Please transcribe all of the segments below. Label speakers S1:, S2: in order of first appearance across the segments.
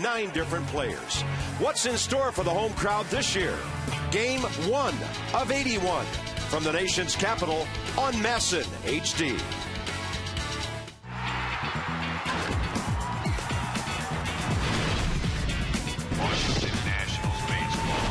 S1: 9 different players. What's in store for the home crowd this year? Game 1 of 81 from the nation's capital on Masson HD.
S2: Washington Nationals baseball.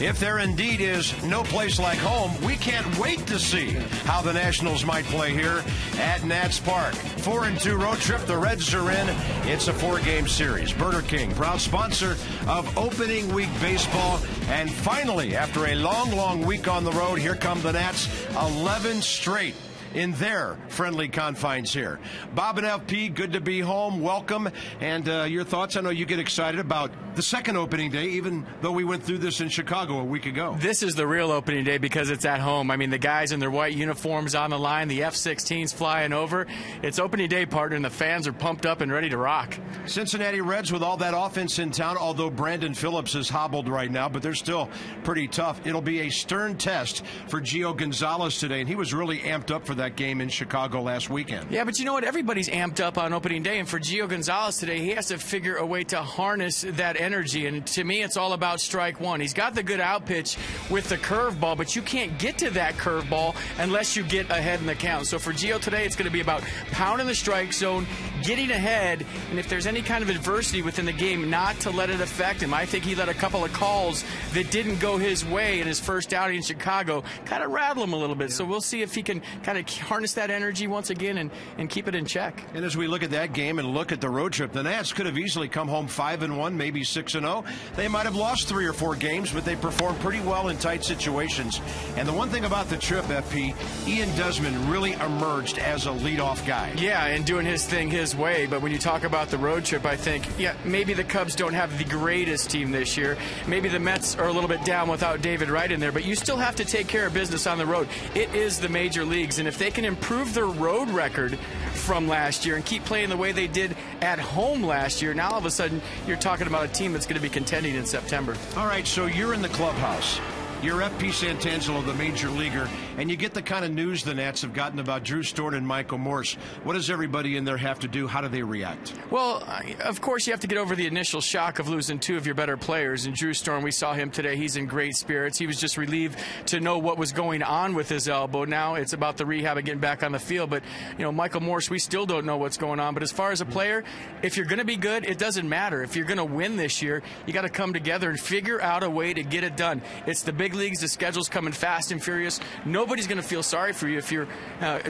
S1: If there indeed is no place like home, we can't wait to see how the Nationals might play here at Nats Park. 4-2 road trip. The Reds are in. It's a 4-game series. Burger King, proud sponsor of opening week baseball. And finally, after a long week on the road, here come the Nats. 11 straight in their friendly confines here. Bob and FP, good to be home. Welcome. And your thoughts? I know you get excited about the second opening day, even though we went through this in Chicago a week ago.
S3: This is the real opening day because it's at home. I mean, the guys in their white uniforms on the line, the F-16s flying over. It's opening day, partner, and the fans are pumped up and ready to rock.
S1: Cincinnati Reds with all that offense in town, although Brandon Phillips is hobbled right now, but they're still pretty tough. It'll be a stern test for Gio Gonzalez today, and he was really amped up for that game in Chicago last weekend.
S3: Yeah, but you know what? Everybody's amped up on opening day, and for Gio Gonzalez today, he has to figure a way to harness that energy, and to me, it's all about strike one. He's got the good out pitch with the curveball, but you can't get to that curveball unless you get ahead in the count. So for Gio today, it's going to be about pounding the strike zone, getting ahead, and if there's any kind of adversity within the game, not to let it affect him. I think he let a couple of calls that didn't go his way in his first outing in Chicago kind of rattle him a little bit. So we'll see if he can kind of harness that energy once again and keep it in check.
S1: And as we look at that game and look at the road trip, the Nats could have easily come home 5-1, maybe 6-0. They might have lost 3 or 4 games, but they performed pretty well in tight situations. And the one thing about the trip, FP, Ian Desmond really emerged as a leadoff guy.
S3: Yeah, and doing his thing his way. But when you talk about the road trip, I think, yeah, maybe the Cubs don't have the greatest team this year. Maybe the Mets are a little bit down without David Wright in there, but you still have to take care of business on the road. It is the major leagues, and if they can improve their road record from last year and keep playing the way they did at home last year, now all of a sudden you're talking about a team that's going to be contending in September.
S1: All right, so you're in the clubhouse. You're FP Santangelo, the major leaguer, and you get the kind of news the Nats have gotten about Drew Storen and Michael Morse. What does everybody in there have to do? How do they react?
S3: Well, of course, you have to get over the initial shock of losing 2 of your better players. And Drew Storen, we saw him today. He's in great spirits. He was just relieved to know what was going on with his elbow. Now it's about the rehab and getting back on the field. But, you know, Michael Morse, we still don't know what's going on. But as far as a player, if you're going to be good, it doesn't matter. If you're going to win this year, you got to come together and figure out a way to get it done. It's the big leagues. The schedule's coming fast and furious. Nobody's going to feel sorry for you if you're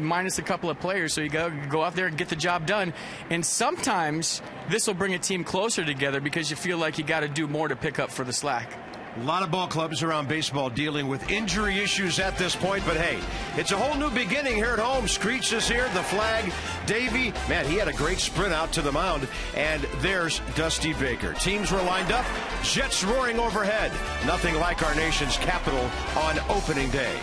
S3: minus a couple of players. So you got to go out there and get the job done. And sometimes this will bring a team closer together because you feel like you got to do more to pick up for the slack.
S1: A lot of ball clubs around baseball dealing with injury issues at this point, but hey, it's a whole new beginning here at home. Screech is here, the flag. Davey, man, he had a great sprint out to the mound, and there's Dusty Baker. Teams were lined up, jets roaring overhead. Nothing like our nation's capital on opening day.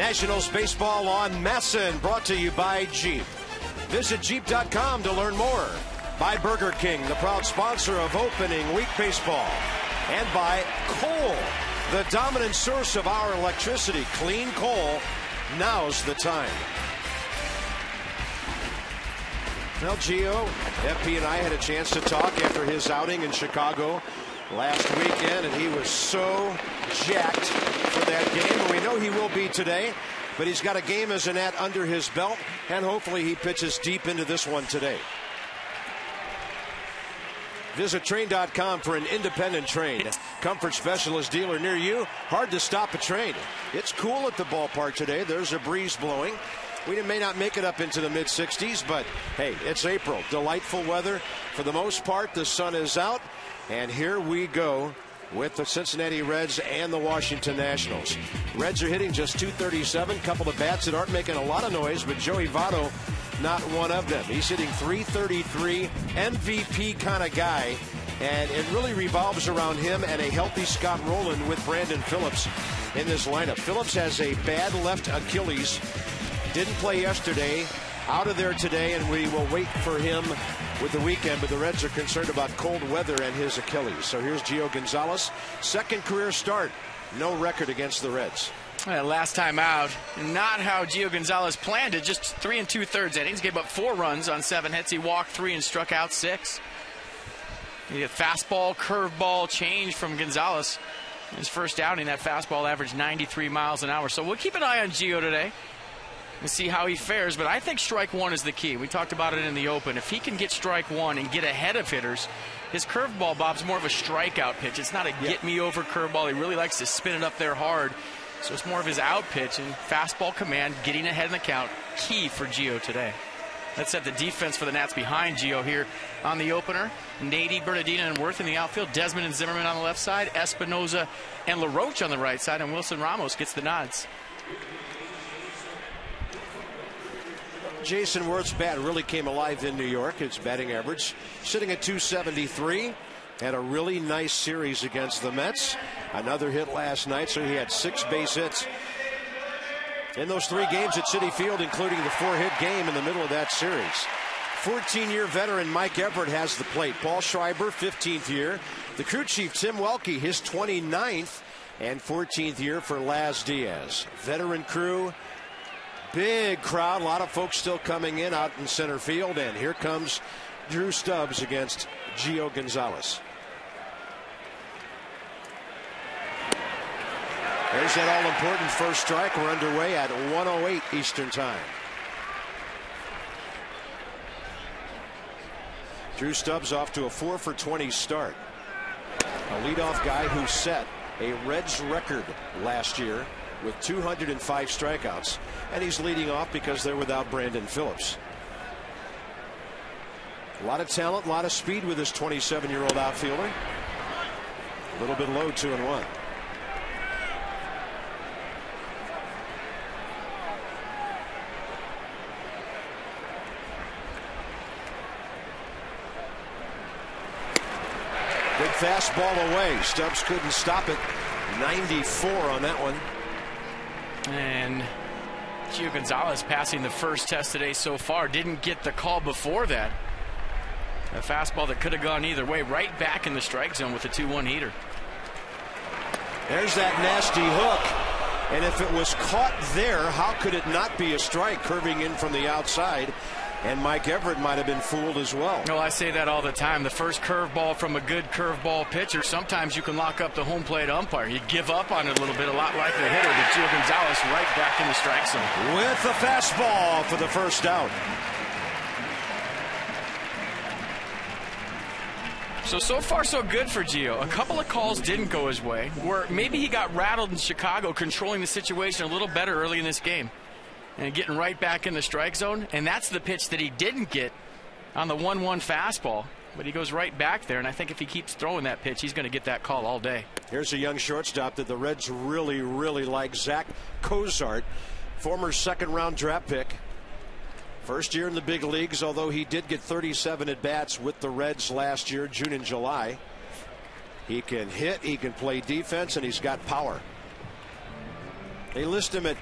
S1: Nationals baseball on Masson, brought to you by Jeep. Visit Jeep.com to learn more. By Burger King, the proud sponsor of opening week baseball. And by coal, the dominant source of our electricity. Clean coal, now's the time. Well, Gio, FP and I had a chance to talk after his outing in Chicago last weekend, and he was so jacked for that game, and we know he will be today, but he's got a game as a Nat under his belt, and hopefully he pitches deep into this one today. Visit Train.com for an independent Train comfort specialist dealer near you. Hard to stop a train. It's cool at the ballpark today. There's a breeze blowing. We may not make it up into the mid-60s, but hey, it's April. Delightful weather. For the most part, the sun is out. And here we go with the Cincinnati Reds and the Washington Nationals. Reds are hitting just .237. Couple of bats that aren't making a lot of noise, but Joey Votto, not one of them. He's hitting .333, MVP kind of guy. And it really revolves around him and a healthy Scott Rowland with Brandon Phillips in this lineup. Phillips has a bad left Achilles. Didn't play yesterday, out of there today, and we will wait for him with the weekend, but the Reds are concerned about cold weather and his Achilles. So here's Gio Gonzalez, second career start, no record against the Reds.
S3: Last time out, not how Gio Gonzalez planned it, just 3 2/3 innings, gave up 4 runs on 7 hits. He walked 3 and struck out 6. He had fastball, curveball change from Gonzalez. His first outing, that fastball averaged 93 miles an hour. So we'll keep an eye on Gio today and see how he fares, but I think strike one is the key. We talked about it in the open. If he can get strike one and get ahead of hitters, his curveball, Bob's more of a strikeout pitch. It's not a get-me-over curveball. He really likes to spin it up there hard, so it's more of his out pitch, and fastball command, getting ahead in the count, key for Gio today. Let's set the defense for the Nats behind Gio here on the opener. Nady, Bernardina, and Worth in the outfield. Desmond and Zimmerman on the left side. Espinoza and LaRoche on the right side, and Wilson Ramos gets the nods.
S1: Jason Worth's bat really came alive in New York. His batting average sitting at .273. Had a really nice series against the Mets. Another hit last night, so he had 6 base hits in those 3 games at Citi Field, including the 4-hit game in the middle of that series. 14-year veteran Mike Everett has the plate. Paul Schreiber, 15th year. The crew chief, Tim Welke, his 29th and 14th year for Laz Diaz. Veteran crew. Big crowd, a lot of folks still coming in out in center field, and here comes Drew Stubbs against Gio Gonzalez. There's that all-important first strike. We're underway at 1:08 Eastern Time. Drew Stubbs off to a 4 for 20 start. A leadoff guy who set a Reds record last year with 205 strikeouts, and he's leading off because they're without Brandon Phillips. A lot of talent, a lot of speed with this 27-year-old outfielder. A little bit low, 2-1. Big fastball away. Stubbs couldn't stop it. 94 on that one.
S3: And Gio Gonzalez passing the first test today so far. Didn't get the call before that. A fastball that could have gone either way. Right back in the strike zone with a 2-1 heater.
S1: There's that nasty hook. And if it was caught there, how could it not be a strike, curving in from the outside? And Mike Everett might have been fooled as well.
S3: Well, I say that all the time. The first curveball from a good curveball pitcher, sometimes you can lock up the home plate umpire. You give up on it a little bit, a lot like the hitter. But Gio Gonzalez right back in the strike zone.
S1: With the fastball for the first out.
S3: So far so good for Gio. A couple of calls didn't go his way, where maybe he got rattled in Chicago, controlling the situation a little better early in this game. And getting right back in the strike zone. And that's the pitch that he didn't get on the 1-1 fastball. But he goes right back there. And I think if he keeps throwing that pitch, he's going to get that call all day.
S1: Here's a young shortstop that the Reds really, really like. Zach Cozart, former second-round draft pick. First year in the big leagues, although he did get 37 at-bats with the Reds last year, June and July. He can hit, he can play defense, and he's got power. They list him at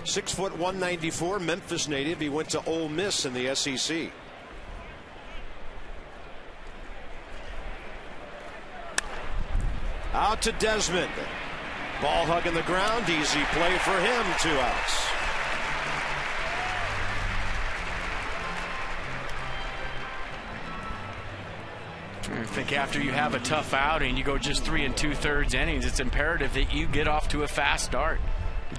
S1: 6 foot 194, Memphis native. He went to Ole Miss in the SEC. Out to Desmond. Ball hugging the ground. Easy play for him. 2 outs.
S3: I think after you have a tough outing, you go just 3 2/3 innings, it's imperative that you get off to a fast start.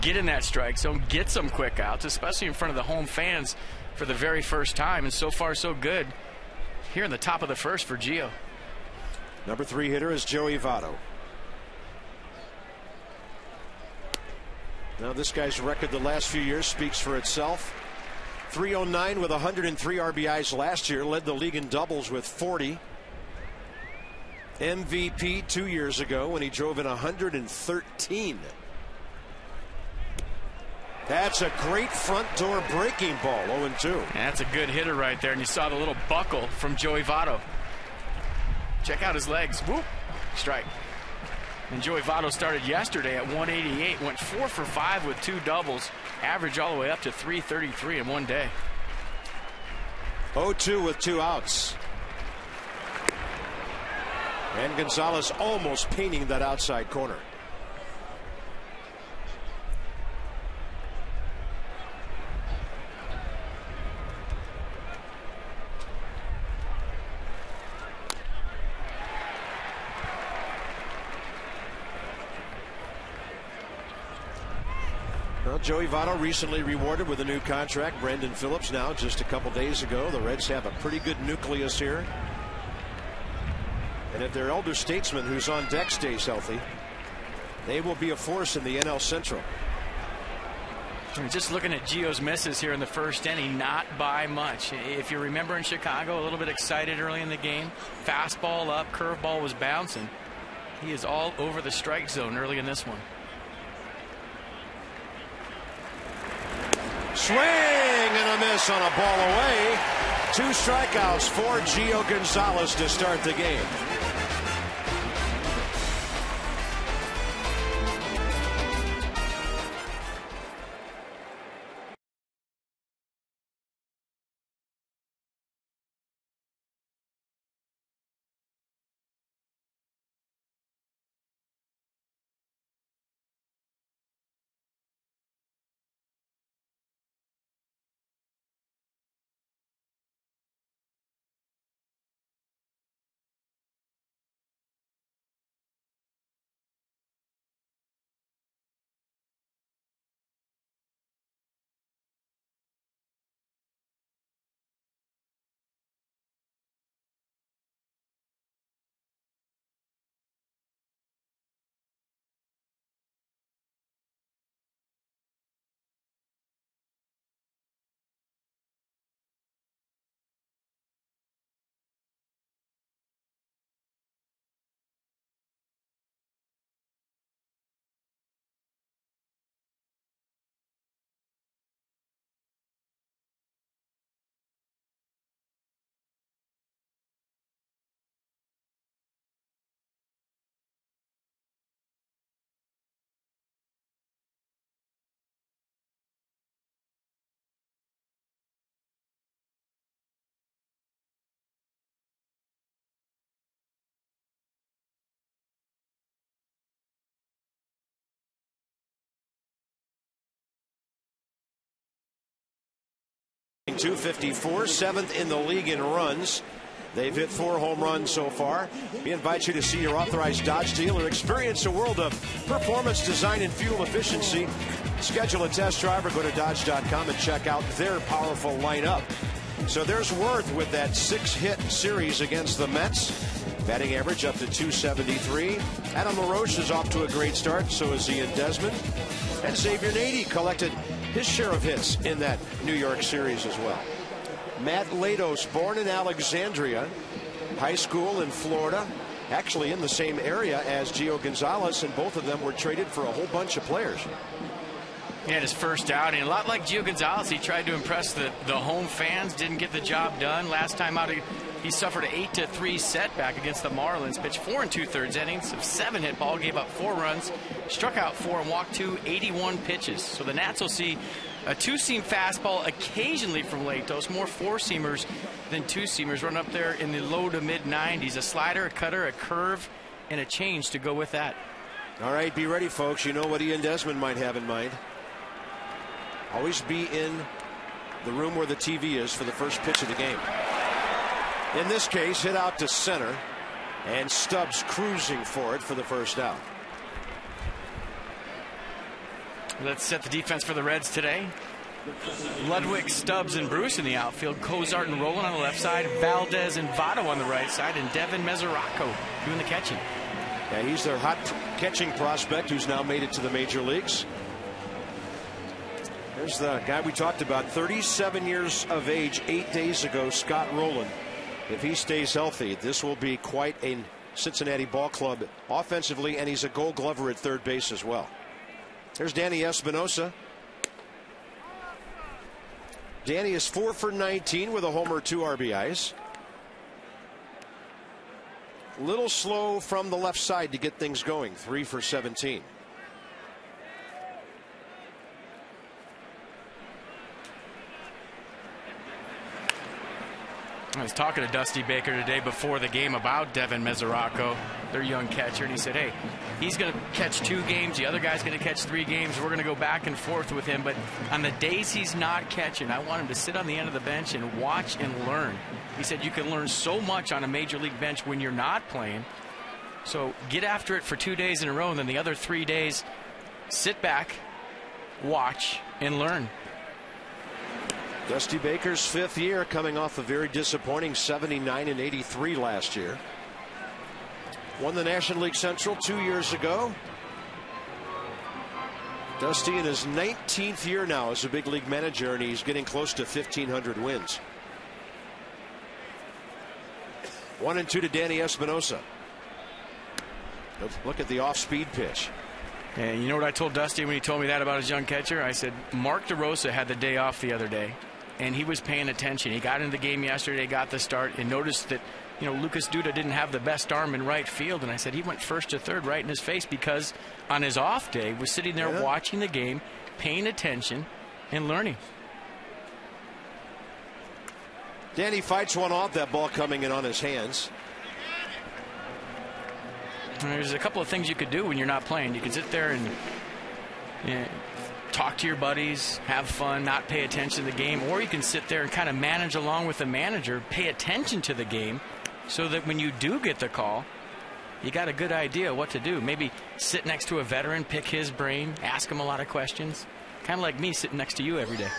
S3: Get in that strike zone, get some quick outs, especially in front of the home fans for the very first time. And so far, so good here in the top of the first for Gio.
S1: Number 3 hitter is Joey Votto. Now this guy's record the last few years speaks for itself. 309 with 103 RBIs last year, led the league in doubles with 40. MVP 2 years ago when he drove in 113. That's a great front door breaking ball. 0-2.
S3: That's a good hitter right there, and you saw the little buckle from Joey Votto. Check out his legs. Whoop. Strike. And Joey Votto started yesterday at 188, went 4 for 5 with 2 doubles, average all the way up to 333 in one day.
S1: 0-2 with 2 outs. And Gonzalez almost painting that outside corner. Well, Joey Votto recently rewarded with a new contract. Brandon Phillips now just a couple days ago. The Reds have a pretty good nucleus here. And if their elder statesman who's on deck stays healthy, they will be a force in the NL Central.
S3: Just looking at Gio's misses here in the first inning, not by much. If you remember in Chicago, a little bit excited early in the game. Fastball up, curveball was bouncing. He is all over the strike zone early in this one.
S1: Swing and a miss on a ball away. 2 strikeouts for Gio Gonzalez to start the game. .254, 7th in the league in runs. They've hit 4 home runs so far. We invite you to see your authorized Dodge dealer. Experience a world of performance, design, and fuel efficiency. Schedule a test drive or go to Dodge.com and check out their powerful lineup. So there's Worth with that 6-hit series against the Mets. Batting average up to .273. Adam LaRoche is off to a great start. So is Ian Desmond. And Xavier Nady collected his share of hits in that New York series as well. Matt Latos, born in Alexandria, high school in Florida, actually in the same area as Gio Gonzalez, and both of them were traded for a whole bunch of players.
S3: He had his first outing. A lot like Gio Gonzalez, he tried to impress the home fans, didn't get the job done. Last time out He suffered an 8-3 setback against the Marlins. Pitched 4 2/3 innings of 7 hit ball, gave up 4 runs, struck out 4 and walked 2, 81 pitches. So the Nats will see a 2-seam fastball occasionally from Latos, more 4-seamers than 2-seamers, run up there in the low to mid 90s. A slider, a cutter, a curve, and a change to go with that.
S1: All right, be ready, folks. You know what Ian Desmond might have in mind. Always be in the room where the TV is for the first pitch of the game. In this case, hit out to center, and Stubbs cruising for it for the first out.
S3: Let's set the defense for the Reds today. Ludwig, Stubbs, and Bruce in the outfield. Cozart and Roland on the left side. Valdez and Votto on the right side. And Devin Mesoraco doing the catching.
S1: Yeah, he's their hot catching prospect who's now made it to the major leagues. There's the guy we talked about, 37 years of age 8 days ago, Scott Rowland. If he stays healthy, this will be quite a Cincinnati ball club offensively, and he's a Gold Glover at third base as well. There's Danny Espinosa. Danny is 4 for 19 with a homer, 2 RBIs. Little slow from the left side to get things going, 3 for 17.
S3: I was talking to Dusty Baker today before the game about Devin Mesoraco, their young catcher, and he said, hey, he's going to catch 2 games, the other guy's going to catch 3 games. We're going to go back and forth with him, but on the days he's not catching, I want him to sit on the end of the bench and watch and learn. He said you can learn so much on a major league bench when you're not playing, so get after it for 2 days in a row, and then the other 3 days sit back, watch, and learn.
S1: Dusty Baker's 5th year, coming off a very disappointing 79 and 83 last year. Won the National League Central 2 years ago. Dusty in his 19th year now as a big league manager, and he's getting close to 1,500 wins. 1-2 to Danny Espinosa. Look at the off-speed pitch.
S3: And you know what I told Dusty when he told me that about his young catcher? I said, Mark DeRosa had the day off the other day, and he was paying attention. He got into the game yesterday, got the start, and noticed that, you know, Lucas Duda didn't have the best arm in right field. And I said he went first to third right in his face because on his off day was sitting there watching the game, paying attention, and learning.
S1: Danny fights one off, that ball coming in on his hands.
S3: There's a couple of things you could do when you're not playing. You can sit there and talk to your buddies, have fun, not pay attention to the game, or you can sit there and kind of manage along with the manager, pay attention to the game, so that when you do get the call, you got a good idea what to do. Maybe sit next to a veteran, pick his brain, ask him a lot of questions. Kind of like me sitting next to you every day.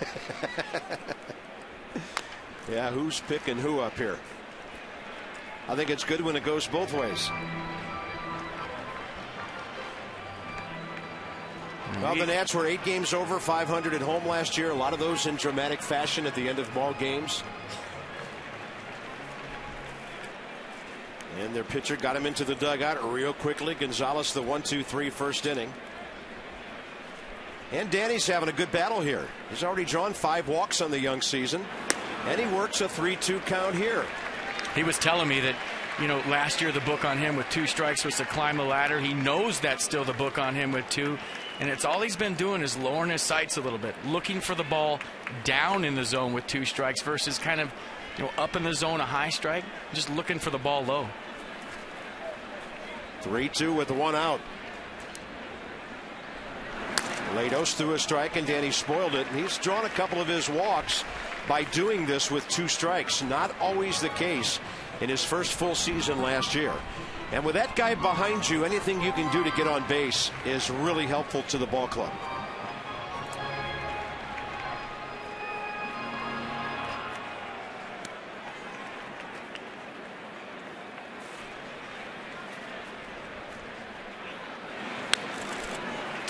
S1: Yeah, who's picking who up here? I think it's good when it goes both ways. Well, the Nats were 8 games over 500 at home last year. A lot of those in dramatic fashion at the end of ball games. And their pitcher got him into the dugout real quickly. Gonzalez, the 1-2-3 first inning. And Danny's having a good battle here. He's already drawn 5 walks on the young season. And he works a 3-2 count here.
S3: He was telling me that, you know, last year the book on him with 2 strikes was to climb the ladder. He knows that's still the book on him with 2. And it's all he's been doing is lowering his sights a little bit, looking for the ball down in the zone with 2 strikes versus kind of, you know, up in the zone, a high strike, just looking for the ball low.
S1: 3-2 with the 1 out. Latos threw a strike, and Danny spoiled it. And he's drawn a couple of his walks by doing this with 2 strikes. Not always the case in his first full season last year. And with that guy behind you, anything you can do to get on base is really helpful to the ball club.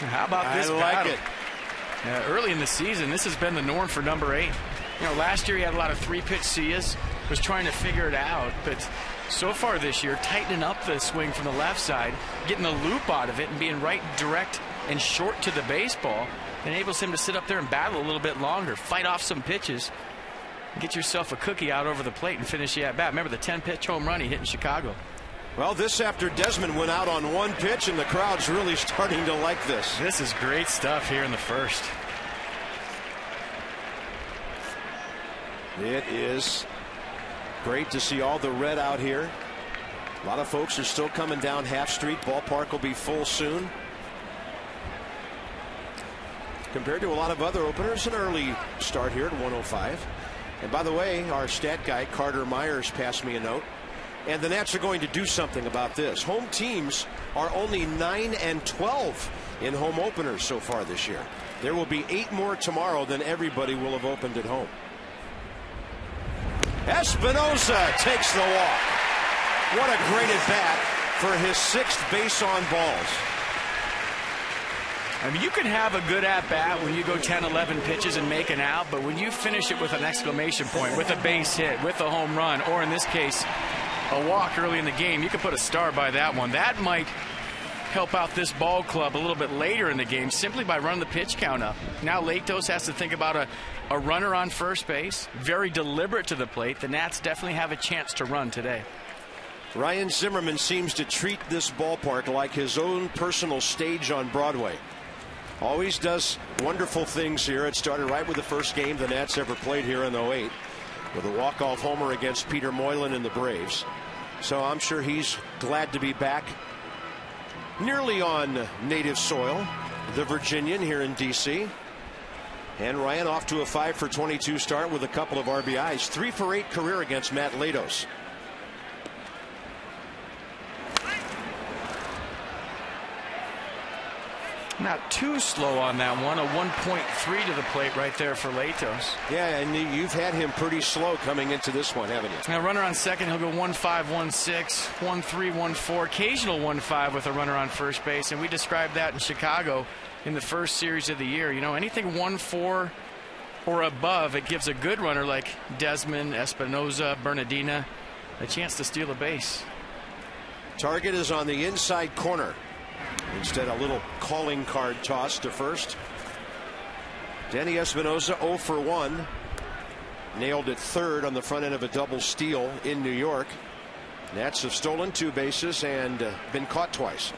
S3: How about this battle?
S1: I like it.
S3: Early in the season, this has been the norm for number 8. You know, last year he had a lot of 3-pitch seas, was trying to figure it out, but so far this year, tightening up the swing from the left side, getting the loop out of it, and being right direct and short to the baseball enables him to sit up there and battle a little bit longer, fight off some pitches. Get yourself a cookie out over the plate and finish the at-bat. Remember the 10-pitch home run he hit in Chicago.
S1: Well, this after Desmond went out on one pitch, and the crowd's really starting to like this.
S3: This is great stuff here in the first.
S1: It is great to see all the red out here. A lot of folks are still coming down Half Street. Ballpark will be full soon. Compared to a lot of other openers, an early start here at 105. And by the way, our stat guy Carter Myers passed me a note. And the Nats are going to do something about this. Home teams are only 9-12 in home openers so far this year. There will be 8 more tomorrow than everybody will have opened at home. Espinosa takes the walk. What a great at bat for his 6th base on balls.
S3: I mean, you can have a good at-bat when you go 10, 11 pitches and make an out, but when you finish it with an exclamation point, with a base hit, with a home run, or in this case, a walk early in the game, you can put a star by that one. That might help out this ball club a little bit later in the game simply by running the pitch count up. Now Latos has to think about a runner on first base, very deliberate to the plate. The Nats definitely have a chance to run today.
S1: Ryan Zimmerman seems to treat this ballpark like his own personal stage on Broadway. Always does wonderful things here. It started right with the first game the Nats ever played here in 08 with a walk-off homer against Peter Moylan and the Braves. So I'm sure he's glad to be back nearly on native soil, the Virginian here in D.C. And Ryan off to a 5-for-22 start with a couple of RBIs. 3-for-8 career against Matt Latos.
S3: Not too slow on that one. A 1.3 to the plate right there for Latos.
S1: Yeah, and you've had him pretty slow coming into this one, haven't you?
S3: Now, runner on second, he'll go 1-5, 1-6, 1-3, 1-4, occasional 1-5 with a runner on first base. And we described that in Chicago in the first series of the year. You know, anything 1-4 or above, it gives a good runner like Desmond, Espinosa, Bernardina a chance to steal a base.
S1: Target is on the inside corner. Instead, a little calling card toss to first. Danny Espinosa 0 for 1. Nailed it third on the front end of a double steal in New York. Nats have stolen 2 bases and been caught twice.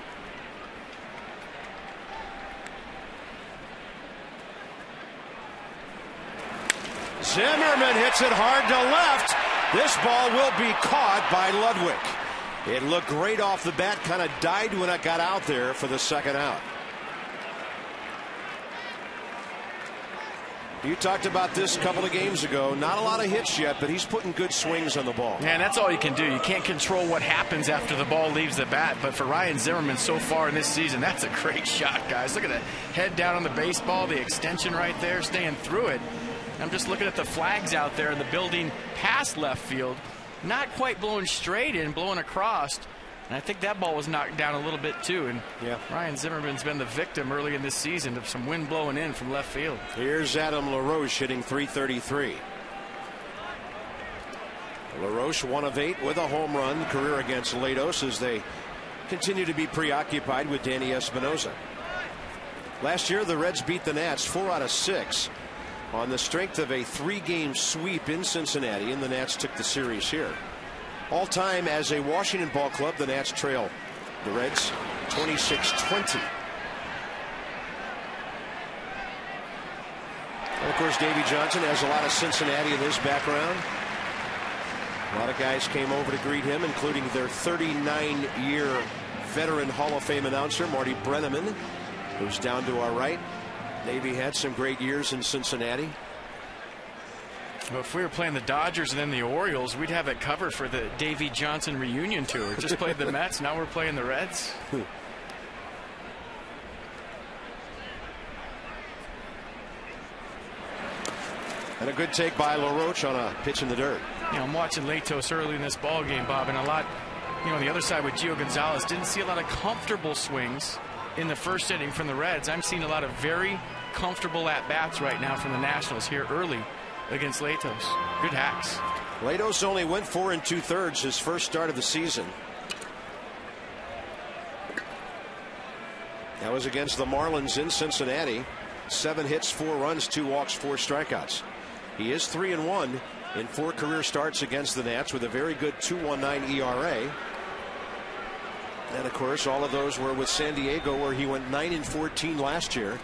S1: Zimmerman hits it hard to left. This ball will be caught by Ludwig. It looked great off the bat, kind of died when it got out there for the second out. You talked about this a couple of games ago. Not a lot of hits yet, but he's putting good swings on the ball.
S3: Yeah, and that's all you can do. You can't control what happens after the ball leaves the bat. But for Ryan Zimmerman so far in this season, that's a great shot, guys. Look at the head down on the baseball, the extension right there, staying through it. I'm just looking at the flags out there in the building past left field. Not quite blowing straight in, blowing across. And I think that ball was knocked down a little bit too. And yeah, Ryan Zimmerman's been the victim early in this season of some wind blowing in from left field.
S1: Here's Adam LaRoche hitting .333. LaRoche 1 of 8 with a home run career against Latos as they continue to be preoccupied with Danny Espinosa. Last year the Reds beat the Nats 4 out of 6 on the strength of a 3-game sweep in Cincinnati, and the Nats took the series here. All time as a Washington ball club, the Nats trail the Reds 26-20. And of course, Davey Johnson has a lot of Cincinnati in his background. A lot of guys came over to greet him, including their 39-year veteran Hall of Fame announcer, Marty Brenneman, who's down to our right. Davey had some great years in Cincinnati.
S3: Well, if we were playing the Dodgers and then the Orioles, we'd have it covered for the Davey Johnson reunion tour. Just played the Mets, now we're playing the Reds.
S1: And a good take by LaRoche on a pitch in the dirt.
S3: You know, I'm watching Latos early in this ball game, Bob, and a lot, you know, on the other side with Gio Gonzalez, didn't see a lot of comfortable swings in the first inning from the Reds. I'm seeing a lot of very comfortable at-bats right now from the Nationals here early against Latos. Good hacks.
S1: Latos only went 4 2/3 his first start of the season. That was against the Marlins in Cincinnati. 7 hits, 4 runs, 2 walks, 4 strikeouts. He is 3-1 in 4 career starts against the Nats with a very good 2.19 ERA. And of course, all of those were with San Diego, where he went 9-14 last year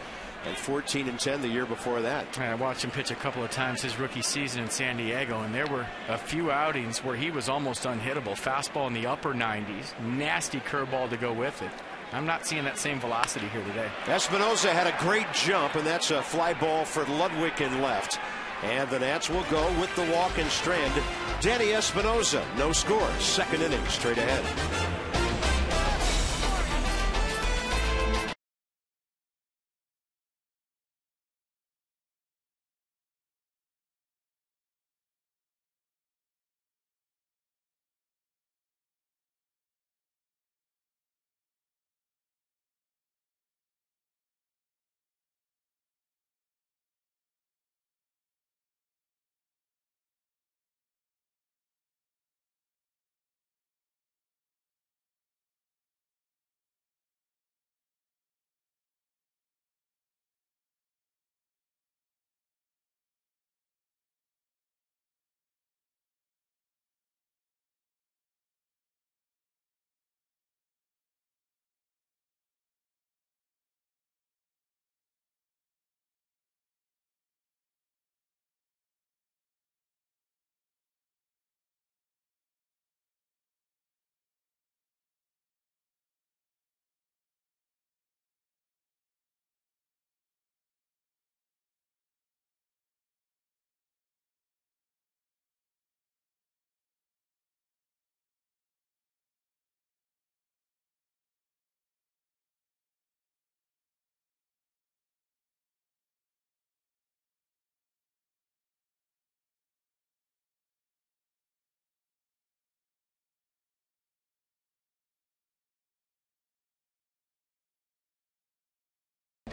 S1: and 14-10 the year before that.
S3: I watched him pitch a couple of times his rookie season in San Diego, and there were a few outings where he was almost unhittable. Fastball in the upper 90s, nasty curveball to go with it. I'm not seeing that same velocity here today.
S1: Espinosa had a great jump, and that's a fly ball for Ludwig in left. And the Nats will go with the walk and strand. Danny Espinosa, no score, 2nd inning, straight ahead.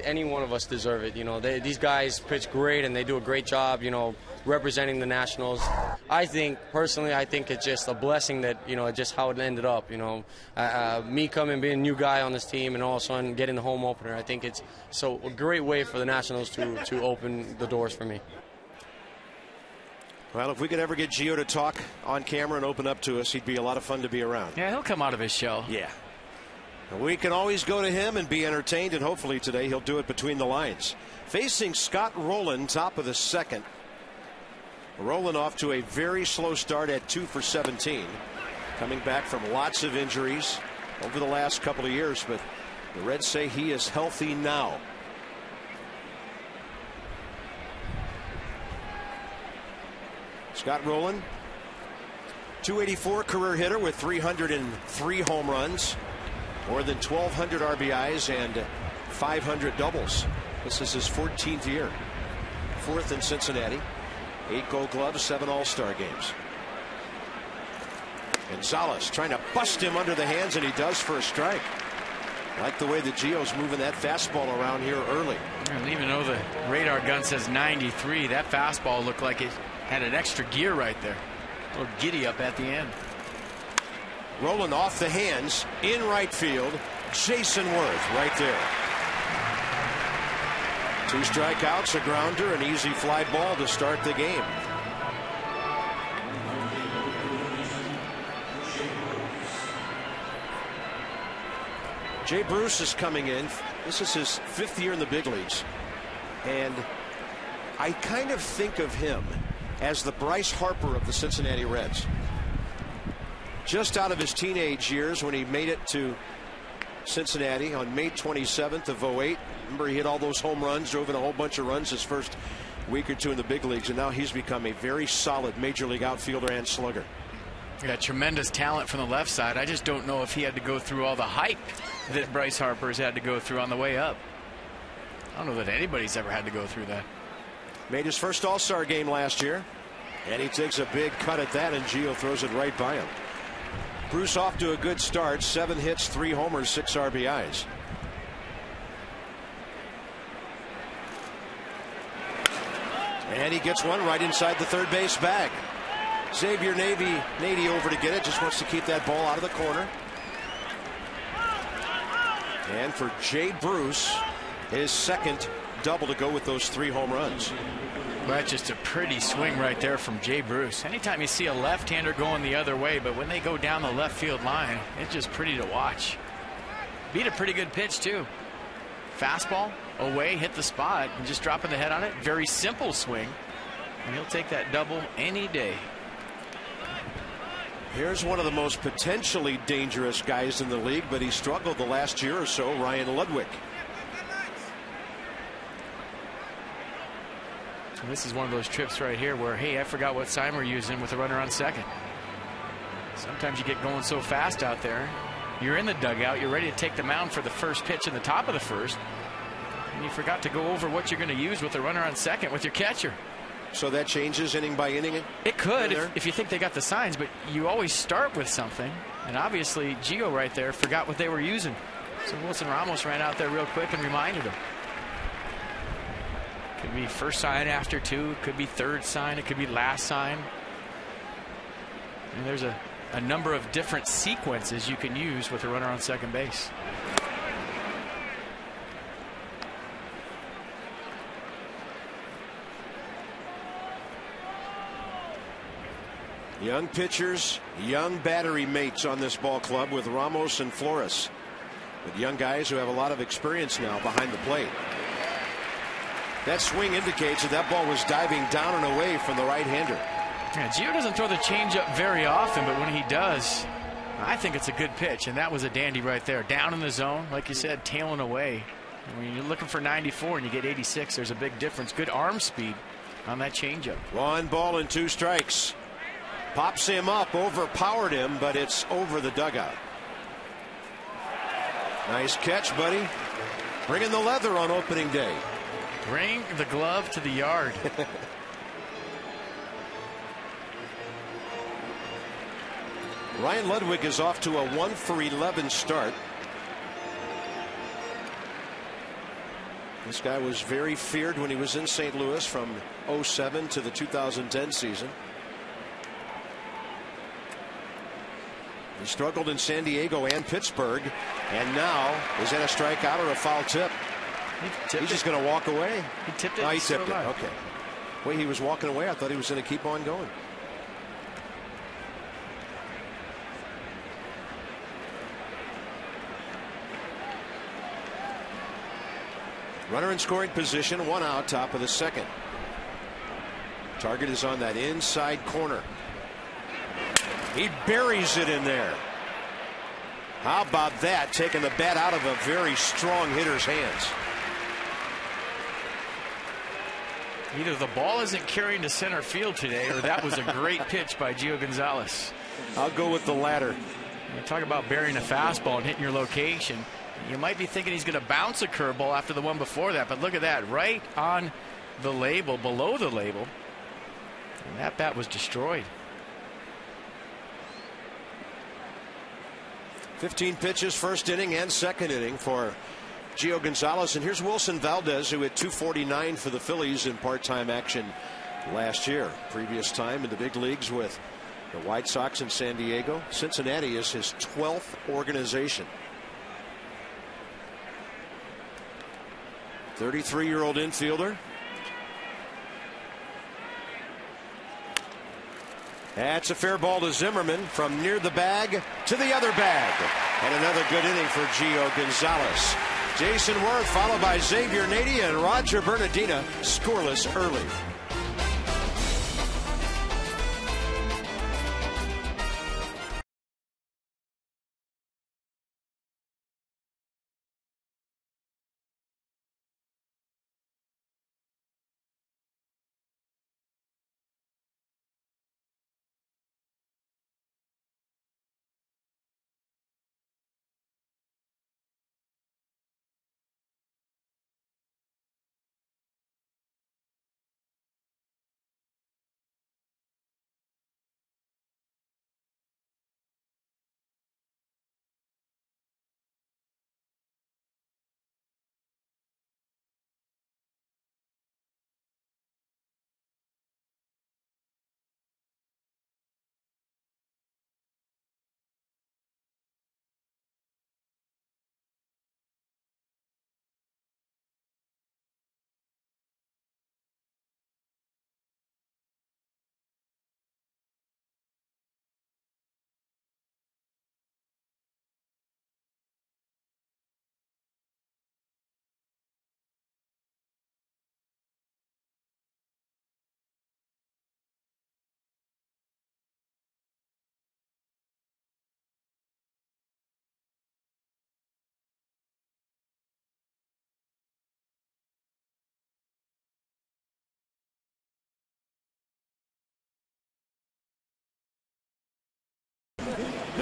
S4: Any one of us deserve it. You know, these guys pitch great and they do a great job, you know, representing the Nationals. I think, personally, I think it's just a blessing that, you know, just how it ended up, you know. Me coming, being a new guy on this team, and all of a sudden getting the home opener, I think it's so a great way for the Nationals to open the doors for me.
S1: Well, if we could ever get Gio to talk on camera and open up to us, he'd be a lot of fun to be around.
S3: Yeah, he'll come out of his shell.
S1: Yeah. We can always go to him and be entertained, and hopefully today he'll do it between the lines. Facing Scott Rowland, top of the 2nd. Rowland off to a very slow start at 2 for 17. Coming back from lots of injuries over the last couple of years, but the Reds say he is healthy now. Scott Rowland, 284 career hitter with 303 home runs. More than 1,200 RBIs and 500 doubles. This is his 14th year. 4th in Cincinnati. 8 Gold Gloves, 7 All-Star games. Gonzalez trying to bust him under the hands, and he does for a strike. Like the way that Gio's moving that fastball around here early.
S3: And even though the radar gun says 93, that fastball looked like it had an extra gear right there. A little giddy up at the end.
S1: Rowland off the hands in right field. Jason Worth right there. 2 strikeouts, a grounder, an easy fly ball to start the game. Jay Bruce is coming in. This is his 5th year in the big leagues. And I kind of think of him as the Bryce Harper of the Cincinnati Reds. Just out of his teenage years when he made it to Cincinnati on May 27th of 08. Remember, he hit all those home runs, drove in a whole bunch of runs his first week or 2 in the big leagues, and now he's become a very solid major league outfielder and slugger.
S3: Yeah, tremendous talent from the left side. I just don't know if he had to go through all the hype that Bryce Harper's had to go through on the way up. I don't know that anybody's ever had to go through that.
S1: Made his first All-Star game last year, and he takes a big cut at that, and Gio throws it right by him. Bruce off to a good start. 7 hits, 3 homers, 6 RBIs. And he gets one right inside the third base bag. Xavier Nady over to get it. Just wants to keep that ball out of the corner. And for Jay Bruce, his 2nd double to go with those 3 home runs.
S3: Well, that's just a pretty swing right there from Jay Bruce. Anytime you see a left-hander going the other way, but when they go down the left field line, it's just pretty to watch. Beat a pretty good pitch too. Fastball away, hit the spot, and just dropping the head on it. Very simple swing, and he'll take that double any day.
S1: Here's one of the most potentially dangerous guys in the league, but he struggled the last year or so, Ryan Ludwig.
S3: And this is one of those trips right here where, hey, I forgot what sign we're using with a runner on second. Sometimes you get going so fast out there. You're in the dugout. You're ready to take the mound for the first pitch in the top of the first. And you forgot to go over what you're going to use with the runner on second with your catcher.
S1: So that changes inning by inning?
S3: It could if you think they got the signs, but you always start with something. And obviously, Gio right there forgot what they were using. So Wilson Ramos ran out there real quick and reminded him. Could be first sign after 2. It could be third sign. It could be last sign. And there's a number of different sequences you can use with a runner on second base.
S1: Young pitchers, young battery mates on this ball club with Ramos and Flores. With young guys who have a lot of experience now behind the plate. That swing indicates that ball was diving down and away from the right-hander.
S3: Yeah, Gio doesn't throw the changeup very often, but when he does, I think it's a good pitch, and that was a dandy right there. Down in the zone, like you said, tailing away. And when you're looking for 94 and you get 86, there's a big difference. Good arm speed on that changeup.
S1: 1 ball and 2 strikes. Pops him up, overpowered him, but it's over the dugout. Nice catch, buddy. Bringing the leather on opening day.
S3: Bring the glove to the yard.
S1: Ryan Ludwig is off to a 1-for-11 start. This guy was very feared when he was in St. Louis from 07 to the 2010 season. He struggled in San Diego and Pittsburgh, and now is that a strikeout or a foul tip? He's just going to walk away.
S3: He tipped it.
S1: No, he tipped it. Okay. Wait, he was walking away. I thought he was going to keep on going. Runner in scoring position, 1 out, top of the second. Target is on that inside corner. He buries it in there. How about that? Taking the bat out of a very strong hitter's hands.
S3: Either the ball isn't carrying to center field today, or that was a great pitch by Gio Gonzalez.
S1: I'll go with the latter.
S3: You talk about burying a fastball and hitting your location. You might be thinking he's going to bounce a curveball after the one before that, but look at that, right on the label, below the label. And that bat was destroyed.
S1: 15 pitches, first inning and second inning for Gio Gonzalez. And here's Wilson Valdez, who hit 249 for the Phillies in part-time action last year. Previous time in the big leagues with the White Sox in San Diego. Cincinnati is his 12th organization. 33-year-old infielder. That's a fair ball to Zimmerman from near the bag to the other bag. And another good inning for Gio Gonzalez. Jason Worth followed by Xavier Nady and Roger Bernardina scoreless early.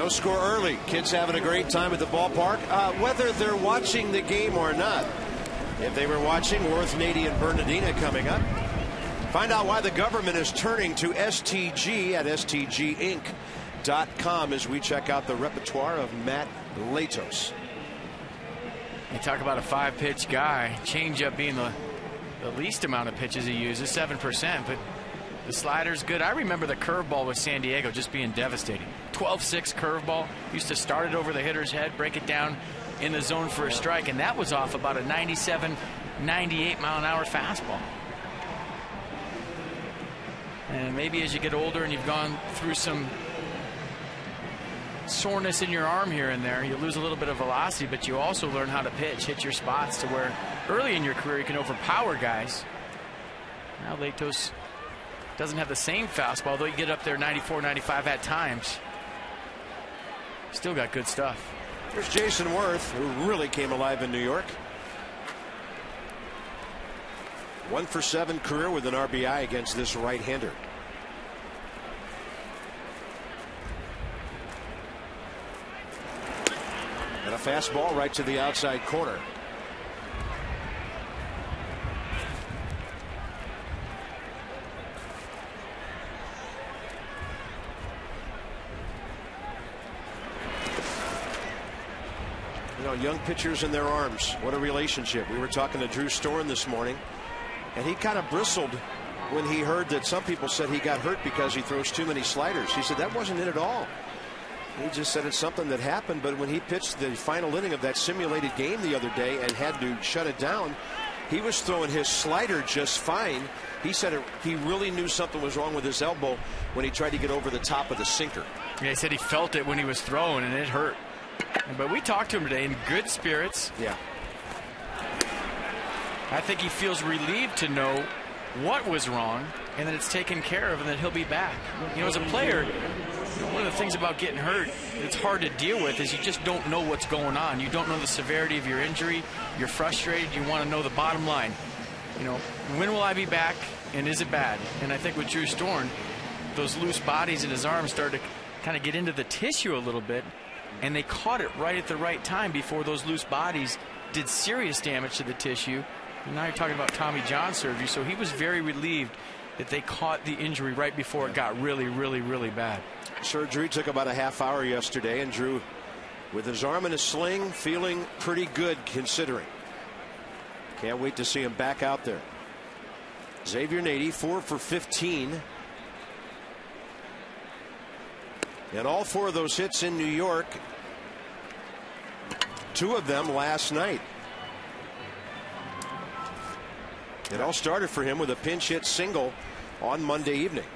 S1: No score early. Kids having a great time at the ballpark, whether they're watching the game or not. If they were watching, Worth, Nady, and Bernardina coming up. Find out why the government is turning to STG at stginc.com as we check out the repertoire of Matt Latos.
S3: You talk about a 5-pitch guy. Changeup being the least amount of pitches he uses, 7%, but the slider's good. I remember the curveball with San Diego just being devastating. 12-6 curveball. Used to start it over the hitter's head, break it down in the zone for a strike, and that was off about a 97, 98 mile an hour fastball. And maybe as you get older and you've gone through some soreness in your arm here and there, you lose a little bit of velocity, but you also learn how to pitch, hit your spots to where early in your career you can overpower guys. Now Latos doesn't have the same fastball, though you get up there 94, 95 at times. Still got good stuff.
S1: Here's Jason Worth, who really came alive in New York. 1 for 7 career with an RBI against this right-hander. And a fastball right to the outside corner. You know, young pitchers in their arms, what a relationship. We were talking to Drew Storn this morning, and he kind of bristled when he heard that some people said he got hurt because he throws too many sliders. He said that wasn't it at all. He just said it's something that happened, but when he pitched the final inning of that simulated game the other day and had to shut it down, he was throwing his slider just fine. He said he really knew something was wrong with his elbow when he tried to get over the top of the sinker.
S3: Yeah, he said he felt it when he was throwing, and it hurt. But we talked to him today in good spirits.
S1: Yeah.
S3: I think he feels relieved to know what was wrong and that it's taken care of and that he'll be back. You know, as a player, one of the things about getting hurt that's hard to deal with is you just don't know what's going on. You don't know the severity of your injury. You're frustrated. You want to know the bottom line. You know, when will I be back and is it bad? And I think with Drew Storn, those loose bodies in his arm started to kind of get into the tissue a little bit, and they caught it right at the right time before those loose bodies did serious damage to the tissue. And now you're talking about Tommy John surgery, so he was very relieved that they caught the injury right before it got really, really, really bad.
S1: Surgery took about a half hour yesterday, and Drew, with his arm in a sling, feeling pretty good considering. Can't wait to see him back out there. Xavier Nady, 4 for 15. And all 4 of those hits in New York, 2 of them last night. It all started for him with a pinch hit single on Monday evening.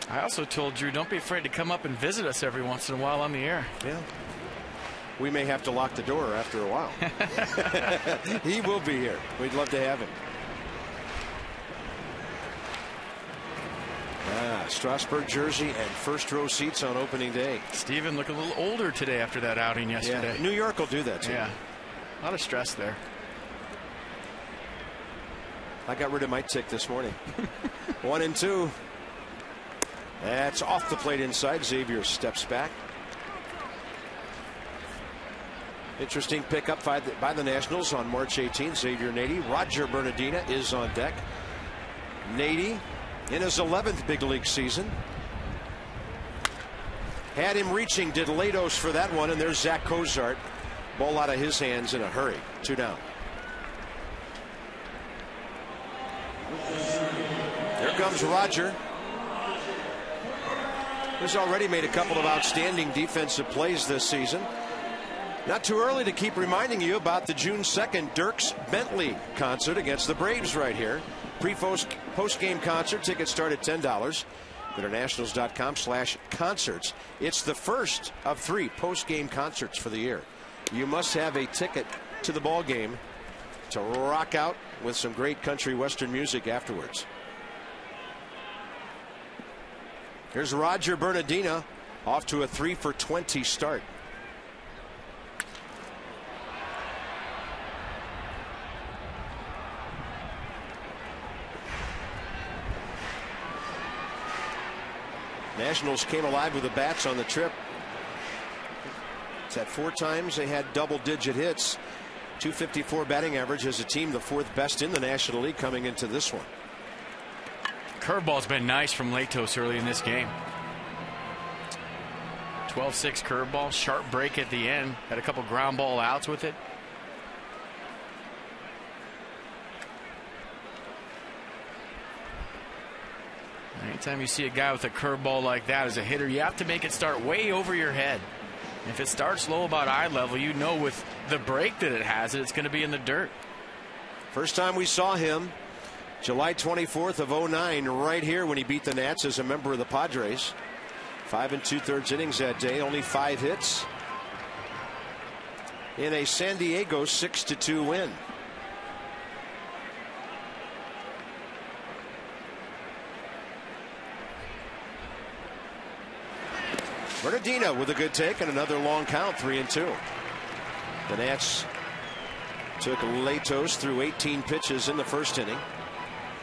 S3: I also told Drew, don't be afraid to come up and visit us every once in a while on the air.
S1: Yeah. We may have to lock the door after a while. He will be here. We'd love to have him. Strasburg jersey and first row seats on opening day.
S3: Steven looked a little older today after that outing yesterday.
S1: Yeah, New York will do that too.
S3: Yeah, a lot of stress there.
S1: I got rid of my tick this morning. 1-2. That's off the plate inside. Xavier steps back. Interesting pickup by the Nationals on March 18th. Xavier Nady. Roger Bernardina is on deck. Nady in his 11th big league season. Had him reaching, did Latos for that one, and there's Zach Cozart. Ball out of his hands in a hurry. 2 down. Here comes Roger. He's already made a couple of outstanding defensive plays this season. Not too early to keep reminding you about the June 2nd Dierks Bentley concert against the Braves right here. Post-game concert. Tickets start at $10. Go to nationals.com/concerts. It's the first of 3 post-game concerts for the year. You must have a ticket to the ball game to rock out with some great country western music afterwards. Here's Roger Bernardina off to a 3 for 20 start. Nationals came alive with the bats on the trip. It's at 4 times they had double-digit hits. 254 batting average as a team, the 4th best in the National League coming into this one.
S3: Curveball's been nice from Latos early in this game. 12-6 curveball, sharp break at the end. Had a couple ground ball outs with it. Anytime you see a guy with a curveball like that as a hitter, you have to make it start way over your head. If it starts low about eye level, you know with the break that it has, it's going to be in the dirt.
S1: First time we saw him, July 24th of 09, right here when he beat the Nats as a member of the Padres. 5 2/3 innings that day, only 5 hits in a San Diego 6-2 win. Bernardino with a good take and another long count, 3-2. The Nats took Latos through 18 pitches in the first inning.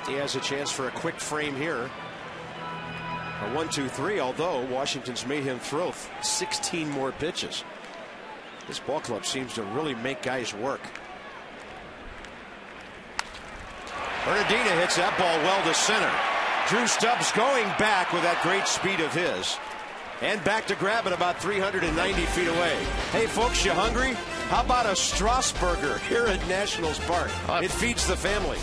S1: He has a chance for a quick frame here. A 1-2-3, although Washington's made him throw 16 more pitches. This ball club seems to really make guys work. Bernardino hits that ball well to center. Drew Stubbs going back with that great speed of his. And back to grab it about 390 feet away. Hey, folks, you hungry? How about a Strasburger here at Nationals Park? It feeds the family.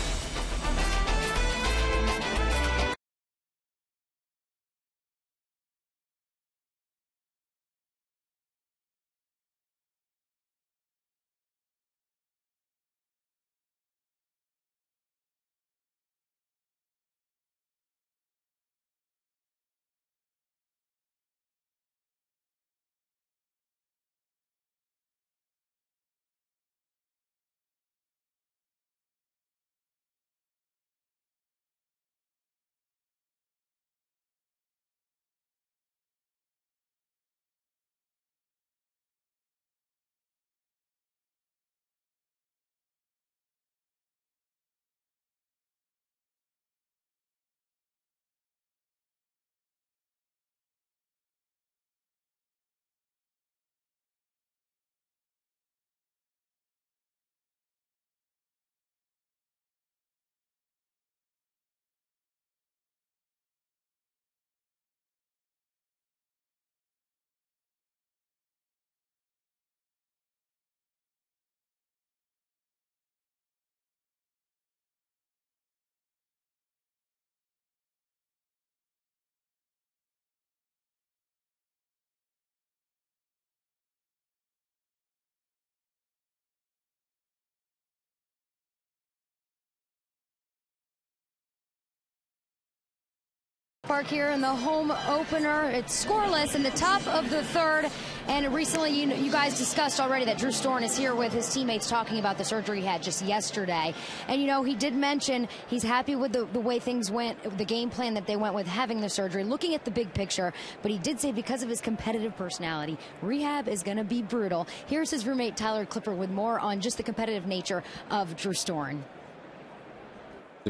S5: Park here in the home opener. It's scoreless in the top of the 3rd. And recently, you guys discussed already that Drew Storen is here with his teammates talking about the surgery he had just yesterday. And, he did mention he's happy with the way things went, the game plan that they went with having the surgery, looking at the big picture. But he did say because of his competitive personality, rehab is going to be brutal. Here's his roommate, Tyler Clipper, with more on just the competitive nature of Drew Storen.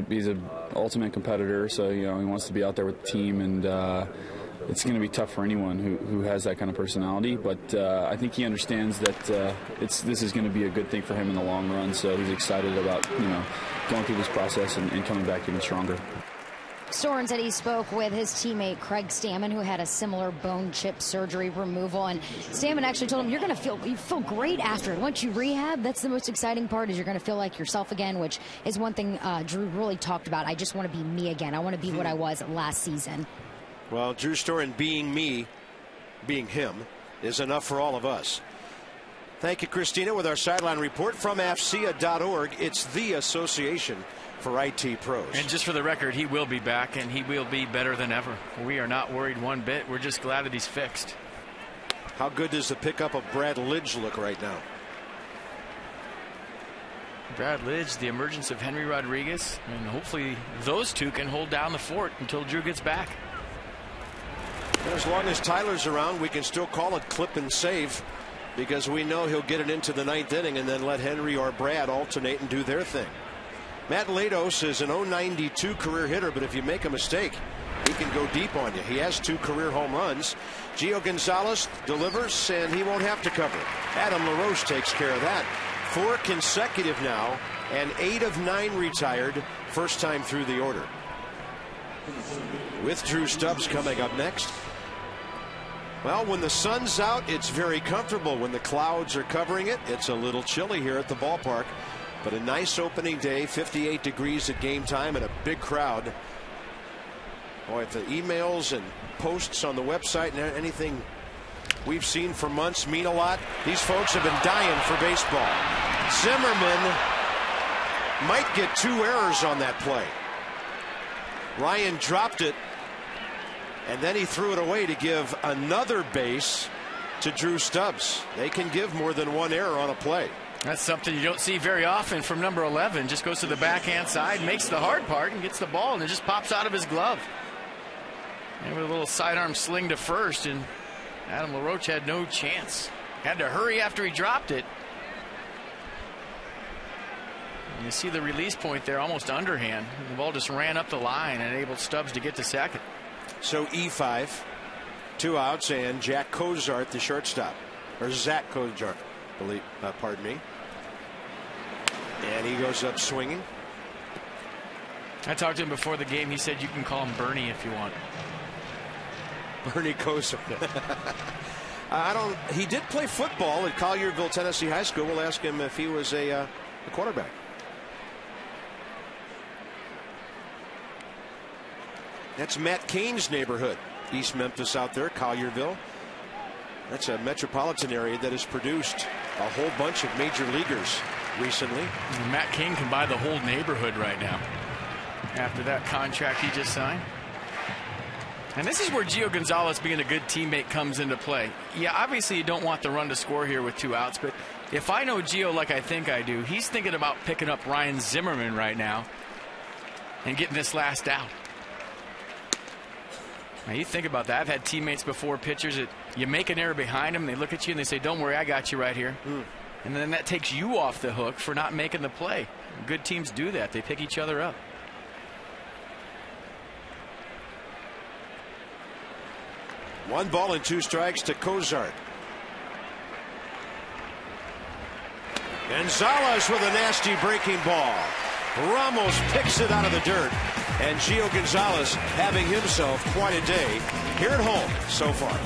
S6: He's an ultimate competitor, so he wants to be out there with the team, and it's going to be tough for anyone who has that kind of personality. But I think he understands that this is going to be a good thing for him in the long run. So he's excited about going through this process and coming back even stronger.
S5: Storen said he spoke with his teammate Craig Stammen, who had a similar bone chip surgery removal, and Stammen actually told him, you feel great after it. Once you rehab, that's the most exciting part, is you're going to feel like yourself again, which is one thing Drew really talked about. I just want to be me again. I want to be what I was last season.
S1: Well, Drew Storen being me, being him, is enough for all of us. Thank you, Christina, with our sideline report from AFCEA.org. It's the association for IT pros.
S3: And just for the record, he will be back, and he will be better than ever. We are not worried one bit. We're just glad that he's fixed.
S1: How good does the pickup of Brad Lidge look right now?
S3: Brad Lidge, the emergence of Henry Rodriguez, and hopefully those two can hold down the fort until Drew gets back.
S1: And as long as Tyler's around, we can still call it clip and save, because we know he'll get it into the 9th inning and then let Henry or Brad alternate and do their thing. Matt Latos is an .092 career hitter, but if you make a mistake, he can go deep on you. He has 2 career home runs. Gio Gonzalez delivers, and he won't have to cover. Adam LaRoche takes care of that. 4 consecutive now, and 8 of 9 retired. First time through the order. With Drew Stubbs coming up next. Well, when the sun's out, it's very comfortable. When the clouds are covering it, it's a little chilly here at the ballpark. But a nice opening day, 58 degrees at game time, and a big crowd. Boy, if the emails and posts on the website and anything we've seen for months mean a lot, these folks have been dying for baseball. Zimmerman might get 2 errors on that play. Ryan dropped it, and then he threw it away to give another base to Drew Stubbs. They can give more than 1 error on a play.
S3: That's something you don't see very often from number 11. Just goes to the backhand side, makes the hard part, and gets the ball, and it just pops out of his glove. And with a little sidearm sling to first, and Adam LaRoche had no chance. Had to hurry after he dropped it. And you see the release point there, almost underhand. The ball just ran up the line and enabled Stubbs to get to second.
S1: So E5, 2 outs, and Jack Cozart, the shortstop, or Zach Cozart, pardon me. And he goes up swinging.
S3: I talked to him before the game. He said you can call him Bernie if you want.
S1: Bernie Cozart. He did play football at Collierville, Tennessee High School. We'll ask him if he was a quarterback. That's Matt Cain's neighborhood, East Memphis out there, Collierville. That's a metropolitan area that has produced a whole bunch of major leaguers recently.
S3: And Matt Cain can buy the whole neighborhood right now after that contract he just signed. And this is where Gio Gonzalez being a good teammate comes into play. Yeah, obviously you don't want the run to score here with 2 outs, but if I know Gio like I think I do, he's thinking about picking up Ryan Zimmerman right now and getting this last out. Now you think about that. I've had teammates before, pitchers, that you make an error behind them, they look at you and they say, don't worry, I got you right here. And then that takes you off the hook for not making the play. Good teams do that. They pick each other up.
S1: One ball and 2 strikes to Cozart. Gonzalez with a nasty breaking ball. Ramos picks it out of the dirt. And Gio Gonzalez having himself quite a day here at home so far.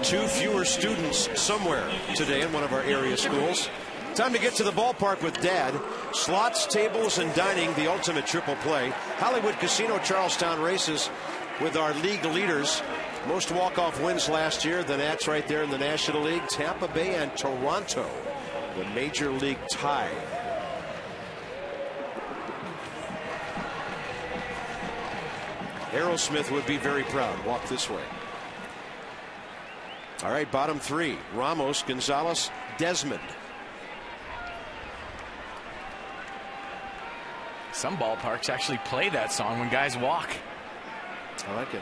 S1: Two fewer students somewhere today in one of our area schools. Time to get to the ballpark with Dad. Slots, tables, and dining, the ultimate triple play. Hollywood Casino Charlestown races with our league leaders. Most walk-off wins last year. The Nats right there in the National League. Tampa Bay and Toronto, the Major League tie. Aerosmith would be very proud. Walk this way. All right, bottom 3. Ramos, Gonzalez, Desmond.
S3: Some ballparks actually play that song when guys walk.
S1: I like it.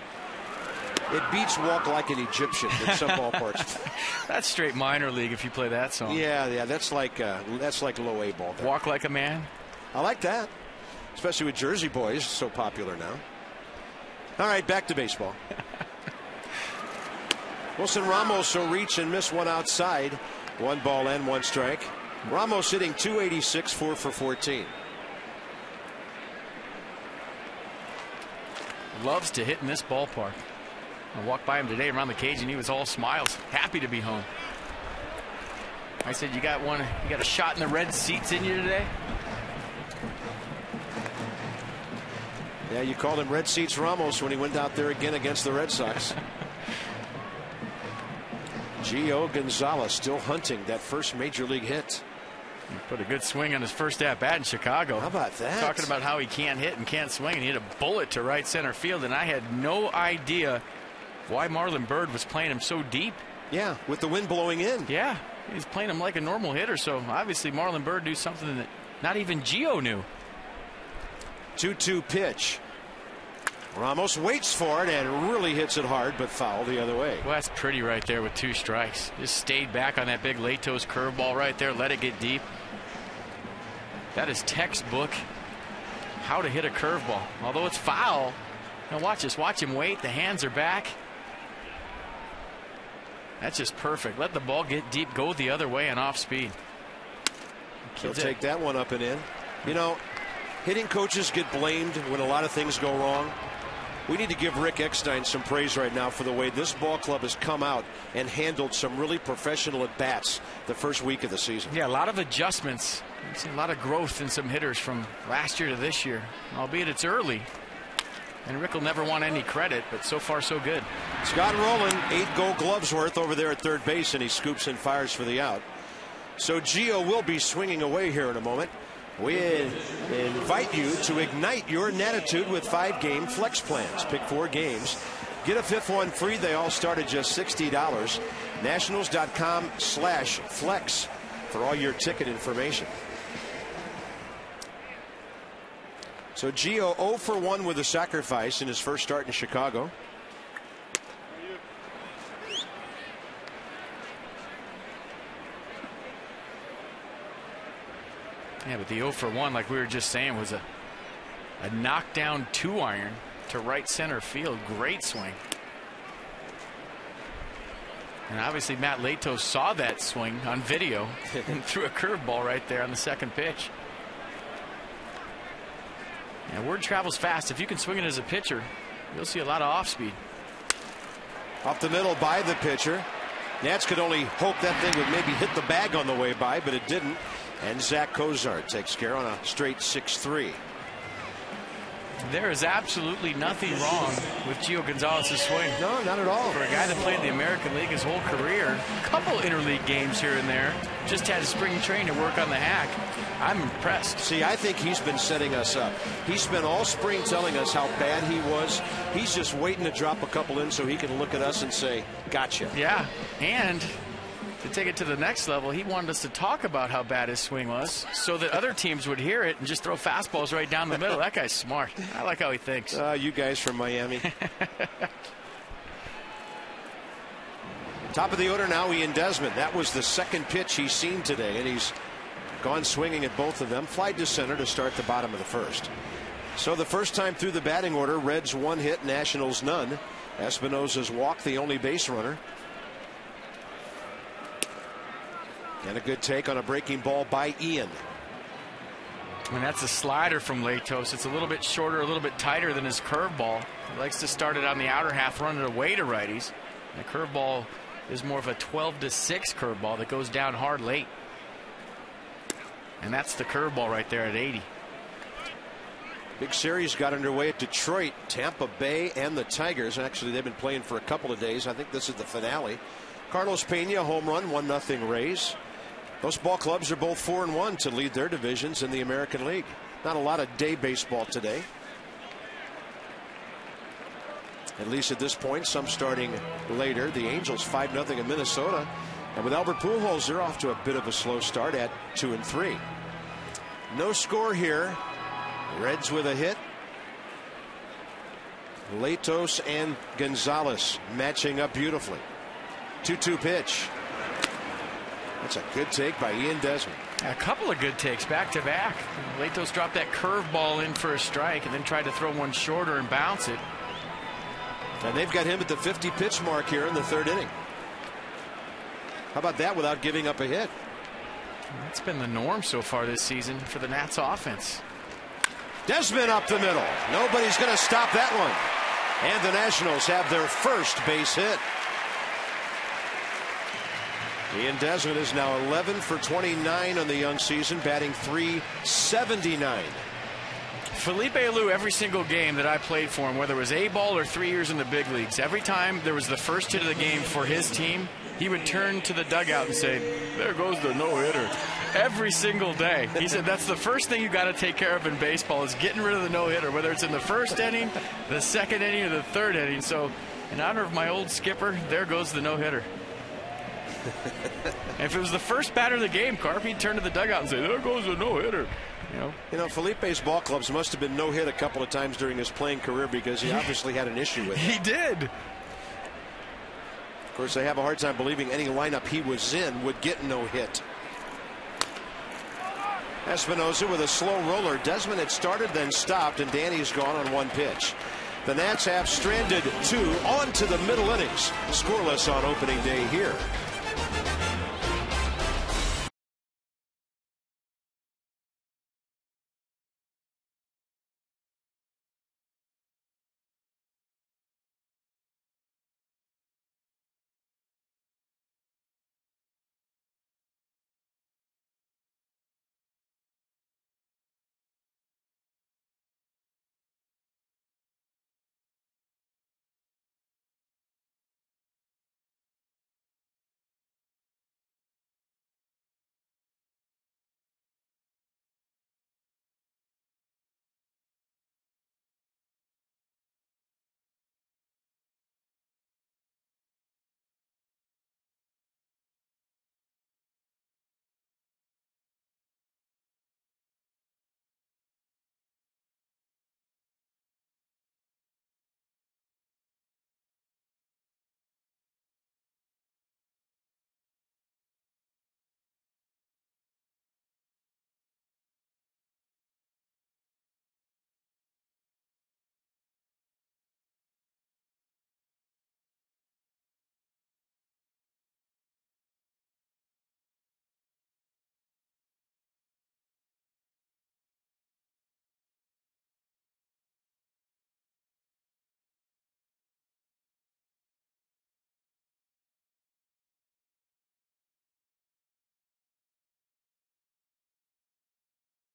S1: It beats Walk Like an Egyptian in some ballparks.
S3: That's straight minor league if you play that song.
S1: Yeah, that's like low A ball. There.
S3: Walk Like a Man.
S1: I like that, especially with Jersey Boys, so popular now. All right, back to baseball. Wilson Ramos will reach and miss one outside. 1 ball and 1 strike. Ramos hitting .286, 4 for 14.
S3: Loves to hit in this ballpark. I walked by him today around the cage and he was all smiles, happy to be home. I said, you got a shot in the red seats in you today?
S1: Yeah, you called him Red Seats Ramos when he went out there again against the Red Sox. Gio Gonzalez still hunting that first major league hit.
S3: He put a good swing on his first at bat in Chicago.
S1: How about that?
S3: Talking about how he can't hit and can't swing, and he hit a bullet to right center field, and I had no idea why Marlon Byrd was playing him so deep.
S1: Yeah, with the wind blowing in.
S3: Yeah, he's playing him like a normal hitter, so obviously Marlon Byrd knew something that not even Gio knew.
S1: 2-2 pitch. Ramos waits for it and really hits it hard, but foul the other way.
S3: Well, that's pretty right there with 2 strikes. Just stayed back on that big Latos curveball right there, let it get deep. That is textbook how to hit a curveball. Although it's foul. Now watch this. Watch him wait. The hands are back. That's just perfect. Let the ball get deep, go the other way and off speed.
S1: He'll take that one up and in. You know, hitting coaches get blamed when a lot of things go wrong. We need to give Rick Eckstein some praise right now for the way this ball club has come out and handled some really professional at-bats the first week of the season.
S3: Yeah, a lot of adjustments. We've seen a lot of growth in some hitters from last year to this year, albeit it's early. And Rick will never want any credit, but so far so good.
S1: Scott Rowland, 8 Gold Gloves worth over there at third base, and he scoops and fires for the out. So Gio will be swinging away here in a moment. We invite you to ignite your natitude with 5-game flex plans. Pick 4 games. Get a 5th one free. They all start at just $60. Nationals.com/flex for all your ticket information. So Gio 0 for 1 with a sacrifice in his first start in Chicago.
S3: Yeah, but the 0 for 1, like we were just saying, was a knockdown 2-iron to right center field. Great swing. And obviously Matt Latos saw that swing on video and threw a curveball right there on the second pitch. And word travels fast. If you can swing it as a pitcher, you'll see a lot of off speed.
S1: Up the middle by the pitcher. Nats could only hope that thing would maybe hit the bag on the way by, but it didn't. And Zach Cozart takes care on a straight 6-3.
S3: There is absolutely nothing wrong with Gio Gonzalez's swing.
S1: No, not at all.
S3: For a guy that played the American League his whole career, a couple interleague games here and there, just had a spring training to work on the hack. I'm impressed.
S1: See, I think he's been setting us up. He spent all spring telling us how bad he was. He's just waiting to drop a couple in so he can look at us and say, gotcha.
S3: Yeah, and to take it to the next level, he wanted us to talk about how bad his swing was so that other teams would hear it and just throw fastballs right down the middle. That guy's smart. I like how he thinks.
S1: You guys from Miami. Top of the order now, Ian Desmond. That was the second pitch he's seen today, and he's gone swinging at both of them. Fly to center to start the bottom of the first. So the first time through the batting order, Reds 1 hit, Nationals none. Espinosa's walked, the only base runner. And a good take on a breaking ball by Ian.
S3: And that's a slider from Latos. It's a little bit shorter, a little bit tighter than his curveball. He likes to start it on the outer half, run it away to righties. And the curveball is more of a 12-6 curveball that goes down hard late. And that's the curveball right there at 80.
S1: Big series got underway at Detroit, Tampa Bay, and the Tigers. Actually, they've been playing for a couple of days. I think this is the finale. Carlos Pena, home run, 1-0 Rays. Those ball clubs are both 4-1 to lead their divisions in the American League. Not a lot of day baseball today. At least at this point, some starting later. The Angels 5-0 in Minnesota. And with Albert Pujols, they're off to a bit of a slow start at 2-3. No score here Reds with a hit. Latos and Gonzalez matching up beautifully. 2-2 pitch. That's a good take by Ian Desmond.
S3: A couple of good takes back to back. Latos dropped that curveball in for a strike and then tried to throw one shorter and bounce it.
S1: And they've got him at the 50 pitch mark here in the third inning. How about that without giving up a hit?
S3: That's been the norm so far this season for the Nats offense.
S1: Desmond up the middle. Nobody's going to stop that one. And the Nationals have their first base hit. Ian Desmond is now 11 for 29 on the young season, batting .379.
S3: Felipe Alou, every single game that I played for him, whether it was A-ball or 3 years in the big leagues, every time there was the first hit of the game for his team, he would turn to the dugout and say, "There goes the no-hitter." Every single day. He said that's the first thing you got to take care of in baseball is getting rid of the no-hitter, whether it's in the first inning, the second inning, or the third inning. So in honor of my old skipper, there goes the no-hitter. If it was the first batter of the game, Carp, he'd turn to the dugout and say, "There goes the no-hitter." You know, Felipe's ball clubs must have been no-hit a couple of times during his playing career because he obviously had an issue with it. He did.
S1: Of course, they have a hard time believing any lineup he was in would get no hit. Espinosa with a slow roller. Desmond had started, then stopped, and Danny's gone on one pitch. The Nats have stranded 2 on to the middle innings. Scoreless on opening day here.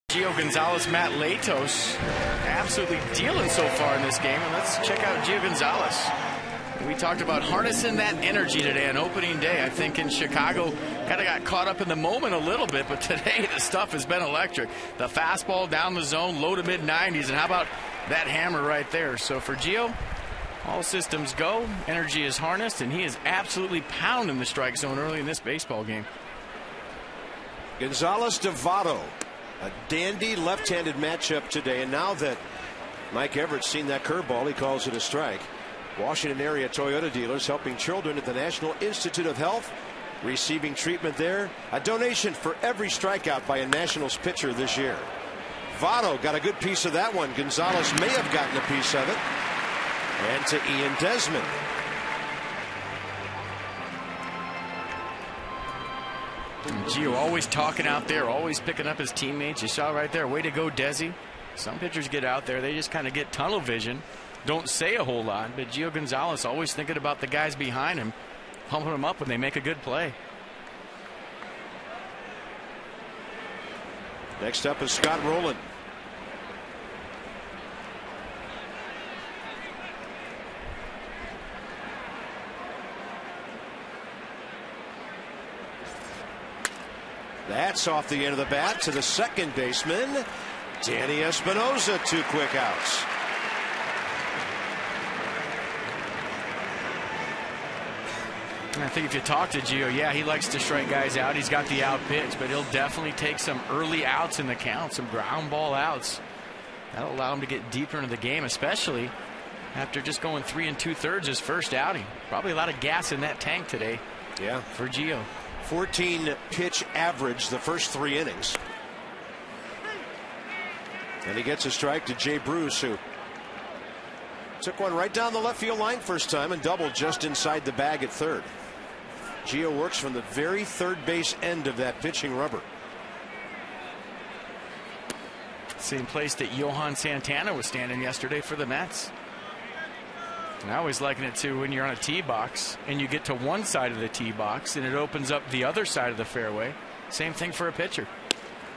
S3: Gio Gonzalez, Matt Latos, absolutely dealing so far in this game. And let's check out Gio Gonzalez. We talked about harnessing that energy today on opening day. I think in Chicago, kind of got caught up in the moment a little bit, but today the stuff has been electric. The fastball down the zone, low to mid-90s, and how about that hammer right there? So for Gio, all systems go. Energy is harnessed, and he is absolutely pounding the strike zone early in this baseball game.
S1: Gonzalez to Votto. A dandy left-handed matchup today, and now that Mike Everett's seen that curveball, he calls it a strike. Washington area Toyota dealers helping children at the National Institute of Health, receiving treatment there. A donation for every strikeout by a Nationals pitcher this year. Votto got a good piece of that one. Gonzalez may have gotten a piece of it. And to Ian Desmond.
S3: Gio always talking out there, always picking up his teammates. You saw right there, way to go, Desi. Some pitchers get out there, they just kind of get tunnel vision, don't say a whole lot, but Gio Gonzalez always thinking about the guys behind him, pumping them up when they make a good play.
S1: Next up is Scott Rowland. That's off the end of the bat to the second baseman, Danny Espinosa. 2 quick outs.
S3: I think if you talk to Gio, yeah, he likes to strike guys out. He's got the out pitch, but he'll definitely take some early outs in the count, some ground ball outs. That'll allow him to get deeper into the game, especially after just going 3 2/3 his first outing. Probably a lot of gas in that tank today.
S1: Yeah,
S3: for Gio.
S1: 14 pitch average the first 3 innings. And he gets a strike to Jay Bruce, who took one right down the left field line first time and doubled just inside the bag at third. Gio works from the very third base end of that pitching rubber.
S3: Same place that Johan Santana was standing yesterday for the Mets. And I always liken it to when you're on a tee box and you get to one side of the tee box and it opens up the other side of the fairway. Same thing for a pitcher.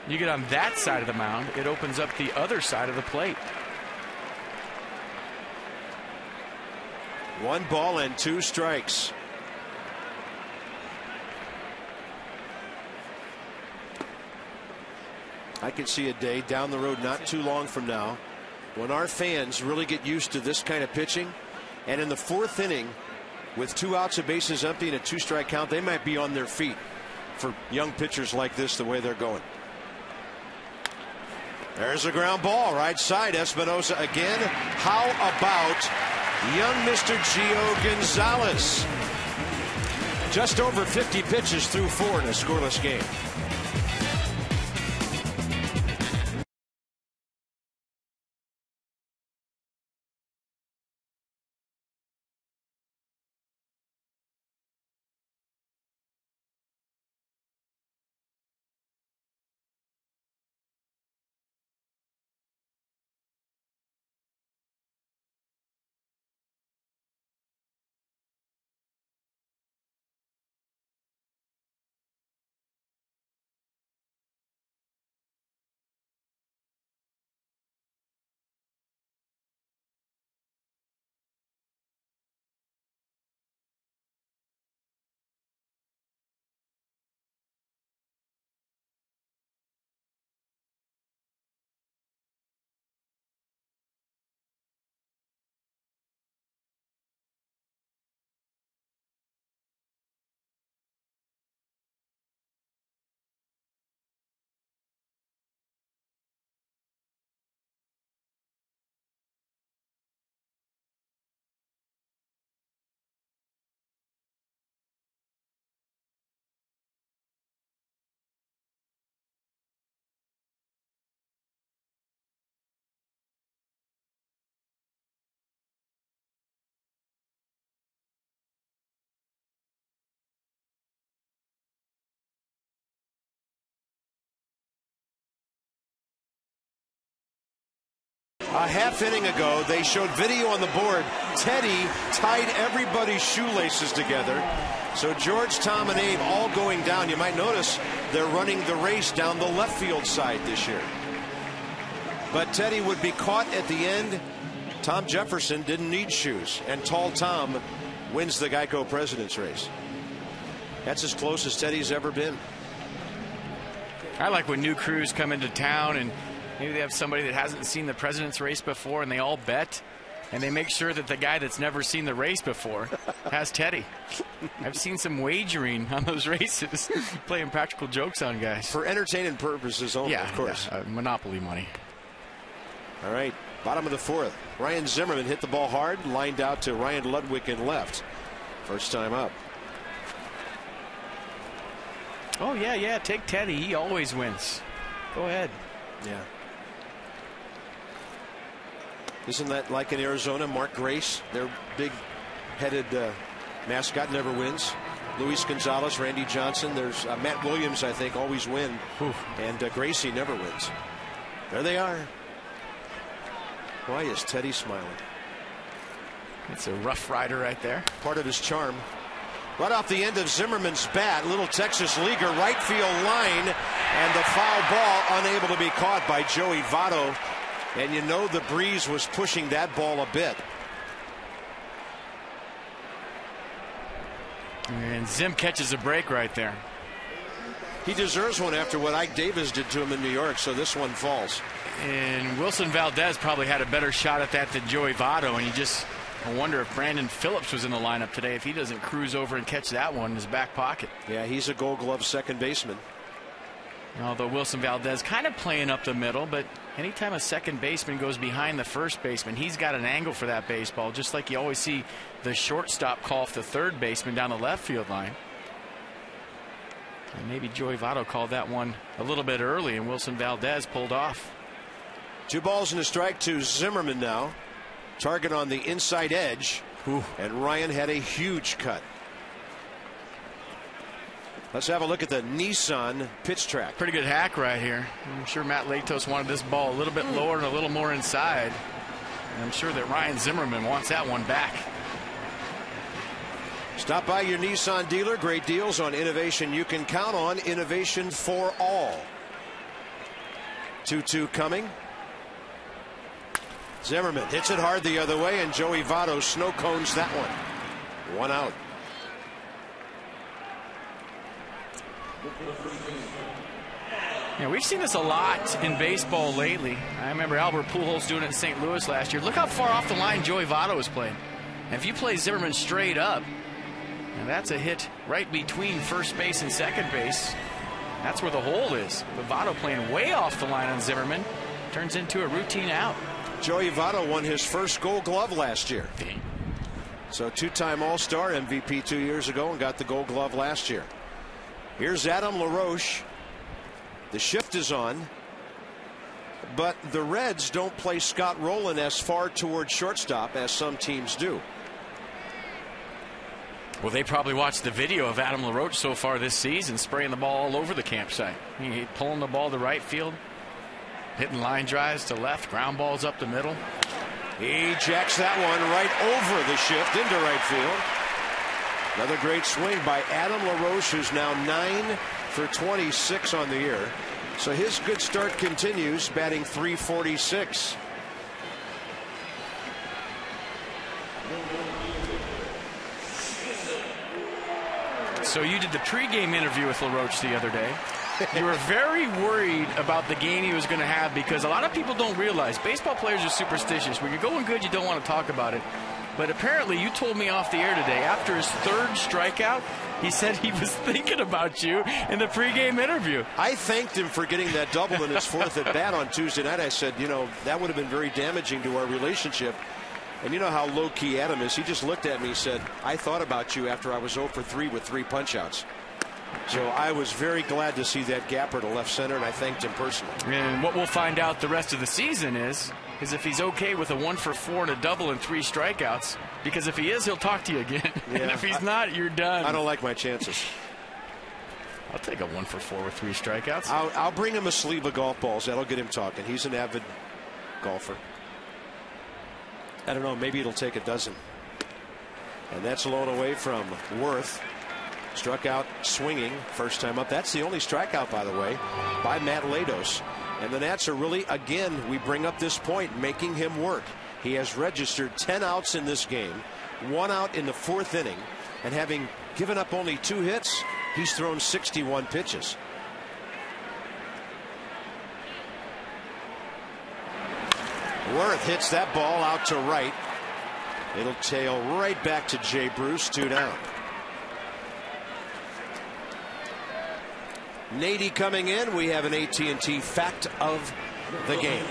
S3: You get on that side of the mound, it opens up the other side of the plate.
S1: 1 ball and 2 strikes. I can see a day down the road not too long from now when our fans really get used to this kind of pitching, and in the 4th inning with 2 outs and bases empty and a 2-strike count, they might be on their feet for young pitchers like this the way they're going. There's a ground ball right side. Espinosa again. How about young Mr. Gio Gonzalez? Just over 50 pitches through 4 in a scoreless game. A half inning ago, they showed video on the board. Teddy tied everybody's shoelaces together. So George, Tom, and Abe all going down. You might notice they're running the race down the left field side this year. But Teddy would be caught at the end. Tom Jefferson didn't need shoes, and Tall Tom wins the Geico President's race. That's as close as Teddy's ever been.
S3: I like when new crews come into town and maybe they have somebody that hasn't seen the President's race before and they all bet and they make sure that the guy that's never seen the race before has Teddy. I've seen some wagering on those races, playing practical jokes on guys.
S1: For entertainment purposes only, of course.
S3: Yeah, monopoly money.
S1: All right, bottom of the 4th. Ryan Zimmerman hit the ball hard, lined out to Ryan Ludwig in left. First time up.
S3: Oh, yeah, take Teddy. He always wins. Go ahead.
S1: Yeah. Isn't that like in Arizona? Mark Grace, their big-headed mascot, never wins. Luis Gonzalez, Randy Johnson. There's Matt Williams, I think, always win. And Gracie never wins. There they are. Why is Teddy smiling?
S3: It's a Rough Rider right there.
S1: Part of his charm. Right off the end of Zimmerman's bat, little Texas leaguer, right field line, and the foul ball unable to be caught by Joey Votto. And you know the breeze was pushing that ball a bit.
S3: And Zim catches a break right there.
S1: He deserves one after what Ike Davis did to him in New York, so this one falls.
S3: And Wilson Valdez probably had a better shot at that than Joey Votto, and I wonder if Brandon Phillips was in the lineup today, if he doesn't cruise over and catch that one in his back pocket.
S1: Yeah, he's a Gold Glove second baseman.
S3: Although Wilson Valdez kind of playing up the middle, but Anytime a second baseman goes behind the first baseman, he's got an angle for that baseball, just like you always see the shortstop call for the third baseman down the left field line. And maybe Joey Votto called that one a little bit early, and Wilson Valdez pulled off.
S1: 2 balls and a strike to Zimmerman now. Target on the inside edge.
S3: Ooh.
S1: And Ryan had a huge cut. Let's have a look at the Nissan pitch track.
S3: Pretty good hack right here. I'm sure Matt Latos wanted this ball a little bit lower and a little more inside. And I'm sure that Ryan Zimmerman wants that one back.
S1: Stop by your Nissan dealer. Great deals on innovation you can count on. Innovation for all. 2-2 coming. Zimmerman hits it hard the other way, and Joey Votto snow cones that one. 1 out.
S3: Yeah, we've seen this a lot in baseball lately. I remember Albert Pujols doing it in St. Louis last year. Look how far off the line Joey Votto is playing. And if you play Zimmerman straight up, and that's a hit right between first base and second base. That's where the hole is. But Votto playing way off the line on Zimmerman turns into a routine out.
S1: Joey Votto won his first Gold Glove last year. So 2-time All-Star, MVP 2 years ago, and got the Gold Glove last year. Here's Adam LaRoche. The shift is on, but the Reds don't play Scott Rowland as far toward shortstop as some teams do.
S3: Well, they probably watched the video of Adam LaRoche so far this season, spraying the ball all over the campsite. He pulling the ball to right field, hitting line drives to left, ground balls up the middle.
S1: He jacks that one right over the shift into right field. Another great swing by Adam LaRoche, who's now 9 for 26 on the year. So his good start continues, batting .346.
S3: So you did the pregame interview with LaRoche the other day. You were very worried about the game he was going to have, because a lot of people don't realize baseball players are superstitious. When you're going good, you don't want to talk about it. But apparently you told me off the air today, after his third strikeout, he said he was thinking about you in the pregame interview.
S1: I thanked him for getting that double in his fourth at bat on Tuesday night. I said, you know, that would have been very damaging to our relationship. And you know how low-key Adam is. He just looked at me and said, I thought about you after I was 0 for 3 with 3 punch-outs. So I was very glad to see that gapper to left center, and I thanked him personally.
S3: And what we'll find out the rest of the season is if he's okay with a 1 for 4 and a double and 3 strikeouts. Because if he is, he'll talk to you again. Yeah, and if he's not, you're done.
S1: I don't like my chances.
S3: I'll take a 1 for 4 with 3 strikeouts.
S1: I'll bring him a sleeve of golf balls. That'll get him talking. He's an avid golfer. I don't know, maybe it'll take a dozen. And that's a loan away from Worth. Struck out swinging first time up. That's the only strikeout, by the way, by Matt Latos. And the Nats are really, again, we bring up this point, making him work. He has registered 10 outs in this game, 1 out in the 4th inning, and having given up only 2 hits, he's thrown 61 pitches. Worth hits that ball out to right. It'll tail right back to Jay Bruce, 2 down. Nady coming in. We have an AT&T fact of the game.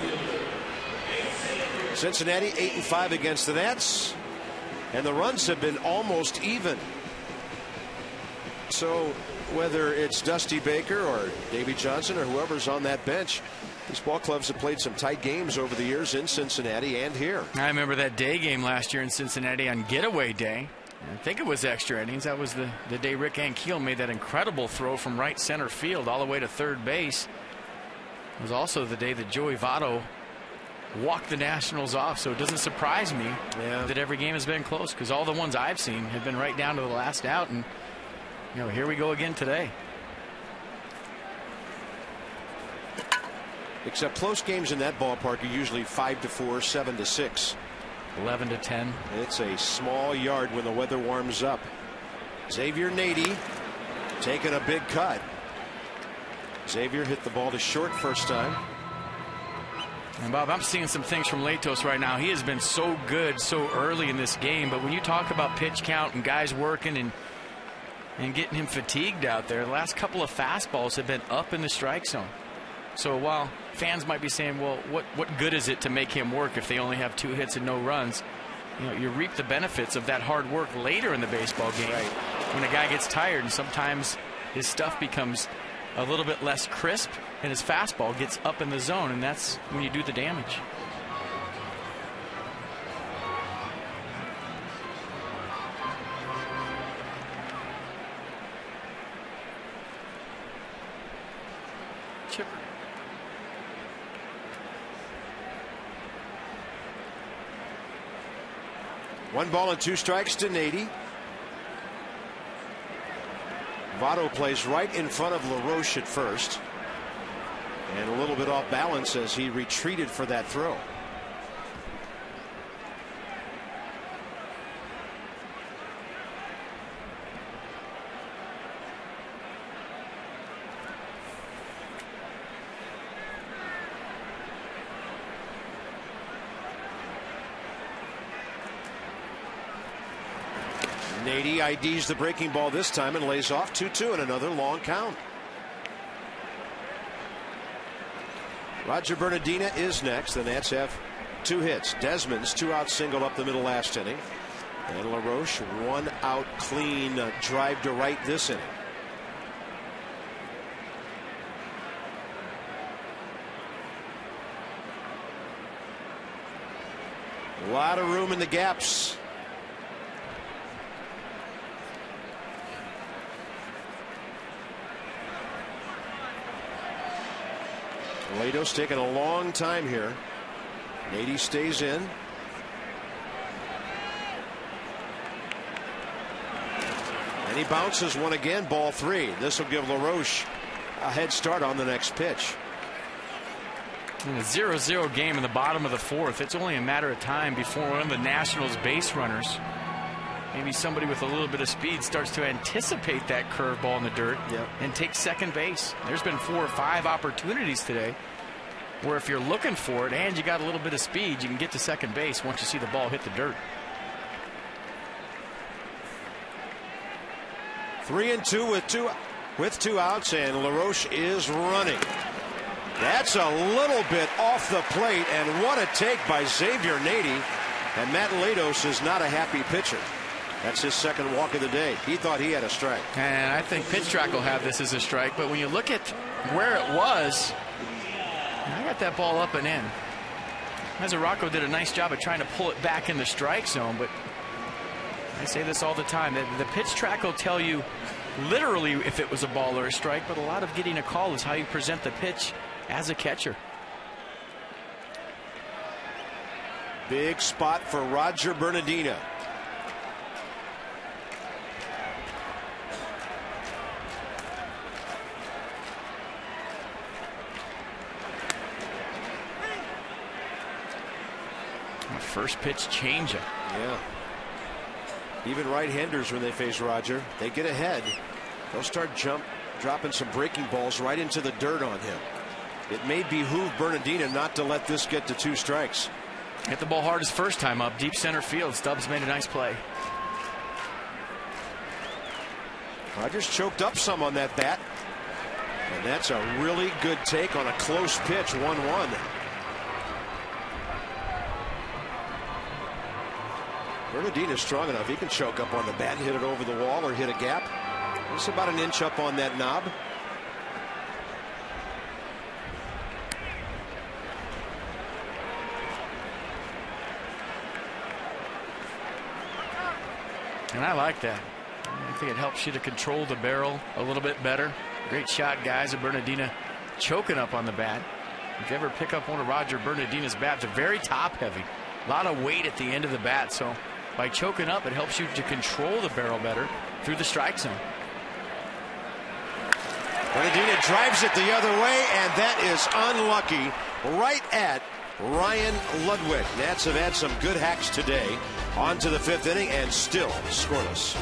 S1: Cincinnati 8-5 against the Nats, and the runs have been almost even. So whether it's Dusty Baker or Davey Johnson or whoever's on that bench, these ball clubs have played some tight games over the years in Cincinnati and here.
S3: I remember that day game last year in Cincinnati on getaway day. I think it was extra innings. That was the day Rick Ankiel made that incredible throw from right center field all the way to third base. It was also the day that Joey Votto walked the Nationals off. So it doesn't surprise me that every game has been close, because all the ones I've seen have been right down to the last out. And you know, here we go again today.
S1: Except close games in that ballpark are usually 5-4, 7-6.
S3: 11-10.
S1: It's a small yard when the weather warms up. Xavier Nady taking a big cut. Xavier hit the ball to short first time.
S3: And Bob, I'm seeing some things from Latos right now. He has been so good so early in this game, but when you talk about pitch count and guys working and getting him fatigued out there, the last couple of fastballs have been up in the strike zone. So while fans might be saying, well, what good is it to make him work if they only have 2 hits and no runs? You know, you reap the benefits of that hard work later in the baseball game.
S1: Right.
S3: When a guy gets tired and sometimes his stuff becomes a little bit less crisp and his fastball gets up in the zone, and that's when you do the damage. Chipper.
S1: 1 ball and 2 strikes to Nady. Votto plays right in front of LaRoche at first, and a little bit off balance as he retreated for that throw. Nady IDs the breaking ball this time and lays off 2-2 and another long count. Roger Bernardina is next. The Nats have 2 hits. Desmond's 2-out single up the middle last inning. And LaRoche 1-out clean drive to right this inning. A lot of room in the gaps. Lado's taking a long time here. Nady stays in. And he bounces one again, ball 3. This will give LaRoche a head start on the next pitch.
S3: In a 0-0 game in the bottom of the 4th, it's only a matter of time before one of the Nationals base runners, maybe somebody with a little bit of speed, starts to anticipate that curveball in the dirt and take second base. There's been 4 or 5 opportunities today where if you're looking for it and you got a little bit of speed, you can get to second base once you see the ball hit the dirt.
S1: 3-2 with 2 outs, and LaRoche is running. That's a little bit off the plate, and what a take by Xavier Nady. And Matt Latos is not a happy pitcher. That's his second walk of the day. He thought he had a strike.
S3: And I think Pitch Track will have this as a strike, but when you look at where it was, I got that ball up and in. Mesoraco did a nice job of trying to pull it back in the strike zone, but I say this all the time. The Pitch Track will tell you literally if it was a ball or a strike, but a lot of getting a call is how you present the pitch as a catcher.
S1: Big spot for Roger Bernardina.
S3: First pitch changeup.
S1: Yeah. Even right-handers, when they face Roger, they get ahead. They'll start dropping some breaking balls right into the dirt on him. It may behoove Bernardina not to let this get to 2 strikes.
S3: Hit the ball hard his first time up, deep center field. Stubbs made a nice play.
S1: Rogers choked up some on that bat. And that's a really good take on a close pitch, 1-1. Bernardina's strong enough. He can choke up on the bat, hit it over the wall, or hit a gap. It's about an inch up on that knob.
S3: And I like that. I think it helps you to control the barrel a little bit better. Great shot, guys. And Bernardina choking up on the bat. If you ever pick up one of Roger Bernardina's bats, they're very top heavy. A lot of weight at the end of the bat. So by choking up, it helps you to control the barrel better through the strike zone.
S1: Bernardina drives it the other way, and that is unlucky. Right at Ryan Ludwig. Nats have had some good hacks today. On to the 5th inning and still scoreless.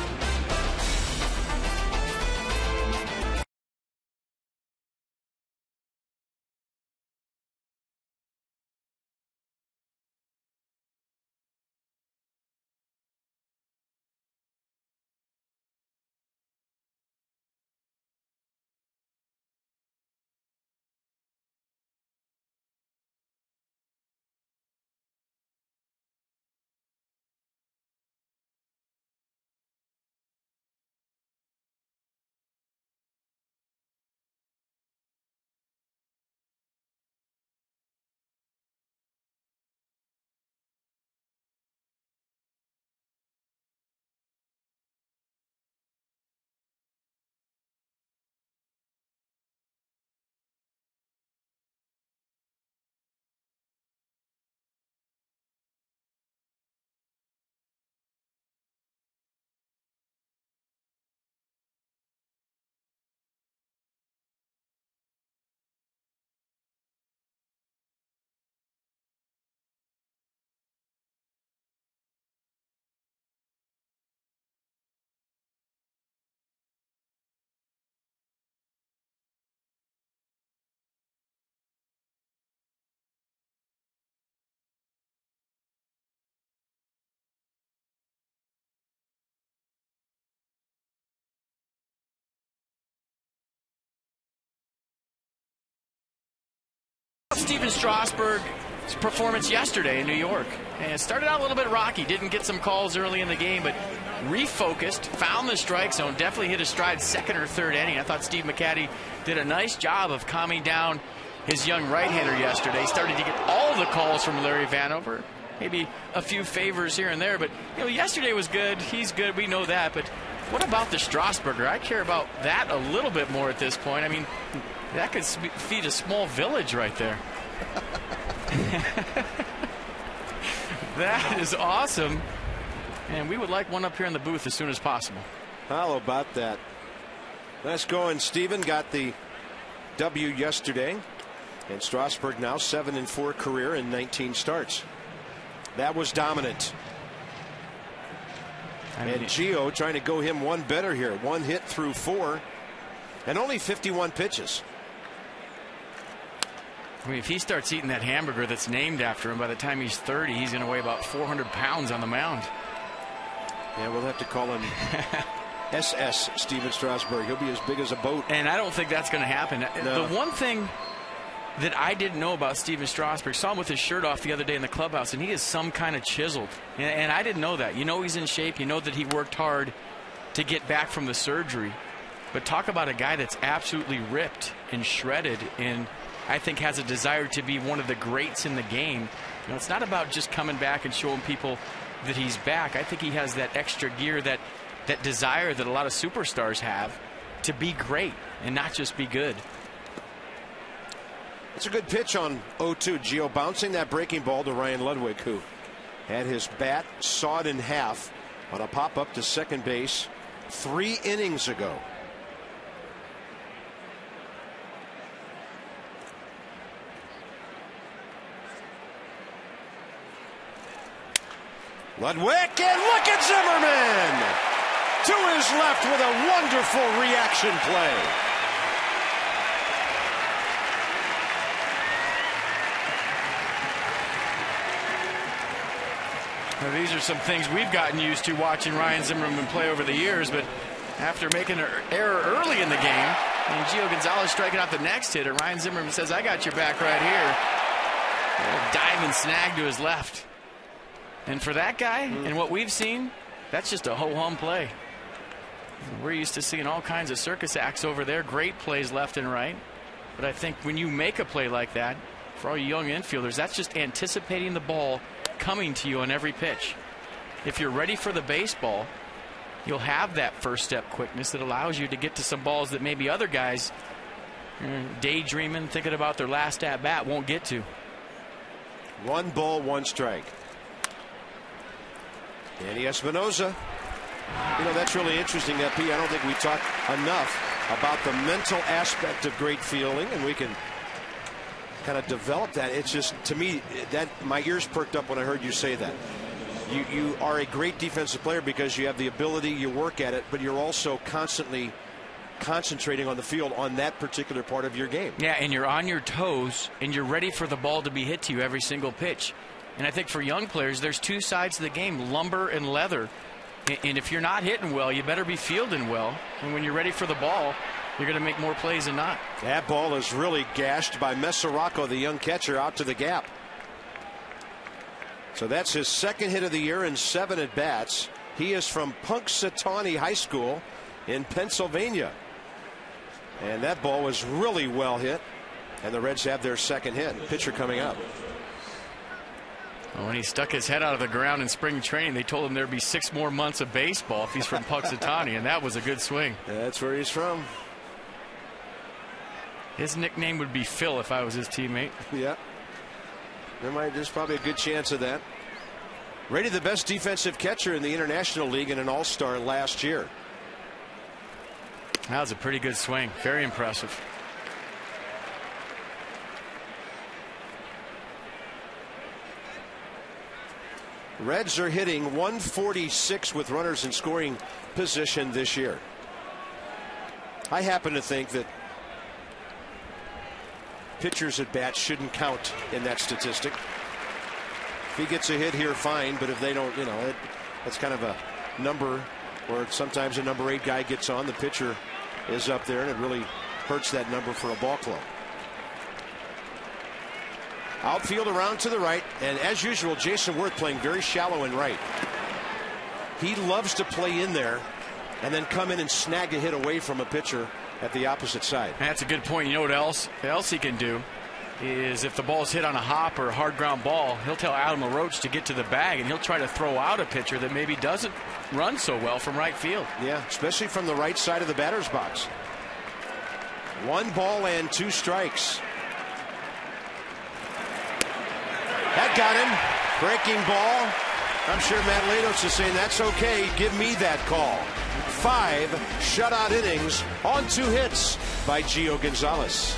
S3: Stephen Strasburg's performance yesterday in New York. And it started out a little bit rocky. Didn't get some calls early in the game, but refocused, found the strike zone, definitely hit a stride second or third inning. I thought Steve McCatty did a nice job of calming down his young right-hander yesterday. He started to get all the calls from Larry Vanover. Maybe a few favors here and there, but yesterday was good. He's good. We know that. But what about the Strasburger? I care about that a little bit more at this point. I mean, that could feed a small village right there. That is awesome. And we would like one up here in the booth as soon as possible.
S1: How about that? Let's go. And Steven got the W yesterday. And Strasburg now 7-4 career in 19 starts. That was dominant. And Gio trying to go him one better here. One hit through 4 and only 51 pitches.
S3: I mean, if he starts eating that hamburger that's named after him, by the time he's 30, he's going to weigh about 400 pounds on the mound.
S1: Yeah, we'll have to call him SS Steven Strasburg. He'll be as big as a boat.
S3: And I don't think that's going to happen. No. The one thing that I didn't know about Steven Strasburg, saw him with his shirt off the other day in the clubhouse, and he is some kind of chiseled. And I didn't know that. He's in shape. You know that he worked hard to get back from the surgery. But talk about a guy that's absolutely ripped and shredded, and I think has a desire to be one of the greats in the game. It's not about just coming back and showing people that he's back. I think he has that extra gear, that desire that a lot of superstars have to be great and not just be good.
S1: It's a good pitch on 0-2. Gio bouncing that breaking ball to Ryan Ludwig, who had his bat sawed in half on a pop up to second base 3 innings ago. Ludwig, and look at Zimmerman to his left with a wonderful reaction play.
S3: Now, these are some things we've gotten used to watching Ryan Zimmerman play over the years, but after making an error early in the game and Gio Gonzalez striking out the next hitter, Ryan Zimmerman says, I got your back right here. A dive and snag to his left. And for that guy and what we've seen, that's just a ho-hum play. We're used to seeing all kinds of circus acts over there, great plays left and right. But I think when you make a play like that, for all you young infielders, that's just anticipating the ball coming to you on every pitch. If you're ready for the baseball, you'll have that first step quickness that allows you to get to some balls that maybe other guys daydreaming, thinking about their last at bat won't get to.
S1: 1 ball, 1 strike. Danny Espinosa. That's really interesting, that P. I don't think we talk enough about the mental aspect of great fielding, and we can kind of develop that. It's just, to me, that my ears perked up when I heard you say that. You are a great defensive player because you have the ability, you work at it, but you're also constantly concentrating on the field on that particular part of your game. Yeah,
S3: and you're on your toes, and you're ready for the ball to be hit to you every single pitch. And I think for young players, there's 2 sides to the game, lumber and leather. And if you're not hitting well, you better be fielding well. And when you're ready for the ball, you're going to make more plays than not.
S1: That ball is really gashed by Mesoraco, the young catcher, out to the gap. So that's his 2nd hit of the year and 7 at bats. He is from Punxsutawney High School in Pennsylvania. And that ball was really well hit. And the Reds have their 2nd hit. Pitcher coming up.
S3: When he stuck his head out of the ground in spring training, they told him there'd be 6 more months of baseball if he's from Punxsutawney, and that was a good swing.
S1: That's where he's from.
S3: His nickname would be Phil if I was his teammate.
S1: Yeah. There's probably a good chance of that. Rated the best defensive catcher in the International League and an All-Star last year.
S3: That was a pretty good swing. Very impressive.
S1: Reds are hitting 146 with runners in scoring position this year. I happen to think that pitchers at bats shouldn't count in that statistic. If he gets a hit here, fine, but if they don't, that's kind of a number where sometimes a number 8 guy gets on, the pitcher is up there, and it really hurts that number for a ball club. Outfield around to the right, and as usual, Jason Worth playing very shallow and right. He loves to play in there and then come in and snag a hit away from a pitcher at the opposite side.
S3: That's a good point. You know what else he can do is if the ball's hit on a hop or a hard ground ball, he'll tell Adam LaRoche to get to the bag, and he'll try to throw out a pitcher that maybe doesn't run so well from right field.
S1: Yeah, especially from the right side of the batter's box. 1 ball and 2 strikes. That got him. Breaking ball. I'm sure Matt Latos is saying that's okay. Give me that call. 5 shutout innings on 2 hits by Gio Gonzalez.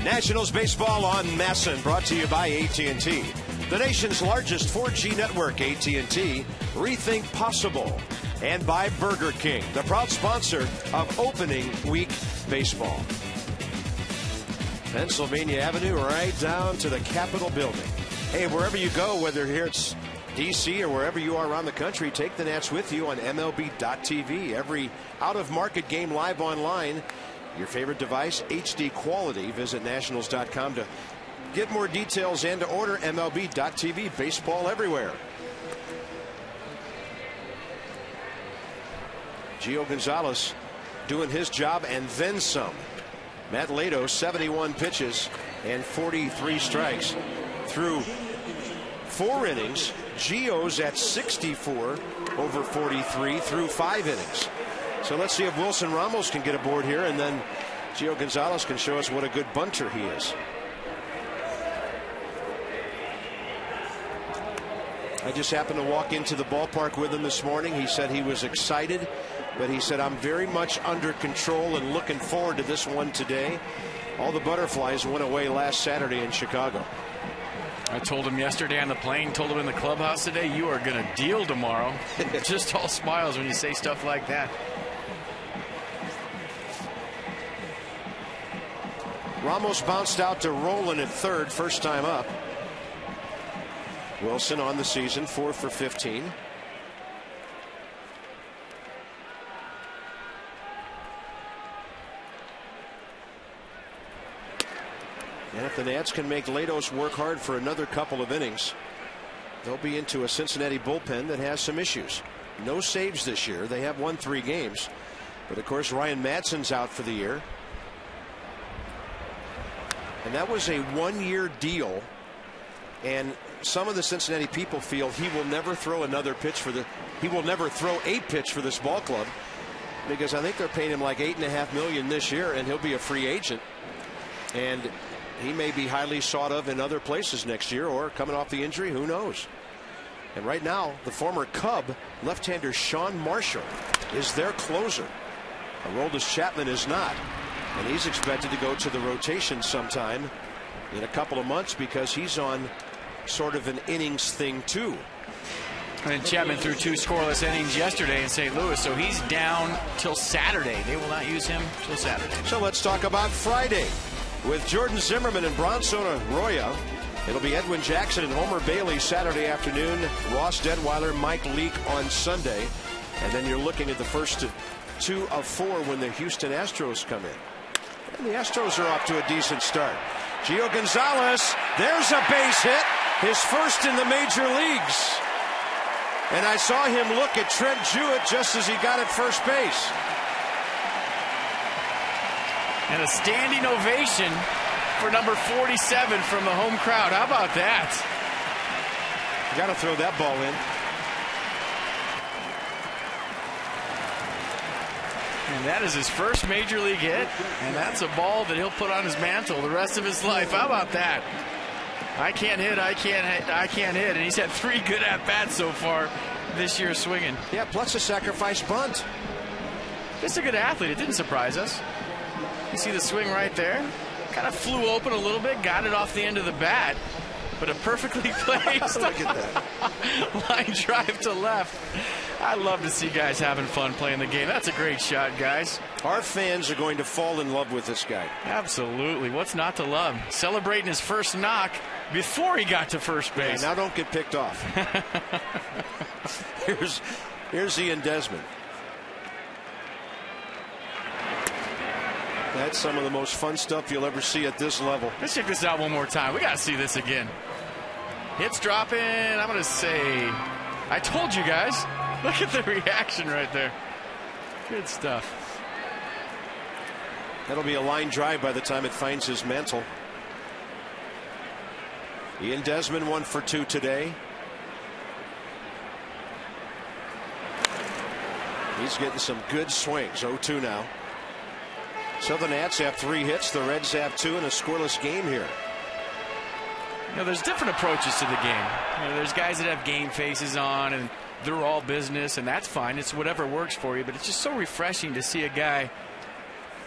S1: Nationals baseball on Masson, brought to you by AT&T. The nation's largest 4G network, AT&T. Rethink possible. And by Burger King, the proud sponsor of opening week baseball. Pennsylvania Avenue right down to the Capitol building. Hey, wherever you go, whether here it's DC or wherever you are around the country, take the Nats with you on MLB.tv. Every out-of-market game live online. Your favorite device, HD quality. Visit nationals.com to get more details and to order MLB.tv. Baseball everywhere. Gio Gonzalez doing his job and then some. Matt Latos, 71 pitches and 43 strikes through 4 innings. Gio's at 64 over 43 through 5 innings. So let's see if Wilson Ramos can get aboard here, and then Gio Gonzalez can show us what a good bunter he is. I just happened to walk into the ballpark with him this morning. He said he was excited, but he said, I'm very much under control and looking forward to this one today. All the butterflies went away last Saturday in Chicago.
S3: I told him yesterday on the plane, told him in the clubhouse today, you are going to deal tomorrow. Just all smiles when you say stuff like that.
S1: Ramos bounced out to Roland at third, first time up. Wilson on the season, 4 for 15. And if the Nats can make Latos work hard for another couple of innings, they'll be into a Cincinnati bullpen that has some issues. No saves this year. They have won 3 games. But of course, Ryan Madsen's out for the year. And that was a 1-year deal. And some of the Cincinnati people feel he will never throw another pitch for the. He will never throw a pitch for this ball club, because I think they're paying him like $8.5 million this year, and he'll be a free agent. And he may be highly sought of in other places next year, or coming off the injury, who knows. And right now, the former Cub left-hander Sean Marshall is their closer. Aroldis Chapman is not. And he's expected to go to the rotation sometime in a couple of months, because he's on sort of an innings thing too.
S3: And Chapman threw 2 scoreless innings yesterday in St. Louis, so he's down till Saturday. They will not use him till Saturday.
S1: So let's talk about Friday with Jordan Zimmerman and Bronson Arroyo. It'll be Edwin Jackson and Homer Bailey Saturday afternoon. Ross Detweiler, Mike Leake on Sunday. And then you're looking at the first 2 of 4 when the Houston Astros come in. And the Astros are off to a decent start. Gio Gonzalez, there's a base hit, his first in the major leagues. And I saw him look at Trent Jewett just as he got at first base.
S3: And a standing ovation for number 47 from the home crowd. How about that?
S1: You got to throw that ball in.
S3: And that is his first major league hit, and that's a ball that he'll put on his mantle the rest of his life. How about that? I can't hit, I can't hit, I can't hit. And he's had 3 good at-bats so far this year swinging.
S1: Yeah, plus a sacrifice bunt.
S3: Just a good athlete. It didn't surprise us. You see the swing right there? Kind of flew open a little bit, got it off the end of the bat. But a perfectly placed
S1: Look at that.
S3: line drive to left. I love to see guys having fun playing the game. That's a great shot, guys.
S1: Our fans are going to fall in love with this guy.
S3: Absolutely. What's not to love? Celebrating his first knock before he got to first base.
S1: Yeah, now don't get picked off. Here's Ian Desmond. That's some of the most fun stuff you'll ever see at this level.
S3: Let's check this out one more time. We got to see this again. Hits dropping. I'm going to say, I told you guys. Look at the reaction right there. Good stuff.
S1: That'll be a line drive by the time it finds his mantle. Ian Desmond 1 for 2 today. He's getting some good swings. 0-2 now. So the Nats have 3 hits. The Reds have 2 in a scoreless game here.
S3: You know, there's different approaches to the game. You know, there's guys that have game faces on and they're all business, and that's fine. It's whatever works for you. But it's just so refreshing to see a guy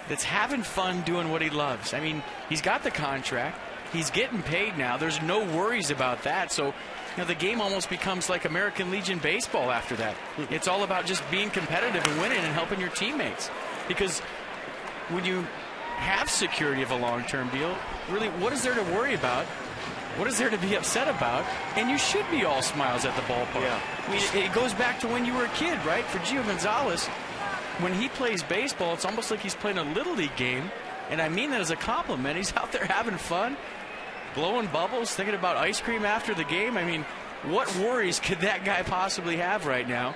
S3: that's having fun doing what he loves. I mean, he's got the contract. He's getting paid now. There's no worries about that. So, you know, the game almost becomes like American Legion baseball after that. It's all about just being competitive and winning and helping your teammates. Because when you have security of a long-term deal, really, what is there to worry about? What is there to be upset about? And you should be all smiles at the ballpark.
S1: Yeah.
S3: I mean, it goes back to when you were a kid, right? For Gio Gonzalez, when he plays baseball, it's almost like he's playing a little league game. And I mean that as a compliment. He's out there having fun, blowing bubbles, thinking about ice cream after the game. I mean, what worries could that guy possibly have right now?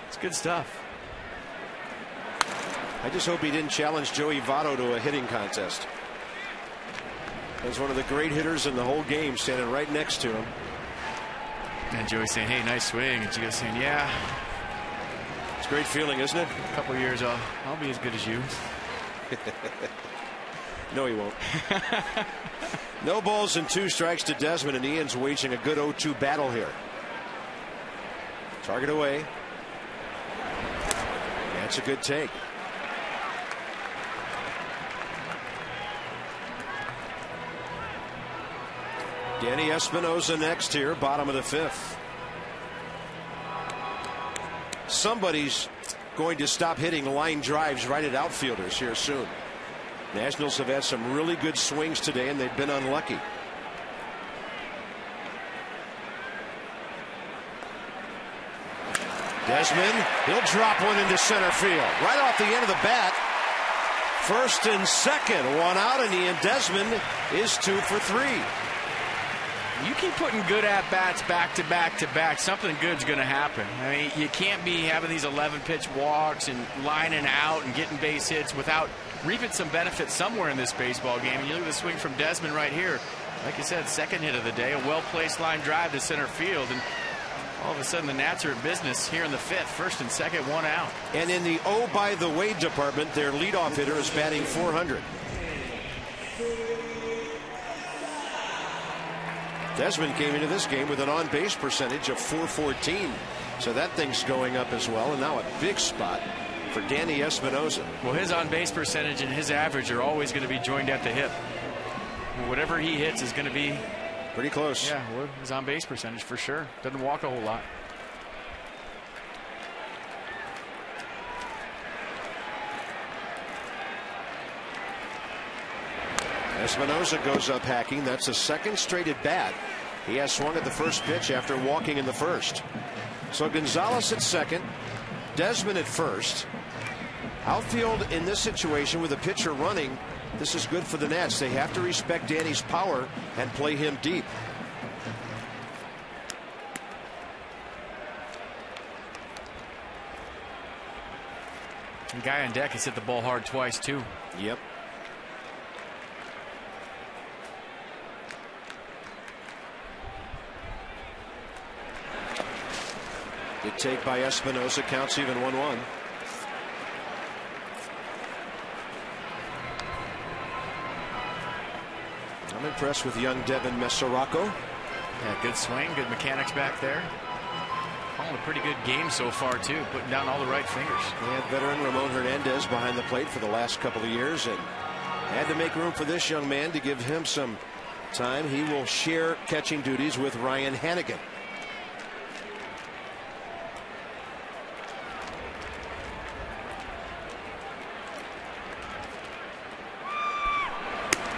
S3: It's good stuff.
S1: I just hope he didn't challenge Joey Votto to a hitting contest. He's one of the great hitters in the whole game, standing right next to him.
S3: And Joey saying, hey, nice swing. And Gio saying, yeah.
S1: It's a great feeling, isn't it?
S3: A couple of years, I'll be as good as you.
S1: No, he won't. No balls and 2 strikes to Desmond, and Ian's waging a good 0-2 battle here. Target away. That's a good take. Danny Espinosa next here, bottom of the 5th. Somebody's going to stop hitting line drives right at outfielders here soon. Nationals have had some really good swings today, and they've been unlucky. Desmond, he'll drop one into center field. Right off the end of the bat. First and second, 1 out, and Ian Desmond is 2 for 3.
S3: You keep putting good at-bats back to back to back, something good's going to happen. I mean, you can't be having these 11-pitch walks and lining out and getting base hits without reaping some benefit somewhere in this baseball game. And you look at the swing from Desmond right here. Like you said, second hit of the day, a well-placed line drive to center field. And all of a sudden, the Nats are in business here in the 5th. First and second, 1 out.
S1: And in the oh, by the way department, their leadoff hitter is batting .400. Desmond came into this game with an on-base percentage of .414. So that thing's going up as well. And now a big spot for Danny Espinosa.
S3: Well, his on-base percentage and his average are always going to be joined at the hip. Whatever he hits is going to be
S1: pretty close.
S3: Yeah, well, his on-base percentage for sure. Doesn't walk a whole lot.
S1: Espinosa goes up hacking. That's the second straight at bat. He has swung at the first pitch after walking in the first. So Gonzalez at second, Desmond at first. Outfield in this situation with a pitcher running, this is good for the Nats. They have to respect Danny's power and play him deep.
S3: The guy on deck has hit the ball hard twice, too.
S1: Yep. Good take by Espinosa. Counts even 1-1. I'm impressed with young Devin Mesoraco.
S3: Yeah, good swing, good mechanics back there. Calling a pretty good game so far, too, putting down all the right fingers.
S1: They had veteran Ramon Hernandez behind the plate for the last couple of years and had to make room for this young man to give him some time. He will share catching duties with Ryan Hannigan.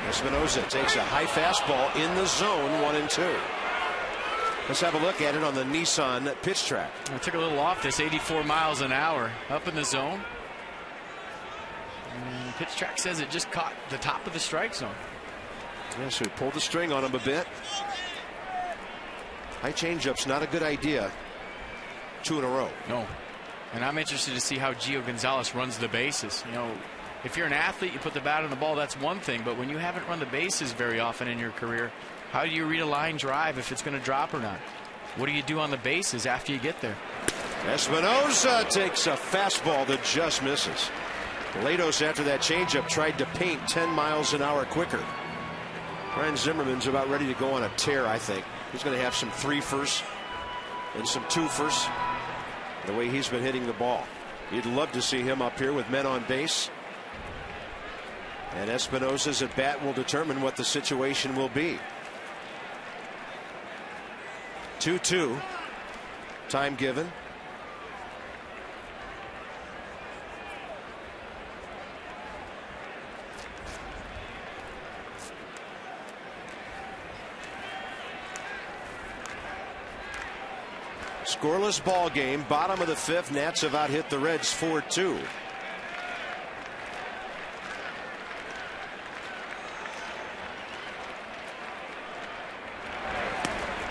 S1: Espinosa takes a high fastball in the zone, 1-2. Let's have a look at it on the Nissan pitch track.
S3: I took a little off this, 84 miles an hour up in the zone. And pitch track says it just caught the top of the strike zone.
S1: Yeah, so he pulled the string on him a bit. High changeup's not a good idea. 2 in a row.
S3: No. And I'm interested to see how Gio Gonzalez runs the bases. You know, if you're an athlete, you put the bat on the ball, that's one thing. But when you haven't run the bases very often in your career, how do you read a line drive if it's going to drop or not? What do you do on the bases after you get there?
S1: Espinosa takes a fastball that just misses. Latos, after that changeup, tried to paint 10 miles an hour quicker. Ryan Zimmerman's about ready to go on a tear, I think. He's going to have some 3-fers and some 2-fers the way he's been hitting the ball. You'd love to see him up here with men on base. And Espinosa's at bat will determine what the situation will be. 2-2. Time given. Scoreless ball game. Bottom of the 5th. Nats have out hit the Reds 4-2.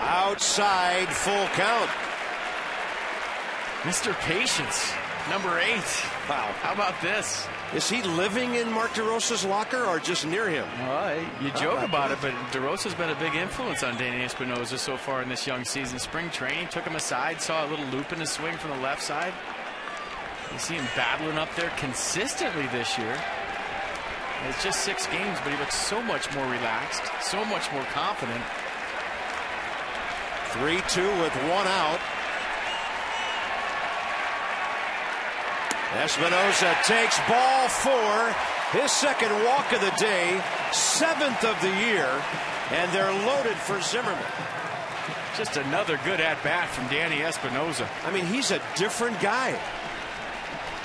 S1: Outside, full count.
S3: Mr. Patience, number 8.
S1: Wow.
S3: How about this?
S1: Is he living in Mark DeRosa's locker or just near him?
S3: Well, you joke about it, but DeRosa's been a big influence on Danny Espinosa so far in this young season. Spring training, took him aside, saw a little loop in his swing from the left side. You see him battling up there consistently this year. It's just 6 games, but he looks so much more relaxed, so much more confident.
S1: 3-2 with 1 out. Espinosa takes ball 4. His second walk of the day, 7th of the year, and they're loaded for Zimmerman.
S3: Just another good at-bat from Danny Espinosa.
S1: I mean, he's a different guy.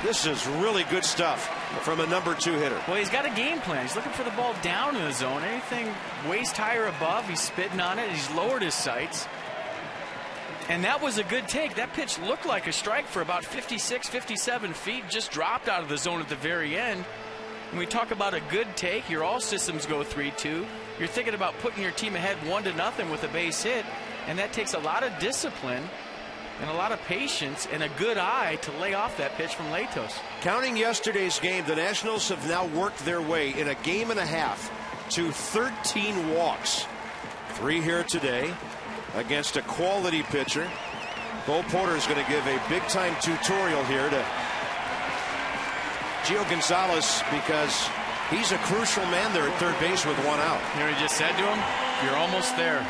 S1: This is really good stuff from a number 2 hitter.
S3: Well, he's got a game plan. He's looking for the ball down in the zone. Anything waist high or above, he's spitting on it. He's lowered his sights. And that was a good take. That pitch looked like a strike for about 56, 57 feet. Just dropped out of the zone at the very end. When we talk about a good take, your all systems go 3-2. You're thinking about putting your team ahead 1-0 with a base hit. And that takes a lot of discipline and a lot of patience and a good eye to lay off that pitch from Latos.
S1: Counting yesterday's game, the Nationals have now worked their way in a game and a half to 13 walks. 3 here today against a quality pitcher. Bo Porter is going to give a big-time tutorial here to Gio Gonzalez because he's a crucial man there at third base with 1 out.
S3: You know what he just said to him? You're almost there.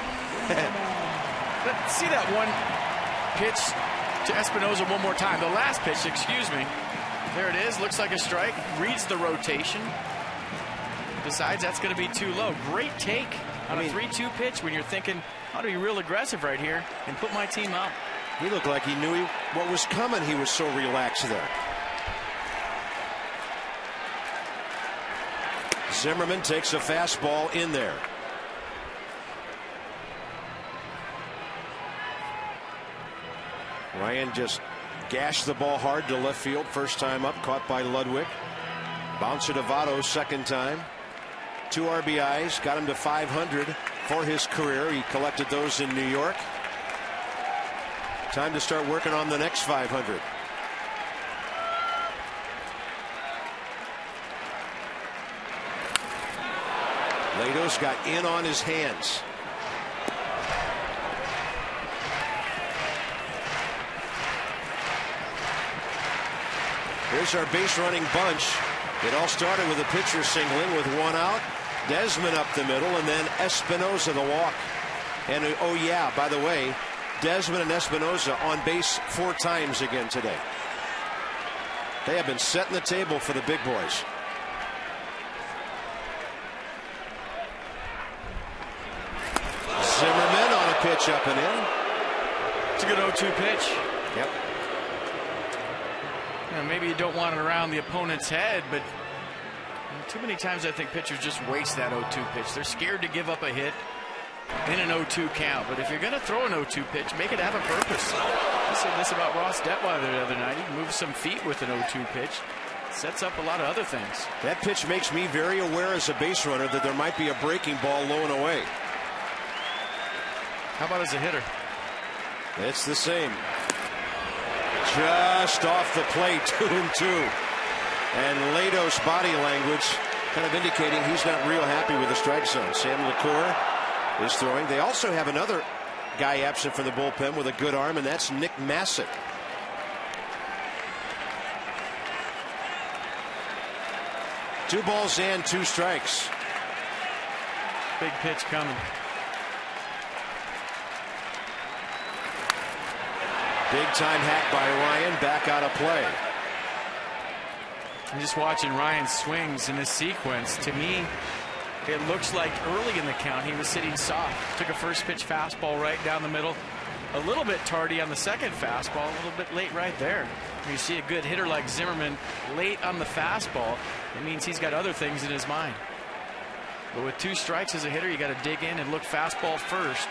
S3: Let's see that one pitch to Espinosa one more time. The last pitch, excuse me. There it is. Looks like a strike. Reads the rotation. Besides, that's going to be too low. Great take on a 3-2 pitch when you're thinking, how to be real aggressive right here and put my team out.
S1: He looked like he knew what was coming. He was so relaxed there. Zimmerman takes a fastball in there. Ryan just gashed the ball hard to left field. First time up, caught by Ludwig. Bounce it to Votto second time. 2 RBIs, got him to 500 for his career. He collected those in New York. Time to start working on the next 500. Latos got in on his hands. Here's our base running bunch. It all started with a pitcher singling with one out. Desmond up the middle, and then Espinosa the walk. And oh yeah, by the way, Desmond and Espinosa on base 4 times again today. They have been setting the table for the big boys. Zimmerman on a pitch up and in.
S3: It's a good 0-2 pitch.
S1: Yep.
S3: You know, maybe you don't want it around the opponent's head, but too many times I think pitchers just waste that 0-2 pitch. They're scared to give up a hit in an 0-2 count. But if you're going to throw an 0-2 pitch, make it have a purpose. I said this about Ross Detweiler the other night. He moves some feet with an 0-2 pitch. Sets up a lot of other things.
S1: That pitch makes me very aware as a base runner that there might be a breaking ball low and away.
S3: How about as a hitter?
S1: It's the same. Just off the plate, 2-2. And Latos' body language kind of indicating he's not real happy with the strike zone. Sam LaCour is throwing. They also have another guy absent from the bullpen with a good arm, and that's Nick Massick. Two balls and 2 strikes.
S3: Big pitch coming.
S1: Big time hack by Ryan, back out of play.
S3: I'm just watching Ryan's swings in this sequence. To me, it looks like early in the count he was sitting soft. Took a first pitch fastball right down the middle. A little bit tardy on the second fastball, a little bit late right there. When you see a good hitter like Zimmerman late on the fastball, it means he's got other things in his mind. But with 2 strikes as a hitter, you got to dig in and look fastball first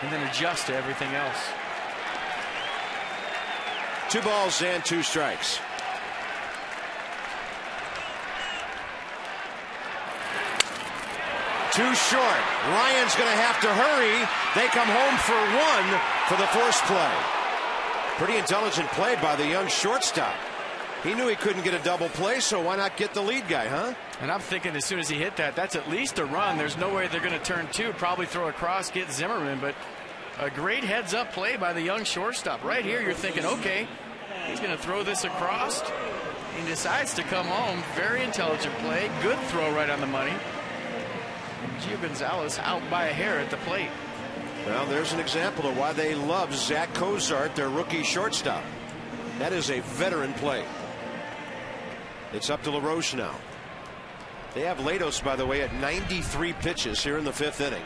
S3: and then adjust to everything else.
S1: 2 balls and 2 strikes. Too short. Ryan's going to have to hurry. They come home for 1 for the force play. Pretty intelligent play by the young shortstop. He knew he couldn't get a double play, so why not get the lead guy, huh?
S3: And I'm thinking as soon as he hit that, that's at least a run. There's no way they're going to turn 2, probably throw across, get Zimmerman, but a great heads-up play by the young shortstop. Right here, you're thinking, okay, he's going to throw this across. He decides to come home. Very intelligent play. Good throw right on the money. Gio Gonzalez out by a hair at the plate.
S1: Well, there's an example of why they love Zach Cozart, their rookie shortstop. That is a veteran play. It's up to LaRoche now. They have Latos, by the way, at 93 pitches here in the 5th inning.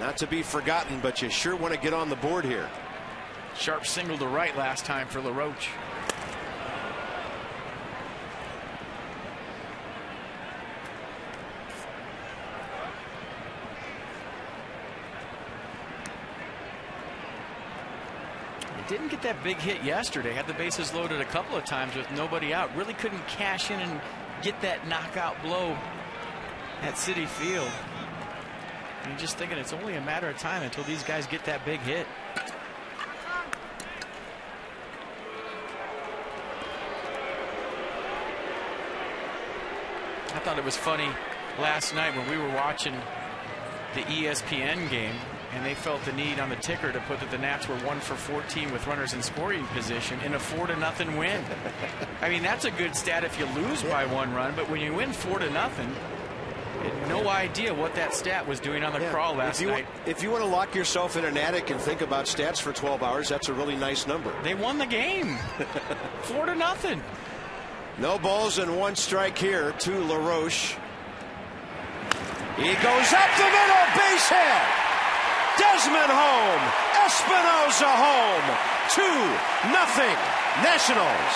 S1: Not to be forgotten, but you sure want to get on the board here.
S3: Sharp single to right last time for LaRoche. Didn't get that big hit yesterday. Had the bases loaded a couple of times with nobody out. Really couldn't cash in and get that knockout blow at Citi Field. And you're just thinking it's only a matter of time until these guys get that big hit. I thought it was funny last night when we were watching the ESPN game, and they felt the need on the ticker to put that the Nats were 1 for 14 with runners in scoring position in a 4-0 win. I mean, that's a good stat if you lose by 1 run, but when you win 4-0, you had no idea what that stat was doing on the crawl last night.
S1: If you want to lock yourself in an attic and think about stats for 12 hours, that's a really nice number.
S3: They won the game. 4-0.
S1: No balls and 1 strike here to LaRoche. He goes up the middle, base hit. Desmond home. Espinosa home. 2-0 Nationals.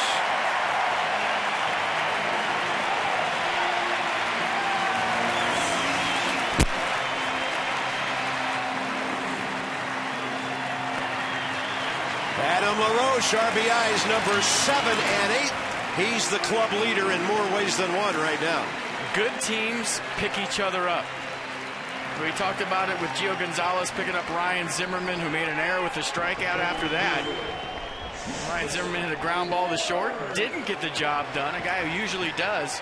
S1: Adam LaRoche, RBIs number 7 and 8. He's the club leader in more ways than one right now.
S3: Good teams pick each other up. We talked about it with Gio Gonzalez picking up Ryan Zimmerman, who made an error with the strikeout after that. Ryan Zimmerman hit a ground ball to short. Didn't get the job done. A guy who usually does.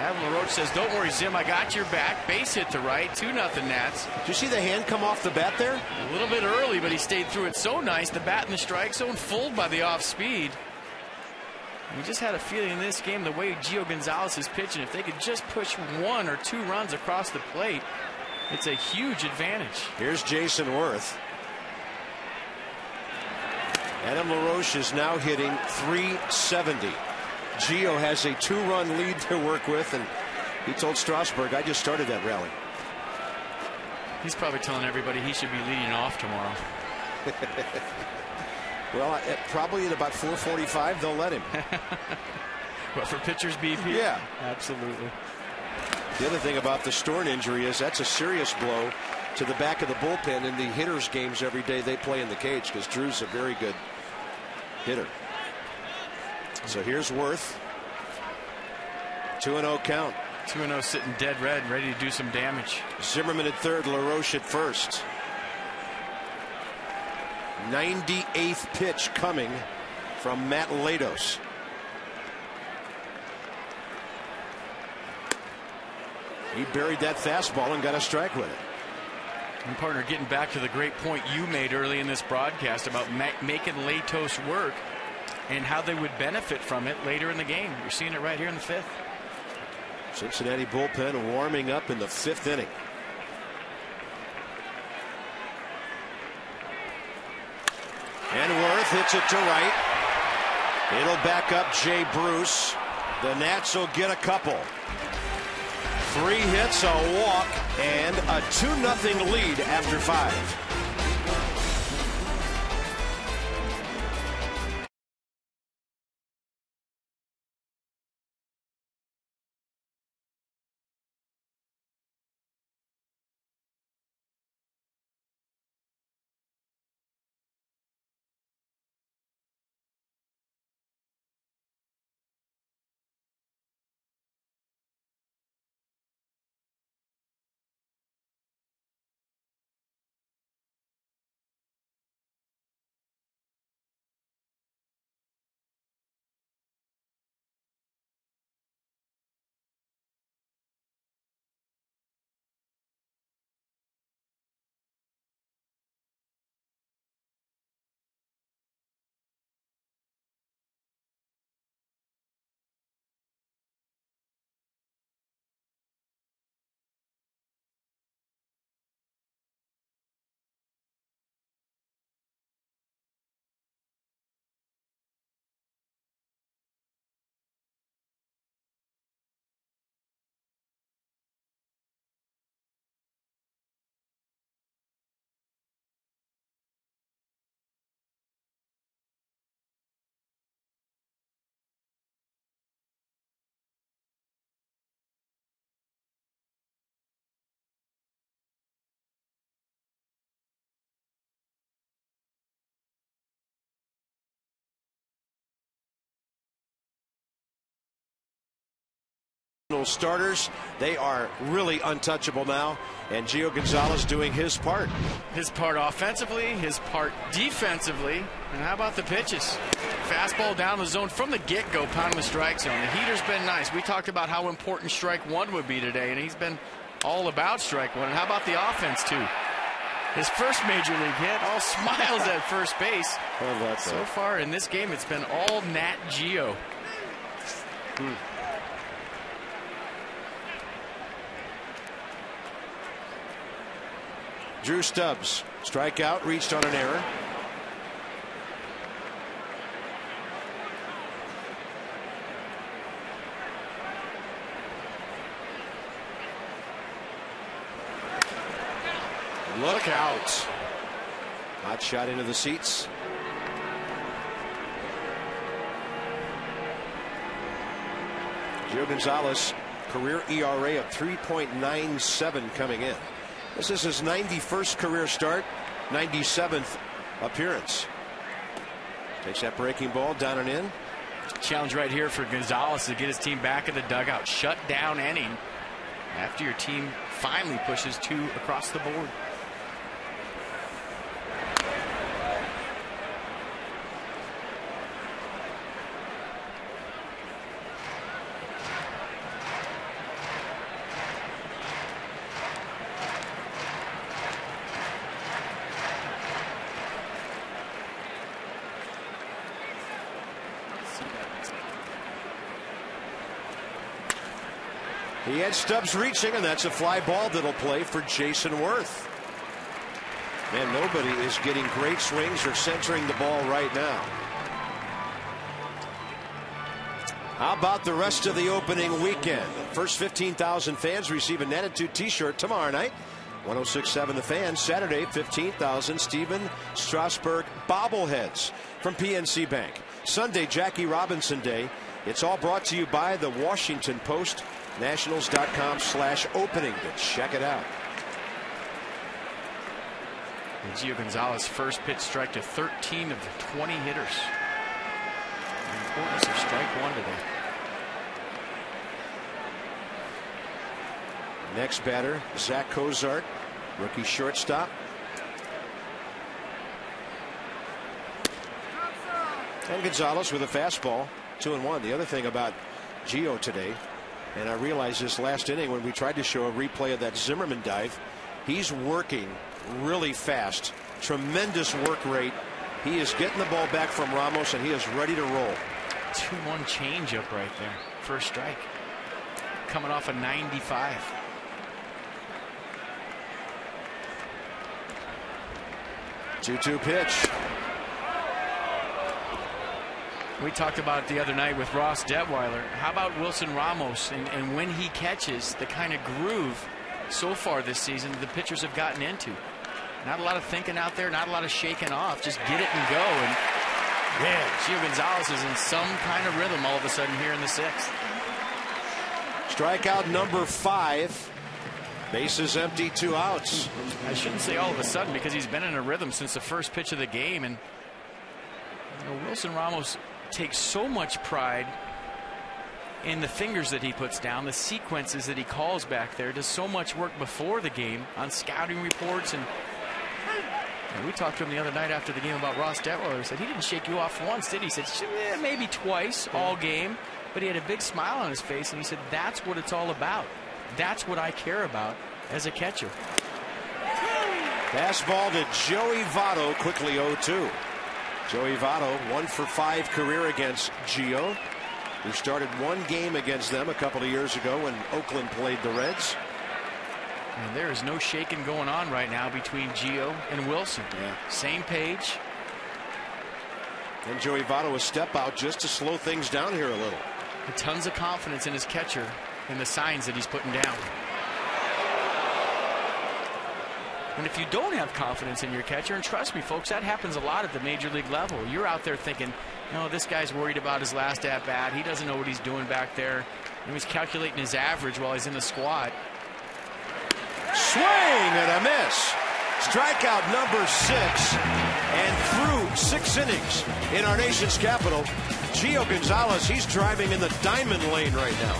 S3: Adam LaRoche says, don't worry, Zim, I got your back. Base hit to right, 2-0 Nats.
S1: Did you see the hand come off the bat there?
S3: A little bit early, but he stayed through it so nice. The bat in the strike zone, fooled by the off speed. We just had a feeling in this game, the way Gio Gonzalez is pitching, if they could just push 1 or 2 runs across the plate, it's a huge advantage.
S1: Here's Jason Worth. Adam LaRoche is now hitting .370. Gio has a 2-run lead to work with, and he told Strasburg, I just started that rally.
S3: He's probably telling everybody he should be leading off tomorrow.
S1: Well, probably at about 4:45, they'll let him.
S3: But for pitchers BP?
S1: Yeah.
S3: Absolutely.
S1: The other thing about the Storm injury is that's a serious blow to the back of the bullpen in the hitters' games every day they play in the cage, because Drew's a very good hitter. So here's Worth. 2-0 count.
S3: 2-0 sitting dead red, ready to do some damage.
S1: Zimmerman at third, LaRoche at first. 98th pitch coming from Matt Latos. He buried that fastball and got a strike with it.
S3: And partner, getting back to the great point you made early in this broadcast about making Latos work and how they would benefit from it later in the game. You're seeing it right here in the 5th.
S1: Cincinnati bullpen warming up in the 5th inning. And Worth hits it to right. It'll back up Jay Bruce. The Nats will get a couple. 3 hits, a walk, and a 2-0 lead after 5. Starters, they are really untouchable now, and Gio Gonzalez doing his part.
S3: His part offensively, his part defensively, and how about the pitches? Fastball down the zone from the get-go, pounding the strike zone. The heater's been nice. We talked about how important strike one would be today, and he's been all about strike one. And how about the offense too? His first major league hit, all smiles at first base. So far in this game, it's been all Nat Gio.
S1: Drew Stubbs, strikeout, reached on an error. Look out. Hot shot into the seats. Gio Gonzalez, career ERA of 3.97 coming in. This is his 91st career start, 97th appearance. Takes that breaking ball down and in.
S3: Challenge right here for Gonzalez to get his team back in the dugout. Shut down inning after your team finally pushes 2 across the board.
S1: He had Stubbs reaching, and that's a fly ball that'll play for Jason Worth. Man, nobody is getting great swings or centering the ball right now. How about the rest of the opening weekend? First 15,000 fans receive a Natitude t-shirt tomorrow night. 106.7 The Fan. Saturday, 15,000 Steven Strasburg bobbleheads from PNC Bank. Sunday, Jackie Robinson Day. It's all brought to you by the Washington Post. Nationals.com/opening to check it out.
S3: And Gio Gonzalez first pitch strike to 13 of the 20 hitters. The importance of strike one today.
S1: Next batter, Zach Cozart, rookie shortstop. And Gonzalez with a fastball, 2-1. The other thing about Gio today, and I realized this last inning when we tried to show a replay of that Zimmerman dive, he's working really fast. Tremendous work rate. He is getting the ball back from Ramos, and he is ready to roll.
S3: 2-1 changeup right there. First strike. Coming off a 95.
S1: Two-two pitch.
S3: We talked about it the other night with Ross Detweiler. How about Wilson Ramos and when he catches, the kind of groove so far this season the pitchers have gotten into. Not a lot of thinking out there, not a lot of shaking off. Just get it and go. And man, Gio Gonzalez is in some kind of rhythm all of a sudden here in the sixth.
S1: Strikeout number 5. Bases empty, 2 outs.
S3: I shouldn't say all of a sudden because he's been in a rhythm since the first pitch of the game. And Wilson Ramos takes so much pride in the fingers that he puts down, the sequences that he calls back there, does so much work before the game on scouting reports. And we talked to him the other night after the game about Ross Detweiler. He said he didn't shake you off once, did he? He said maybe twice all game, but he had a big smile on his face, and he said that's what it's all about. That's what I care about as a catcher.
S1: Fastball to Joey Votto, quickly 0-2. Joey Votto 1 for 5 career against Gio, who started one game against them a couple of years ago when Oakland played the Reds.
S3: And there is no shaking going on right now between Gio and Wilson.
S1: Yeah.
S3: Same page.
S1: And Joey Votto a step out just to slow things down here a little.
S3: And tons of confidence in his catcher and the signs that he's putting down. And if you don't have confidence in your catcher, and trust me folks, that happens a lot at the major league level. You're out there thinking, no, this guy's worried about his last at bat. He doesn't know what he's doing back there. And he's calculating his average while he's in the squad.
S1: Swing and a miss. Strikeout number 6. And through 6 innings in our nation's capital, Gio Gonzalez, he's driving in the diamond lane right now.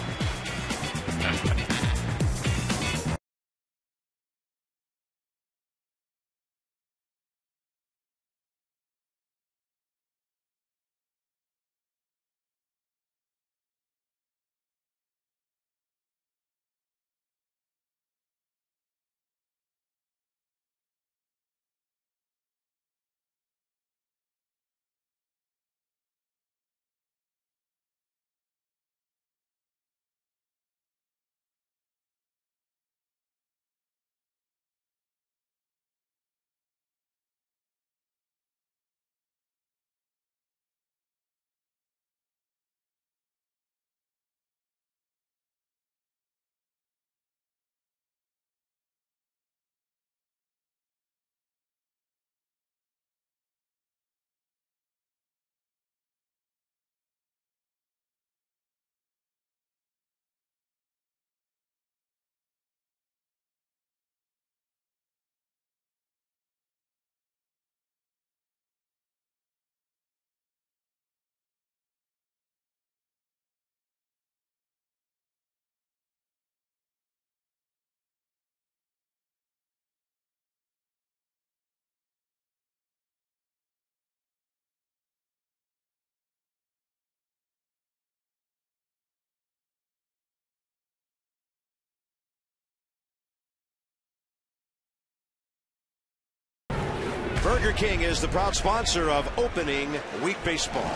S1: Burger King is the proud sponsor of opening week baseball.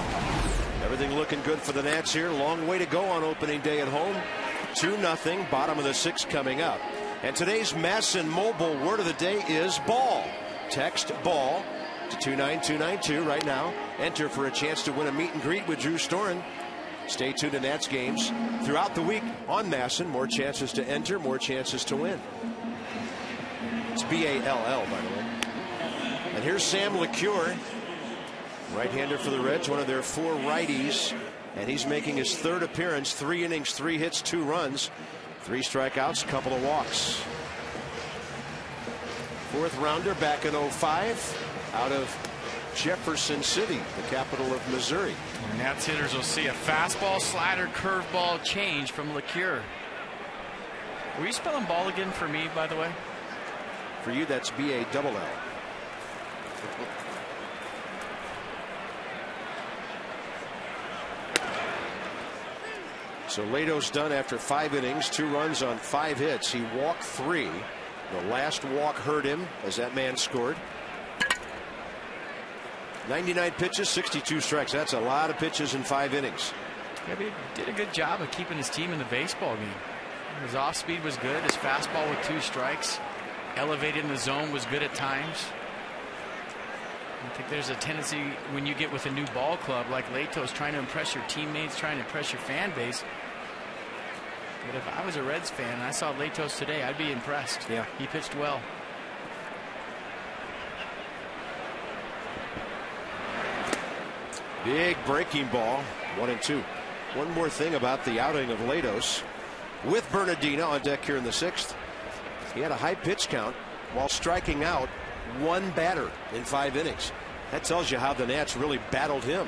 S1: Everything looking good for the Nats here. Long way to go on opening day at home. 2-0, bottom of the 6th coming up. And today's Masson Mobile word of the day is ball. Text ball to 29292 right now. Enter for a chance to win a meet and greet with Drew Storen. Stay tuned to Nats games throughout the week on Masson. More chances to enter, more chances to win. It's B-A-L-L, by the way. And here's Sam LeCure, right-hander for the Reds, one of their 4 righties. And he's making his 3rd appearance. 3 innings, 3 hits, 2 runs, 3 strikeouts, couple of walks. 4th rounder back in 05 out of Jefferson City, the capital of Missouri.
S3: And Nats hitters will see a fastball, slider, curveball change from LeCure. Were you spelling ball again for me, by the way?
S1: For you, that's B-A-L-L. So Lato's done after 5 innings, 2 runs on 5 hits. He walked 3. The last walk hurt him as that man scored. 99 pitches, 62 strikes. That's a lot of pitches in 5 innings.
S3: Yeah, he did a good job of keeping his team in the baseball game. His off speed was good. His fastball with 2 strikes. Elevated in the zone was good at times. I think there's a tendency when you get with a new ball club like Lato's, trying to impress your teammates, trying to impress your fan base. But if I was a Reds fan and I saw Lato's today, I'd be impressed.
S1: Yeah.
S3: He pitched well.
S1: Big breaking ball, 1-2. One more thing about the outing of Latos. With Bernardina on deck here in the 6th, he had a high pitch count while striking out 1 batter in 5 innings. That tells you how the Nats really battled him.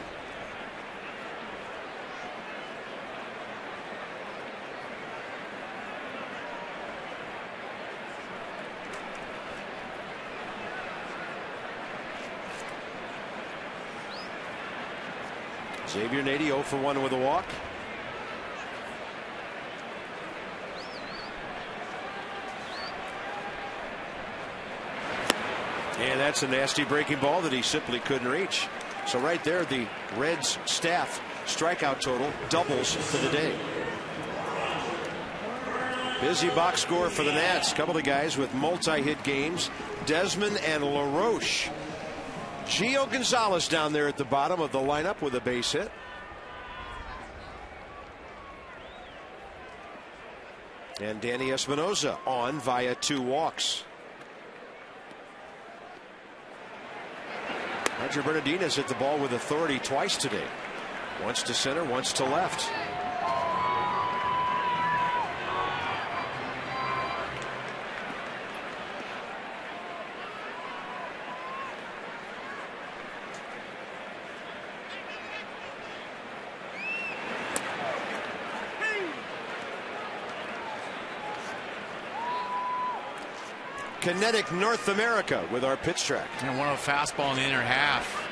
S1: Xavier Nady 0 for 1 with a walk. And that's a nasty breaking ball that he simply couldn't reach. So right there, the Reds staff strikeout total doubles for the day. Busy box score for the Nats. Couple of guys with multi-hit games. Desmond and LaRoche. Gio Gonzalez down there at the bottom of the lineup with a base hit. And Danny Espinosa on via 2 walks. Roger Bernardina's hit the ball with authority twice today. Once to center, once to left. Kinetic North America with our pitch track.
S3: And one of a fastball in the inner half.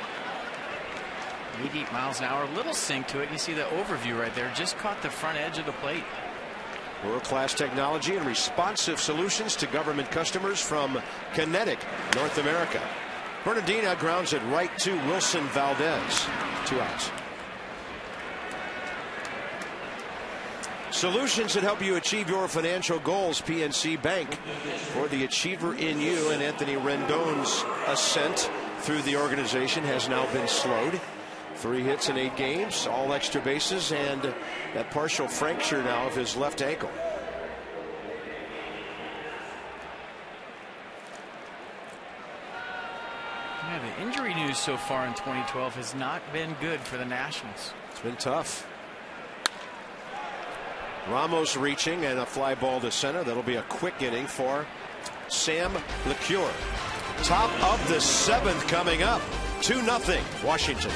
S3: 88 miles an hour, a little sink to it. You see the overview right there, just caught the front edge of the plate.
S1: World-class technology and responsive solutions to government customers from Kinetic North America. Bernardina grounds it right to Wilson Valdez. 2 outs. Solutions that help you achieve your financial goals. PNC Bank. For the achiever in you, and Anthony Rendon's ascent through the organization has now been slowed. 3 hits in 8 games, all extra bases, and that partial fracture now of his left ankle.
S3: Yeah, the injury news so far in 2012 has not been good for the Nationals.
S1: It's been tough. Ramos reaching and a fly ball to center. That'll be a quick inning for Sam LeCure. Top of the 7th coming up. 2-0 Washington.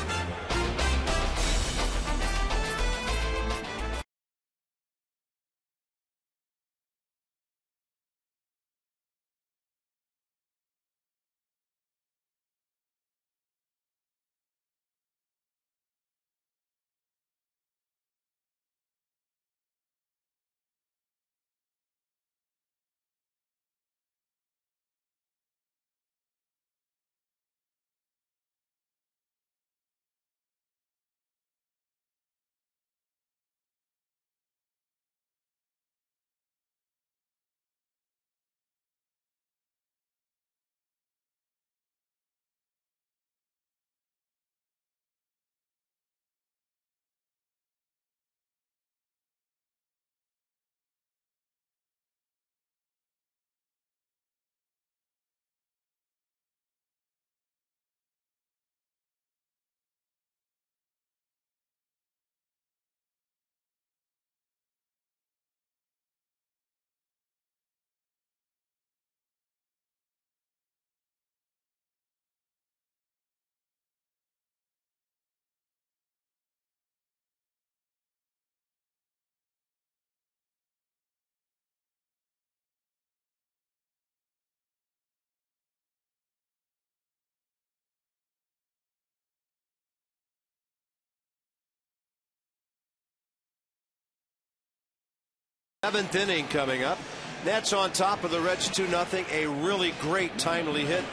S1: Seventh inning coming up. Nats on top of the Reds 2-0. A really great timely hit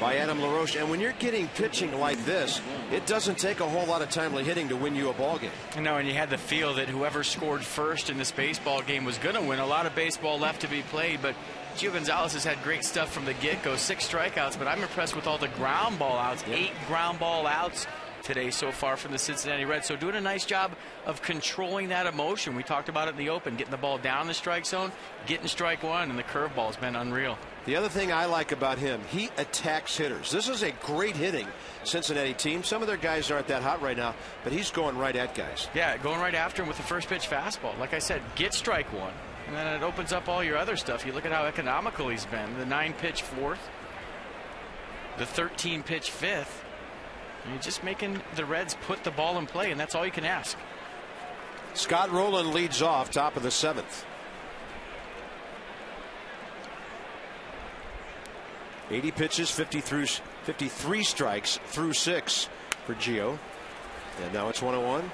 S1: by Adam LaRoche. And when you're getting pitching like this, it doesn't take a whole lot of timely hitting to win you a ball game.
S3: No, and you had the feel that whoever scored first in this baseball game was going to win. A lot of baseball left to be played, but Gio Gonzalez has had great stuff from the get-go. 6 strikeouts, but I'm impressed with all the ground ball outs. 8 ground ball outs today so far from the Cincinnati Reds. So doing a nice job of controlling that emotion. We talked about it in the open, getting the ball down the strike zone, getting strike one, and the curveball has been unreal.
S1: The other thing I like about him, he attacks hitters. This is a great hitting Cincinnati team. Some of their guys aren't that hot right now, but he's going right at guys.
S3: Yeah, going right after him with the first pitch fastball. Like I said, get strike one, and then it opens up all your other stuff. You look at how economical he's been. The 9-pitch fourth, the 13-pitch fifth. You're just making the Reds put the ball in play, and that's all you can ask.
S1: Scott Rowland leads off, top of the 7th. 80 pitches, 53 strikes through 6 for Gio. And now it's 1-1.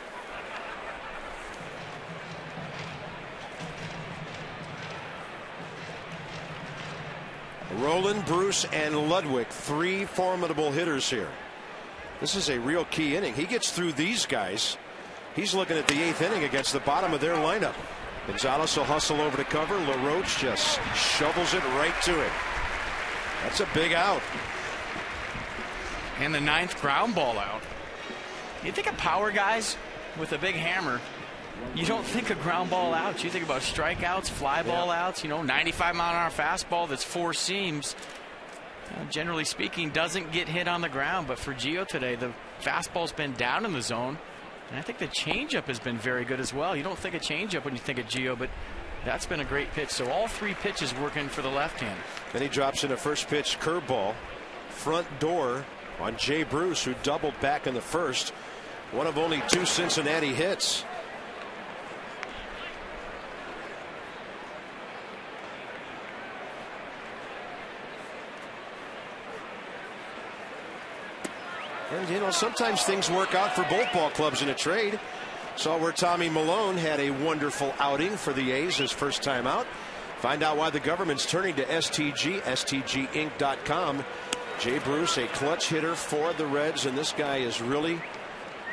S1: Rowland, Bruce, and Ludwig, 3 formidable hitters here. This is a real key inning. He gets through these guys. He's looking at the 8th inning against the bottom of their lineup. Gonzalez will hustle over to cover. LaRoche just shovels it right to it. That's a big out.
S3: And the 9th ground ball out. You think of power guys with a big hammer. You don't think of ground ball outs. You think about strikeouts, fly ball outs, 95-mile-an-hour fastball that's 4 seams. Generally speaking, doesn't get hit on the ground. But for Gio today, the fastball's been down in the zone. And I think the changeup has been very good as well. You don't think of changeup when you think of Gio, but that's been a great pitch. So all 3 pitches working for the left-hander.
S1: Then he drops in a first pitch curveball. Front door on Jay Bruce, who doubled back in the first. One of only 2 Cincinnati hits. And sometimes things work out for both ball clubs in a trade. Saw where Tommy Malone had a wonderful outing for the A's, his first time out. Find out why the government's turning to STG, STGinc.com. Jay Bruce, a clutch hitter for the Reds, and this guy is really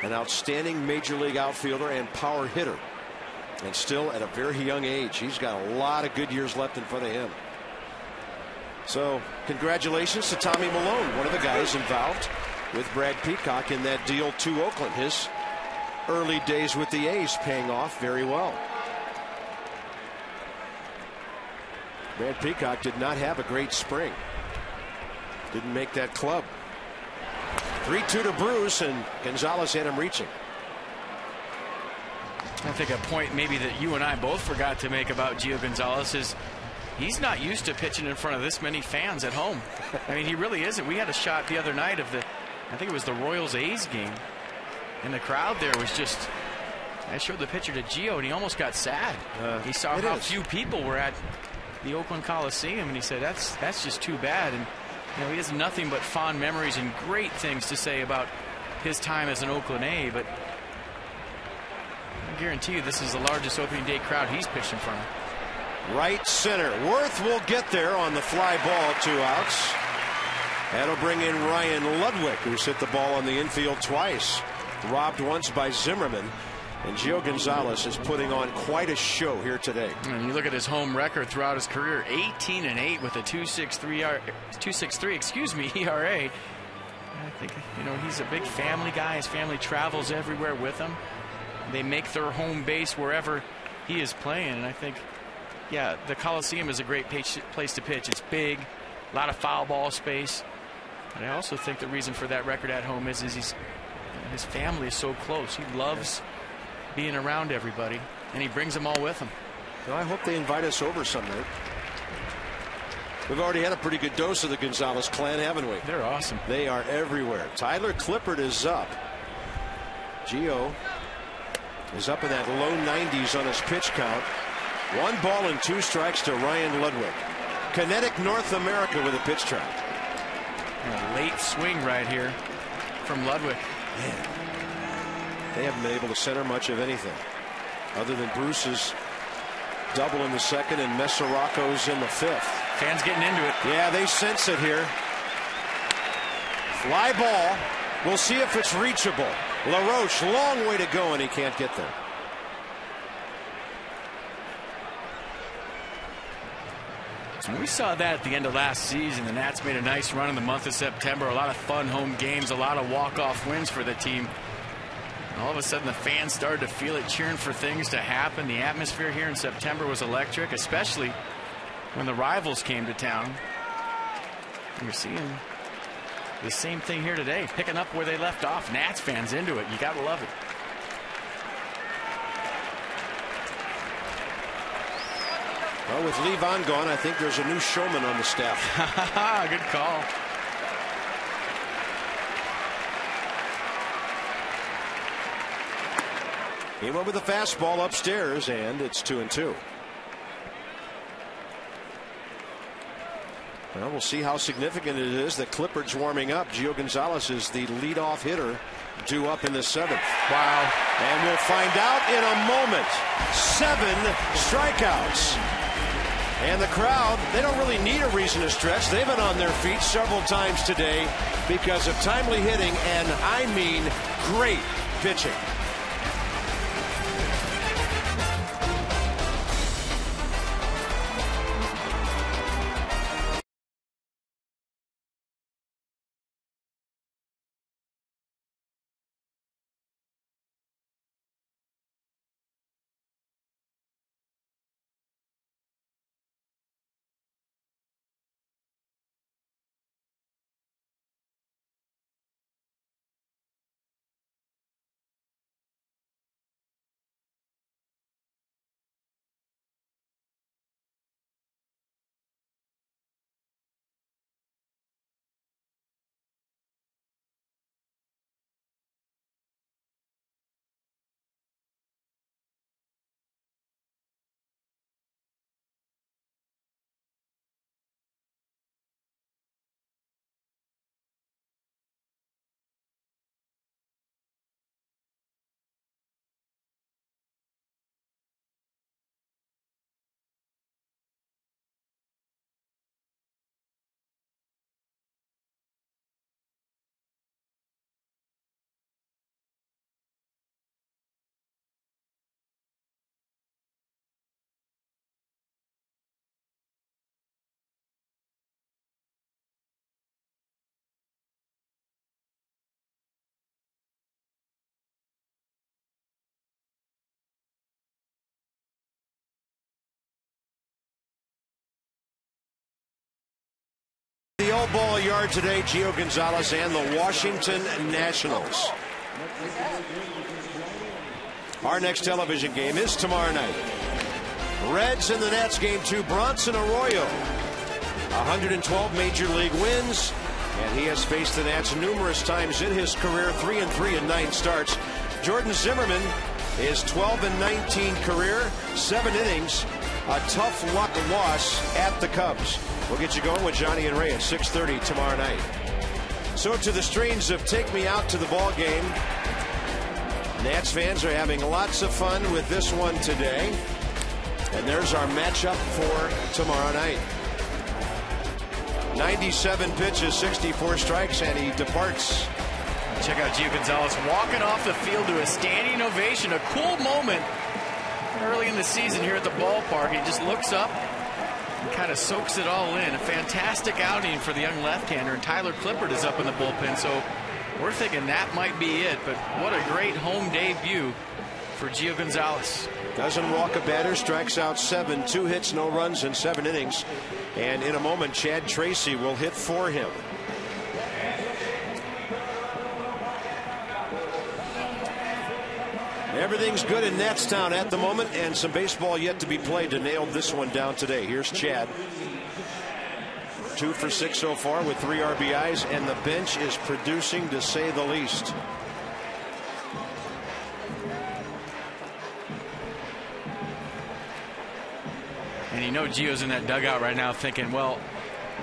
S1: an outstanding major league outfielder and power hitter. And still at a very young age. He's got a lot of good years left in front of him. So congratulations to Tommy Malone, one of the guys involved with Brad Peacock in that deal to Oakland. His early days with the A's paying off very well. Brad Peacock did not have a great spring. Didn't make that club. 3-2 to Bruce, and Gonzalez had him reaching.
S3: I think a point maybe that you and I both forgot to make about Gio Gonzalez is he's not used to pitching in front of this many fans at home. I mean, he really isn't. We had a shot the other night of I think it was the Royals-A's game, and the crowd there was just, I showed the picture to Gio, and he almost got sad. He saw how few people were at the Oakland Coliseum, and he said that's just too bad. And he has nothing but fond memories and great things to say about his time as an Oakland A, but I guarantee you this is the largest opening day crowd he's pitched in front of.
S1: Right center. Worth will get there on the fly ball, 2 outs. That'll bring in Ryan Ludwig, who's hit the ball on the infield twice. Robbed once by Zimmerman. And Gio Gonzalez is putting on quite a show here today.
S3: And you look at his home record throughout his career, 18-8 with a 2.63 ERA. I think he's a big family guy. His family travels everywhere with him. They make their home base wherever he is playing. And I think, yeah, the Coliseum is a great place to pitch. It's big, a lot of foul ball space. But I also think the reason for that record at home is his family is so close. He loves being around everybody, and he brings them all with him.
S1: Well, I hope they invite us over some night. We've already had a pretty good dose of the Gonzalez clan, haven't we?
S3: They're awesome.
S1: They are everywhere. Tyler Clippard is up. Gio is up in that low 90s on his pitch count. 1 ball and 2 strikes to Ryan Ludwig. Kinetic North America with a pitch track.
S3: A late swing right here from Ludwig.
S1: Man, they haven't been able to center much of anything other than Bruce's Double in the second, and Mesoraco's in the fifth.
S3: Fans getting into it.
S1: Yeah, they sense it here. Fly ball. We'll see if it's reachable. LaRoche, long way to go, and he can't get there.
S3: We saw that at the end of last season. The Nats made a nice run in the month of September. A lot of fun home games, a lot of walk-off wins for the team. And all of a sudden, the fans started to feel it, cheering for things to happen. The atmosphere here in September was electric, especially when the rivals came to town. And you're seeing the same thing here today, picking up where they left off. Nats fans into it. You got to love it.
S1: Well, with Levon gone, I think there's a new showman on the staff.
S3: Good call.
S1: He went with the fastball upstairs, and it's 2-2. Well, we'll see how significant it is that Clippard's warming up. Gio Gonzalez is the leadoff hitter, due up in the seventh.
S3: Wow.
S1: And we'll find out in a moment. 7 strikeouts. And the crowd, they don't really need a reason to stretch. They've been on their feet several times today because of timely hitting and, I mean, great pitching. The old ball yard today, Gio Gonzalez and the Washington Nationals. Our next television game is tomorrow night. Reds and the Nats game 2. Bronson Arroyo, 112 major league wins, and he has faced the Nats numerous times in his career. 3-3 in 9 starts. Jordan Zimmerman, his 12-19 career, 7 innings, a tough luck loss at the Cubs. We'll get you going with Johnny and Ray at 6:30 tomorrow night. So to the strains of Take Me Out to the Ball Game. Nats fans are having lots of fun with this one today. And there's our matchup for tomorrow night. 97 pitches, 64 strikes, and he departs.
S3: Check out Gio Gonzalez walking off the field to a standing ovation. A cool moment early in the season here at the ballpark. He just looks up and kind of soaks it all in. A fantastic outing for the young left-hander. And Tyler Clippard is up in the bullpen, so we're thinking that might be it. But what a great home debut for Gio Gonzalez.
S1: Doesn't walk a batter, strikes out 7, 2 hits, no runs in 7 innings. And in a moment, Chad Tracy will hit for him. Everything's good in Natstown at the moment, and some baseball yet to be played to nail this one down today. Here's Chad. 2 for 6 so far with 3 RBIs, and the bench is producing to say the least.
S3: And you know Gio's in that dugout right now thinking, well,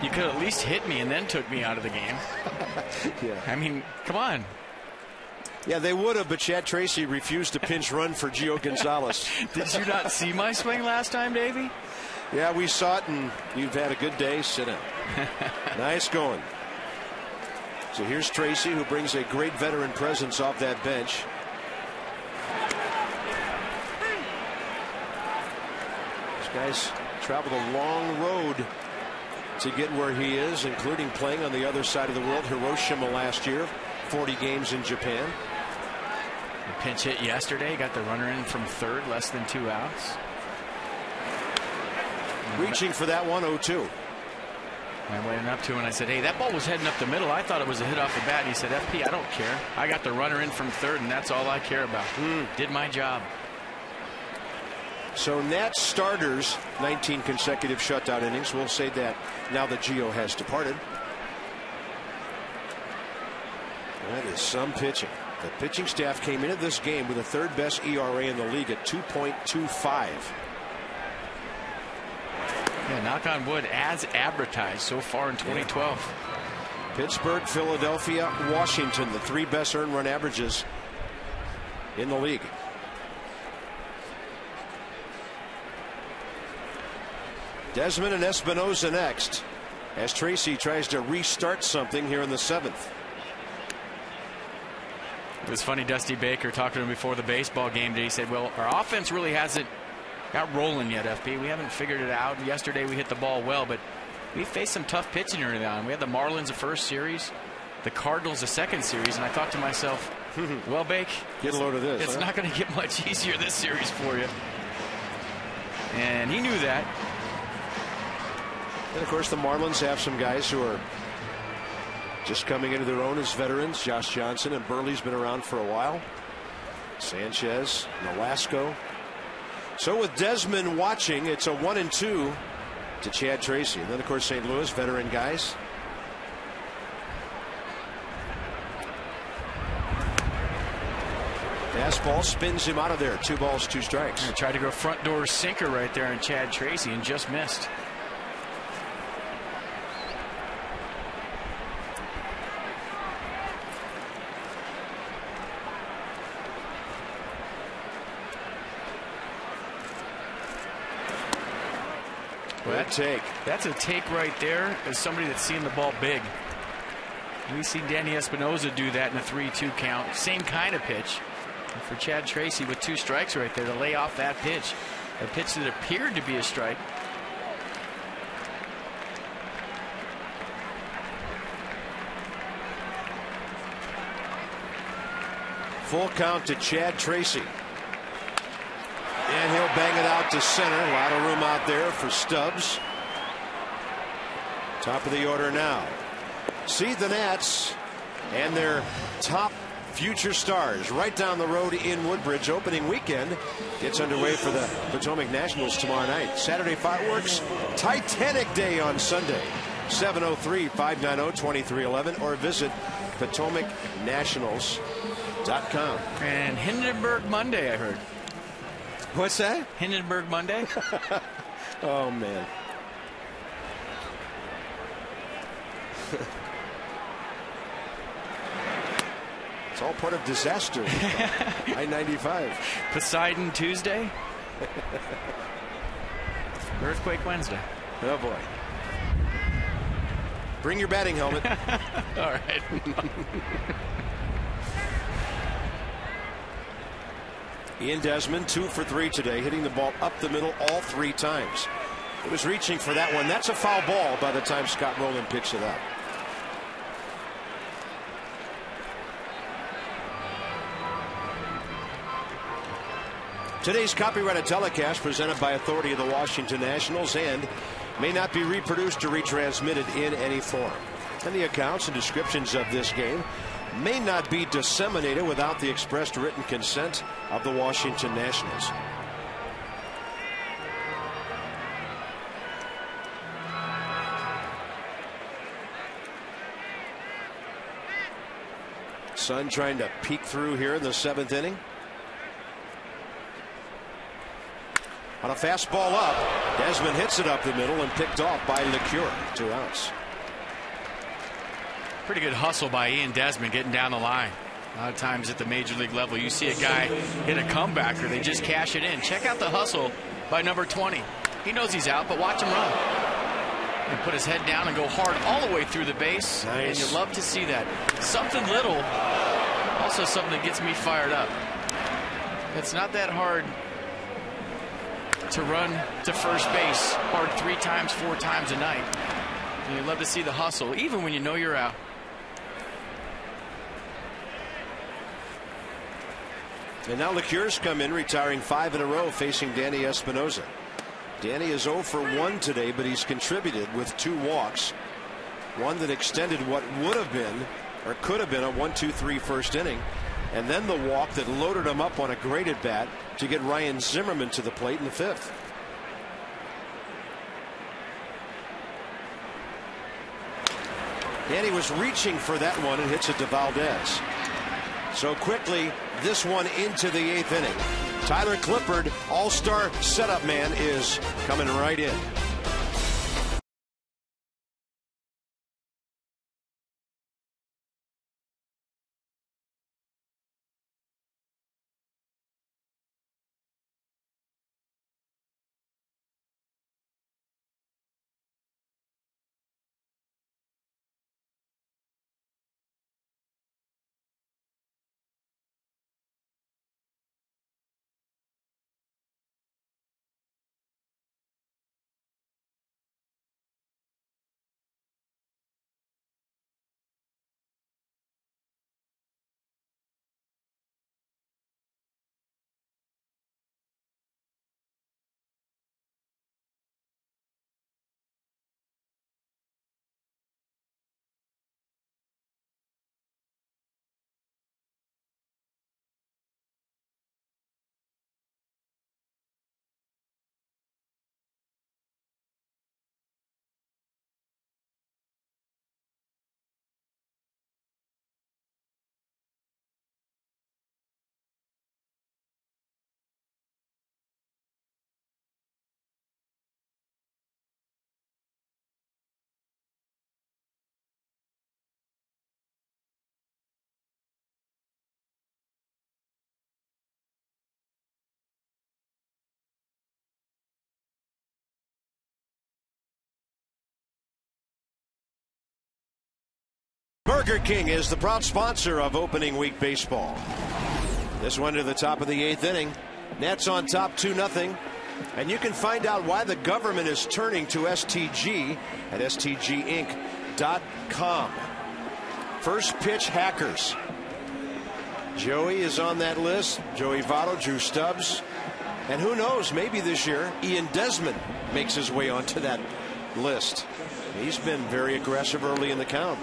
S3: you could at least hit me and then took me out of the game.
S1: Yeah.
S3: I mean, come on.
S1: Yeah, they would have, but Chad Tracy refused to pinch run for Gio Gonzalez.
S3: Did you not see my swing last time, Davey?
S1: Yeah, we saw it, and you've had a good day. Sit down. Nice going. So here's Tracy, who brings a great veteran presence off that bench. These guys traveled a long road to get where he is, including playing on the other side of the world, Hiroshima last year, 40 games in Japan.
S3: A pinch hit yesterday, got the runner in from third, less than 2 outs.
S1: Reaching for that 1-0-2.
S3: I went up to him and I said, hey, that ball was heading up the middle. I thought it was a hit off the bat. And he said, FP, I don't care. I got the runner in from third, and that's all I care about. Did my job.
S1: So Nats starters, 19 consecutive shutout innings. We'll say that now that Gio has departed. That is some pitching. The pitching staff came into this game with the third best ERA in the league at 2.25.
S3: Yeah, knock on wood, as advertised so far in 2012.
S1: Pittsburgh, Philadelphia, Washington, the 3 best earned run averages in the league. Desmond and Espinosa next, as Tracy tries to restart something here in the 7th.
S3: It was funny, Dusty Baker talking to him before the baseball game. He said, well, our offense really hasn't got rolling yet, FP. We haven't figured it out. Yesterday we hit the ball well, but we faced some tough pitching early on. We had the Marlins the first series, the Cardinals the second series, and I thought to myself, well, Bake,
S1: get a load of this.
S3: It's not going to get much easier this series for you. And he knew that.
S1: And of course, the Marlins have some guys who are just coming into their own as veterans. Josh Johnson, and Burley's been around for a while. Sanchez, Nolasco. So with Desmond watching, it's a 1-2 to Chad Tracy. And then, of course, St. Louis, veteran guys. Fastball spins him out of there. 2 balls, 2 strikes.
S3: Tried to go front door sinker right there on Chad Tracy and just missed.
S1: That's
S3: a take right there as somebody that's seeing the ball big. We see Danny Espinosa do that in a 3-2 count. Same kind of pitch. And for Chad Tracy with 2 strikes right there to lay off that pitch. A pitch that appeared to be a strike.
S1: Full count to Chad Tracy. And he'll bang it out to center. A lot of room out there for Stubbs. Top of the order now. See the Nats and their top future stars right down the road in Woodbridge. Opening weekend gets underway for the Potomac Nationals tomorrow night. Saturday fireworks, Titanic Day on Sunday. 703-590-2311 or visit PotomacNationals.com.
S3: And Hindenburg Monday, I heard.
S1: What's that?
S3: Hindenburg Monday.
S1: Oh, man. It's all part of disaster. I-95.
S3: Poseidon Tuesday. Earthquake Wednesday.
S1: Oh, boy. Bring your batting helmet.
S3: All right.
S1: Ian Desmond 2 for 3 today, hitting the ball up the middle all 3 times. He was reaching for that one. That's a foul ball by the time Scott Rowland picks it up. Today's copyrighted telecast presented by authority of the Washington Nationals and may not be reproduced or retransmitted in any form. And the accounts and descriptions of this game may not be disseminated without the expressed written consent of the Washington Nationals. Sun trying to peek through here in the 7th inning. On a fastball up, Desmond hits it up the middle and picked off by LeCure. 2 outs.
S3: Pretty good hustle by Ian Desmond getting down the line. A lot of times at the major league level, you see a guy hit a comebacker, they just cash it in. Check out the hustle by number 20. He knows he's out, but watch him run. And put his head down and go hard all the way through the base.
S1: Nice.
S3: And you love to see that. Something little, also something that gets me fired up. It's not that hard to run to first base hard 3 times, 4 times a night. And you love to see the hustle, even when you know you're out.
S1: And now LeCure's come in, retiring 5 in a row, facing Danny Espinosa. Danny is 0 for 1 today, but he's contributed with 2 walks. One that extended what would have been, or could have been, a 1-2-3 first inning. And then the walk that loaded him up on a great at bat to get Ryan Zimmerman to the plate in the 5th. Danny was reaching for that one and hits it to Valdez. So quickly, this one into the 8th inning. Tyler Clippard, all-star setup man, is coming right in. Burger King is the proud sponsor of opening week baseball. This one to the top of the 8th inning. Nats on top 2-0. And you can find out why the government is turning to STG at stginc.com. First pitch hackers. Joey is on that list. Joey Votto, Drew Stubbs. And who knows, maybe this year Ian Desmond makes his way onto that list. He's been very aggressive early in the count.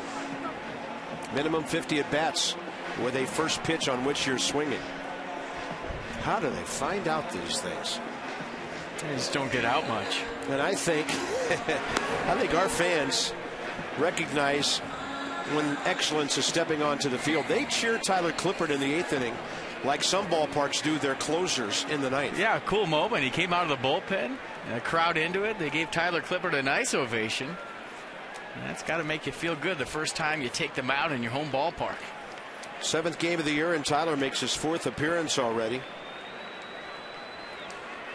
S1: Minimum 50 at bats with a first pitch on which you're swinging. How do they find out these things?
S3: They just don't get out much.
S1: And I think our fans recognize when excellence is stepping onto the field. They cheer Tyler Clippard in the 8th inning like some ballparks do their closers in the 9th.
S3: Yeah, cool moment. He came out of the bullpen, and the crowd into it. They gave Tyler Clippard a nice ovation. And that's got to make you feel good the first time you take them out in your home ballpark.
S1: 7th game of the year, and Tyler makes his 4th appearance already.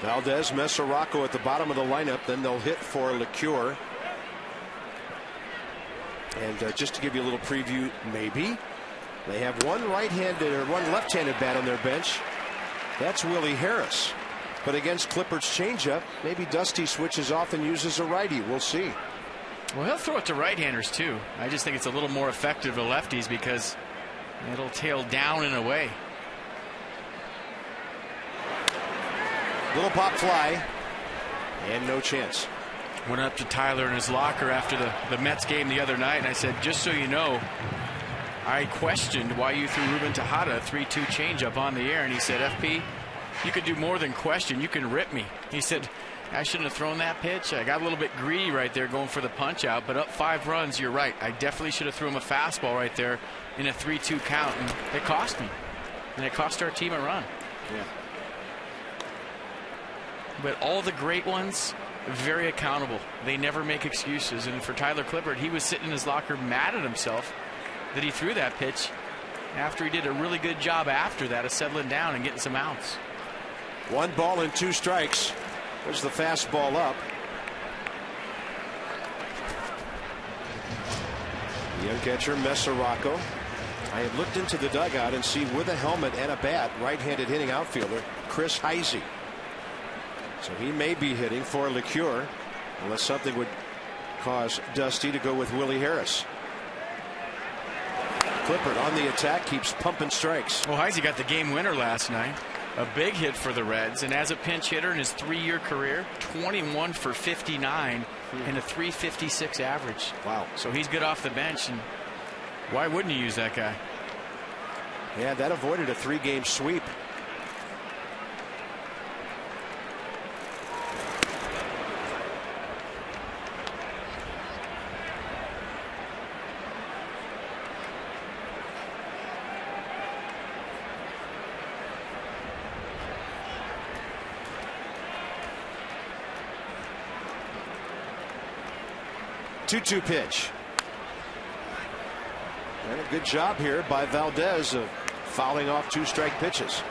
S1: Valdez, Mesoraco at the bottom of the lineup. Then they'll hit for LeCure. And just to give you a little preview, maybe they have one right-handed or one left-handed bat on their bench. That's Willie Harris. But against Clippard's changeup, maybe Dusty switches off and uses a righty. We'll see.
S3: Well, he'll throw it to right-handers too. I just think it's a little more effective to lefties because it'll tail down and away.
S1: Little pop fly and no chance.
S3: Went up to Tyler in his locker after the Mets game the other night, and I said, just so you know, I questioned why you threw Ruben Tejada a 3-2 changeup on the air, and he said, FP, you could do more than question. You can rip me. He said, I shouldn't have thrown that pitch. I got a little bit greedy right there going for the punch out, but up 5 runs, you're right. I definitely should have thrown him a fastball right there in a 3-2 count, and it cost me. And it cost our team a run.
S1: Yeah.
S3: But all the great ones, very accountable. They never make excuses. And for Tyler Clippard, he was sitting in his locker mad at himself that he threw that pitch after he did a really good job after that of settling down and getting some outs.
S1: 1 ball and 2 strikes. There's the fastball up. Young catcher Mesoraco. I had looked into the dugout and see with a helmet and a bat right-handed hitting outfielder Chris Heisey. So he may be hitting for LeCure unless something would cause Dusty to go with Willie Harris. Clippard on the attack, keeps pumping strikes.
S3: Well, Heisey got the game winner last night. A big hit for the Reds, and as a pinch hitter in his 3-year career, 21 for 59 and a 3.56 average.
S1: Wow.
S3: So he's good off the bench, and why wouldn't you use that guy?
S1: Yeah, that avoided a 3-game sweep. Two-two pitch. And a good job here by Valdez of fouling off 2 strike pitches.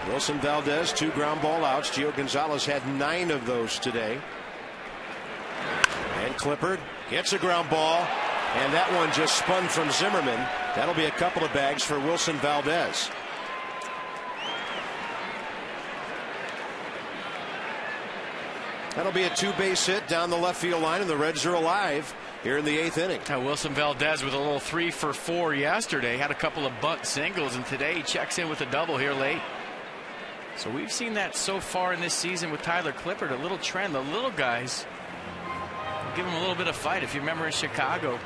S1: Wilson Valdez, 2 ground ball outs. Gio Gonzalez had 9 of those today. And Clippard gets a ground ball. And that one just spun from Zimmerman. That'll be a couple of bags for Wilson Valdez. That'll be a 2-base hit down the left field line, and the Reds are alive here in the 8th inning.
S3: Wilson Valdez with a little 3 for 4 yesterday. Had a couple of bunt singles, and today he checks in with a double here late. So we've seen that so far in this season with Tyler Clippard. A little trend. The little guys give him a little bit of fight. If you remember in Chicago,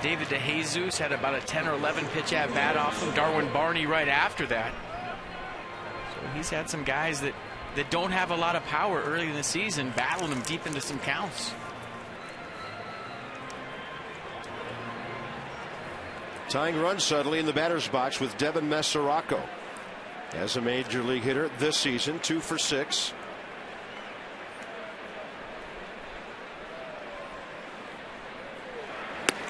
S3: David DeJesus had about a 10 or 11 pitch at bat off him. Darwin Barney right after that. So he's had some guys that don't have a lot of power early in the season, battling them deep into some counts.
S1: Tying run suddenly in the batter's box with Devin Mesoraco. As a major league hitter this season, 2 for 6.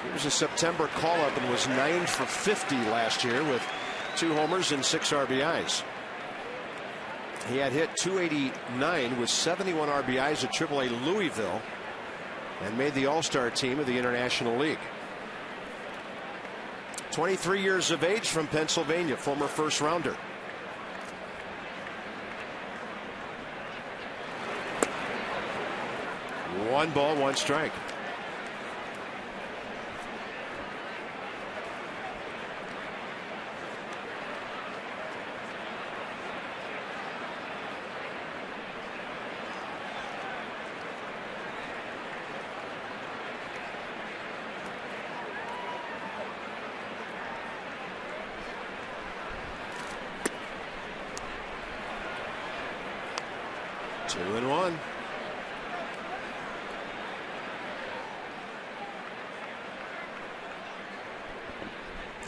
S1: He was a September call-up and was 9 for 50 last year with 2 homers and 6 RBIs. He had hit .289 with 71 RBIs at AAA Louisville and made the All-Star team of the International League. 23 years of age, from Pennsylvania, former first-rounder. One ball, 1 strike. Two and one.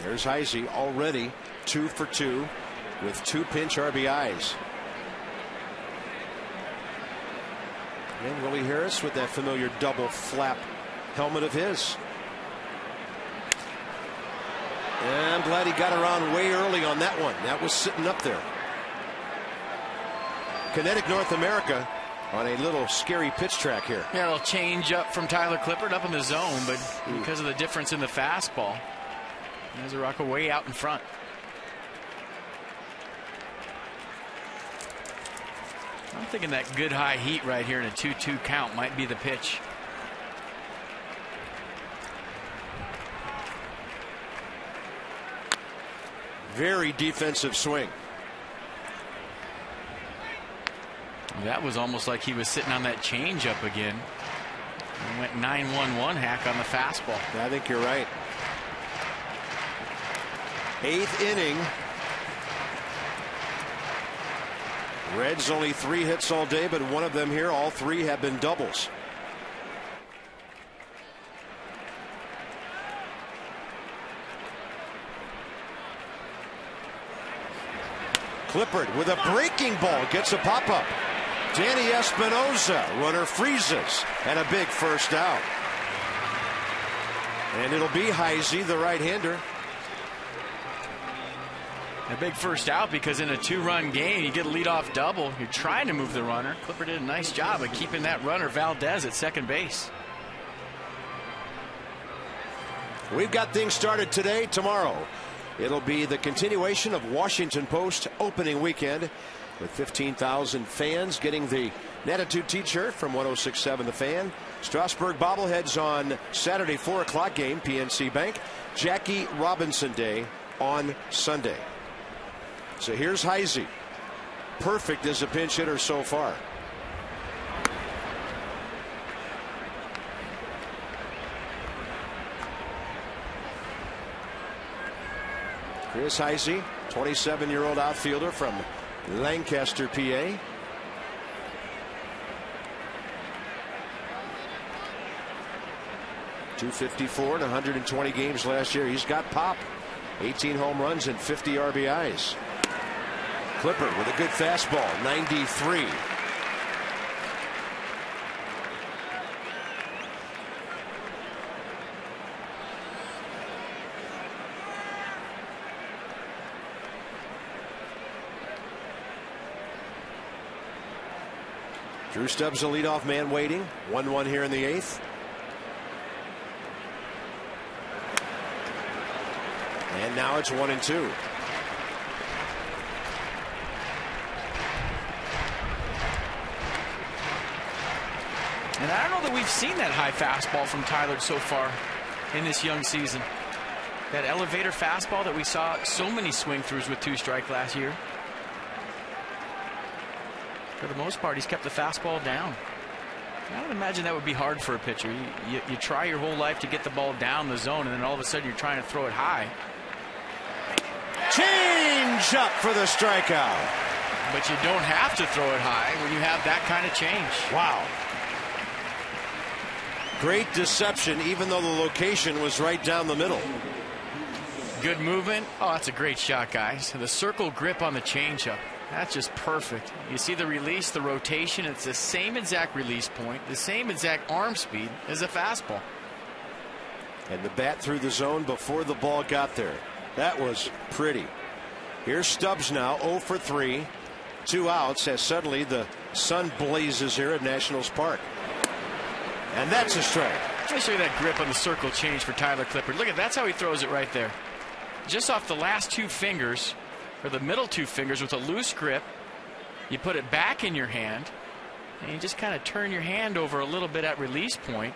S1: There's Heisey, already 2 for 2 with 2 pinch RBIs. And Willie Harris with that familiar double flap helmet of his. And I'm glad he got around way early on that one. That was sitting up there. Kinetic North America on a little scary pitch track here.
S3: Yeah, it'll change up from Tyler Clippard up in the zone, but because of the difference in the fastball, Mesoraco way out in front. I'm thinking that good high heat right here in a 2-2 count might be the pitch.
S1: Very defensive swing.
S3: That was almost like he was sitting on that changeup again. He went 9-1-1 hack on the fastball.
S1: I think you're right. 8th inning. Reds only 3 hits all day, but one of them here, all 3 have been doubles. Clippard with a breaking ball gets a pop-up. Danny Espinosa, runner freezes, and a big first out. And it'll be Heisey, the right-hander.
S3: A big first out because in a 2-run game, you get a leadoff double. You're trying to move the runner. Clippard did a nice job of keeping that runner, Valdez, at second base.
S1: We've got things started today. Tomorrow, it'll be the continuation of Washington Post opening weekend with 15,000 fans getting the Natitude t-shirt from 106.7 The Fan. Strasburg bobbleheads on Saturday 4 o'clock game, PNC Bank. Jackie Robinson Day on Sunday. So here's Heisey. Perfect as a pinch hitter so far. Chris Heisey, 27-year-old outfielder from Lancaster, PA. .254 in 120 games last year. He's got pop. 18 home runs and 50 RBIs. Clippard with a good fastball, 93. Drew Stubbs, a leadoff man waiting. 1-1 here in the 8th. And now it's 1-2.
S3: And I don't know that we've seen that high fastball from Tyler so far in this young season. That elevator fastball that we saw so many swing throughs with 2-strike last year. For the most part, he's kept the fastball down. I would imagine that would be hard for a pitcher. You try your whole life to get the ball down the zone, and then all of a sudden you're trying to throw it high.
S1: Change up for the strikeout.
S3: But you don't have to throw it high when you have that kind of change.
S1: Wow. Great deception, even though the location was right down the middle.
S3: Good movement. Oh, that's a great shot, guys. The circle grip on the changeup. That's just perfect. You see the release, the rotation. It's the same exact release point, the same exact arm speed as a fastball.
S1: And the bat through the zone before the ball got there. That was pretty. Here's Stubbs now, 0 for 3. 2 outs as suddenly the sun blazes here at Nationals Park. And that's a strike.
S3: Let me show you that grip on the circle change for Tyler Clippard. Look at that's how he throws it right there. Just off the last 2 fingers, or the middle 2 fingers with a loose grip. You put it back in your hand, and you just kind of turn your hand over a little bit at release point.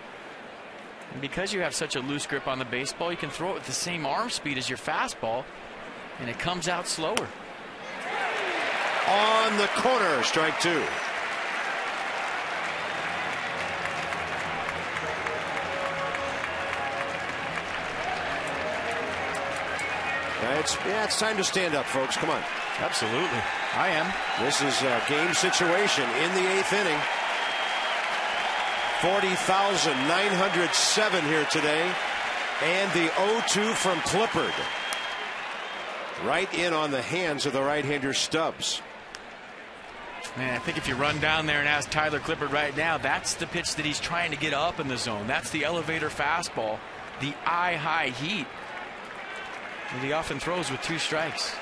S3: And because you have such a loose grip on the baseball, you can throw it with the same arm speed as your fastball, and it comes out slower.
S1: On the corner, strike 2. It's time to stand up, folks. Come on.
S3: Absolutely. I am.
S1: This is a game situation in the 8th inning. 40,907 here today. And the 0-2 from Clippard. Right in on the hands of the right-hander Stubbs.
S3: Man, I think if you run down there and ask Tyler Clippard right now, that's the pitch that he's trying to get up in the zone. That's the elevator fastball. The eye-high heat that he often throws with 2 strikes.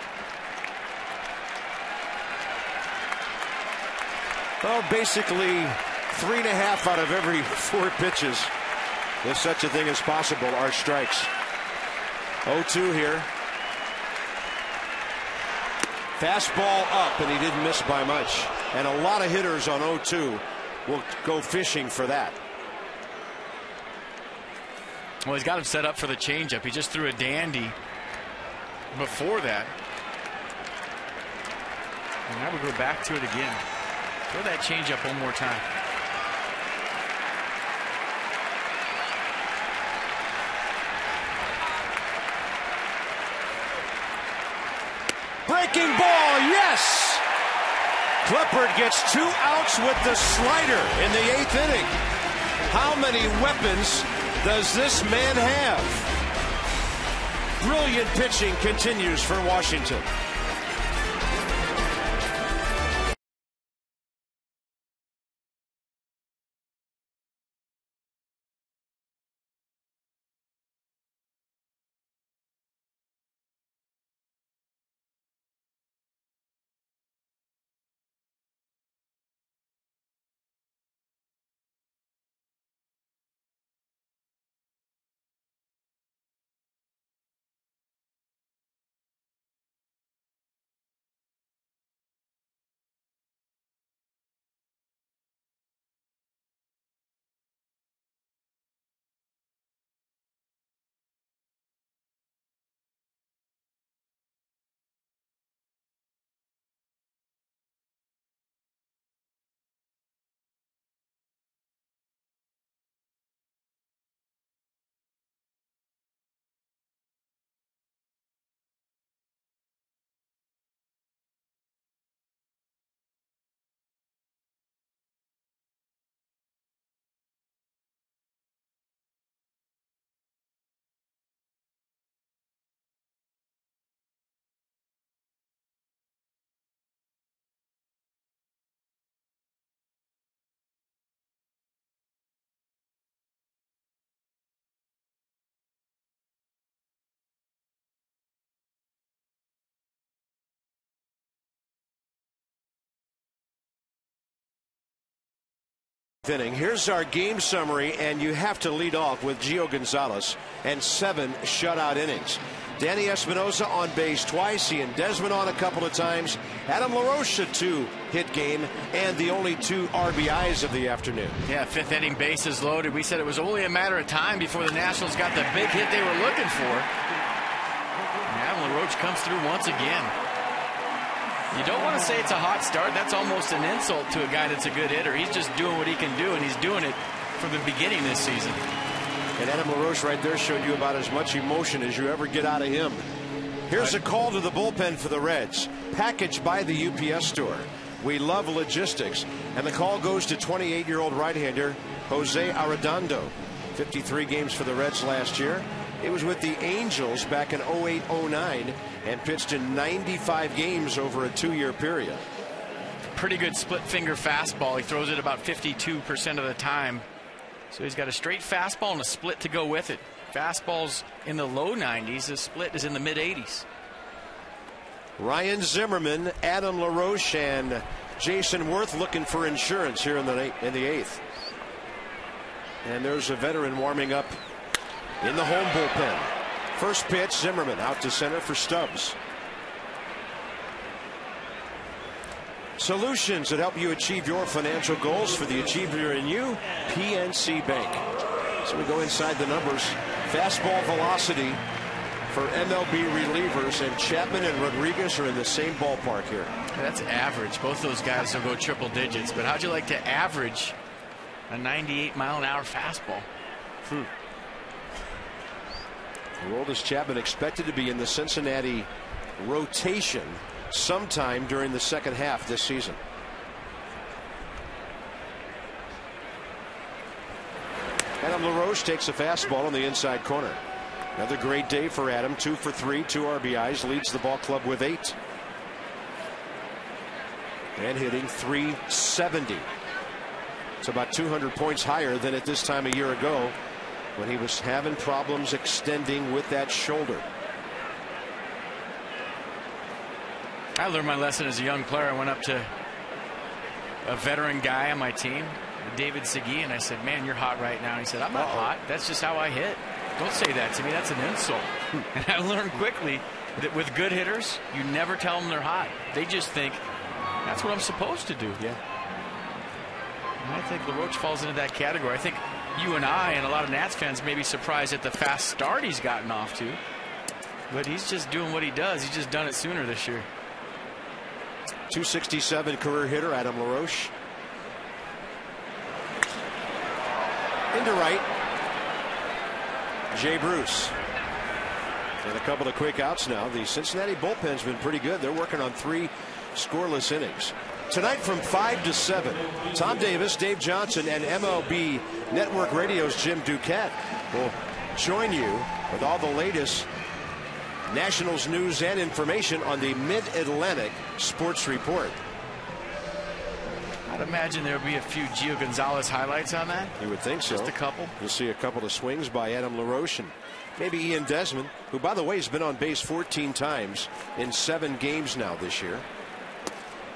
S1: Well, basically 3.5 out of every 4 pitches, if such a thing is possible, are strikes. 0-2 here. Fastball up, and he didn't miss by much. And a lot of hitters on 0-2 will go fishing for that.
S3: Well, he's got him set up for the changeup. He just threw a dandy before that. And now we go back to it again. Throw that changeup one more time.
S1: Breaking ball, yes! Clippard gets 2 outs with the slider in the 8th inning. How many weapons does this man have? Brilliant pitching continues for Washington. Inning. Here's our game summary, and you have to lead off with Gio Gonzalez and 7 shutout innings. Danny Espinosa on base twice. He and Desmond on a couple of times. Adam LaRoche a 2-hit game, and the only 2 RBIs of the afternoon.
S3: Yeah, 5th inning, bases loaded. We said it was only a matter of time before the Nationals got the big hit they were looking for. And Adam LaRoche comes through once again. You don't want to say it's a hot start. That's almost an insult to a guy that's a good hitter. He's just doing what he can do, and he's doing it from the beginning this season.
S1: And Adam LaRoche right there showed you about as much emotion as you ever get out of him. Here's a call to the bullpen for the Reds, packaged by the UPS store. We love logistics. And the call goes to 28-year-old right-hander Jose Arredondo. 53 games for the Reds last year. He was with the Angels back in 08-09 and pitched in 95 games over a 2-year period.
S3: Pretty good split finger fastball. He throws it about 52% of the time. So he's got a straight fastball and a split to go with it. Fastball's in the low 90s. The split is in the mid 80s.
S1: Ryan Zimmerman, Adam LaRoche, and Jason Worth looking for insurance here in the 8th. And there's a veteran warming up in the home bullpen. First pitch, Zimmerman out to center for Stubbs. Solutions that help you achieve your financial goals. For the achiever in you, PNC Bank. So we go inside the numbers. Fastball velocity for MLB relievers, and Chapman and Rodriguez are in the same ballpark here.
S3: That's average. Both those guys will go triple digits. But how'd you like to average a 98-mile-an-hour fastball?
S1: Aroldis Chapman expected to be in the Cincinnati rotation sometime during the second half this season. Adam LaRoche takes a fastball on the inside corner. Another great day for Adam. 2 for 3, 2 RBIs, leads the ball club with 8. And hitting .370. It's about 200 points higher than at this time a year ago, when he was having problems extending with that shoulder.
S3: I learned my lesson as a young player. I went up to a veteran guy on my team, David Segui, and I said, "Man, you're hot right now." And he said, "I'm not hot. That's just how I hit. Don't say that to me. That's an insult." And I learned quickly that with good hitters, you never tell them they're hot. They just think, that's what I'm supposed to do.
S1: Yeah.
S3: And I think LaRoche falls into that category. I think you and I and a lot of Nats fans may be surprised at the fast start he's gotten off to. But he's just doing what he does. He's just done it sooner this year.
S1: .267 career hitter, Adam LaRoche. Into right. Jay Bruce. And a couple of quick outs now. The Cincinnati bullpen's been pretty good. They're working on 3 scoreless innings. Tonight from 5 to 7, Tom Davis, Dave Johnson, and MLB Network Radio's Jim Duquette will join you with all the latest Nationals news and information on the Mid-Atlantic Sports Report.
S3: I'd imagine there will be a few Gio Gonzalez highlights on that.
S1: You would think so.
S3: Just a couple.
S1: You'll see a couple of swings by Adam LaRoche and maybe Ian Desmond, who, by the way, has been on base 14 times in 7 games now this year.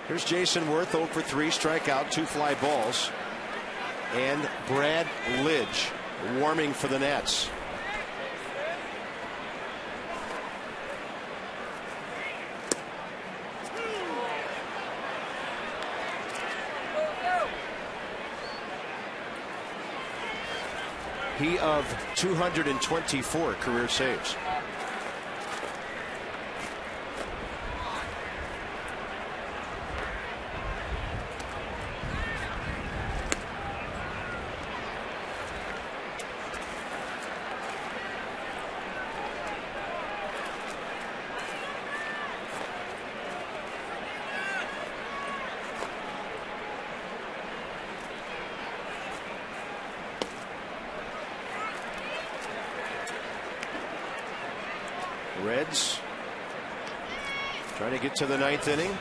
S1: Here's Jason Worth, 0 for 3, strikeout, 2 fly balls. And Brad Lidge warming for the Nats. He of 224 career saves. Reds trying to get to the 9th inning,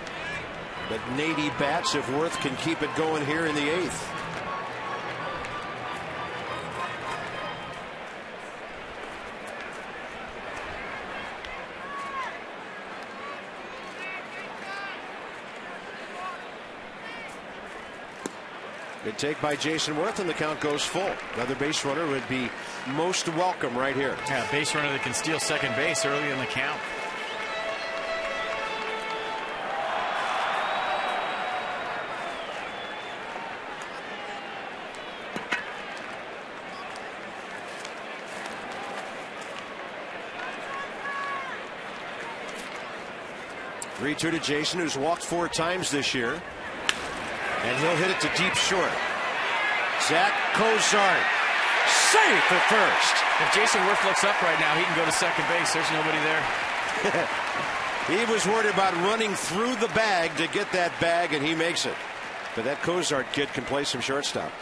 S1: but Nady bats if Worth can keep it going here in the 8th. Good take by Jason Worth, and the count goes full. Another base runner would be most welcome right here.
S3: Yeah, base runner that can steal second base early in the count.
S1: Three-two to Jason, who's walked 4 times this year. And he'll hit it to deep short. Zach Cozart, safe at first.
S3: If Jason Worth looks up right now, he can go to second base. There's nobody there.
S1: He was worried about running through the bag to get that bag, and he makes it. But that Cozart kid can play some shortstop.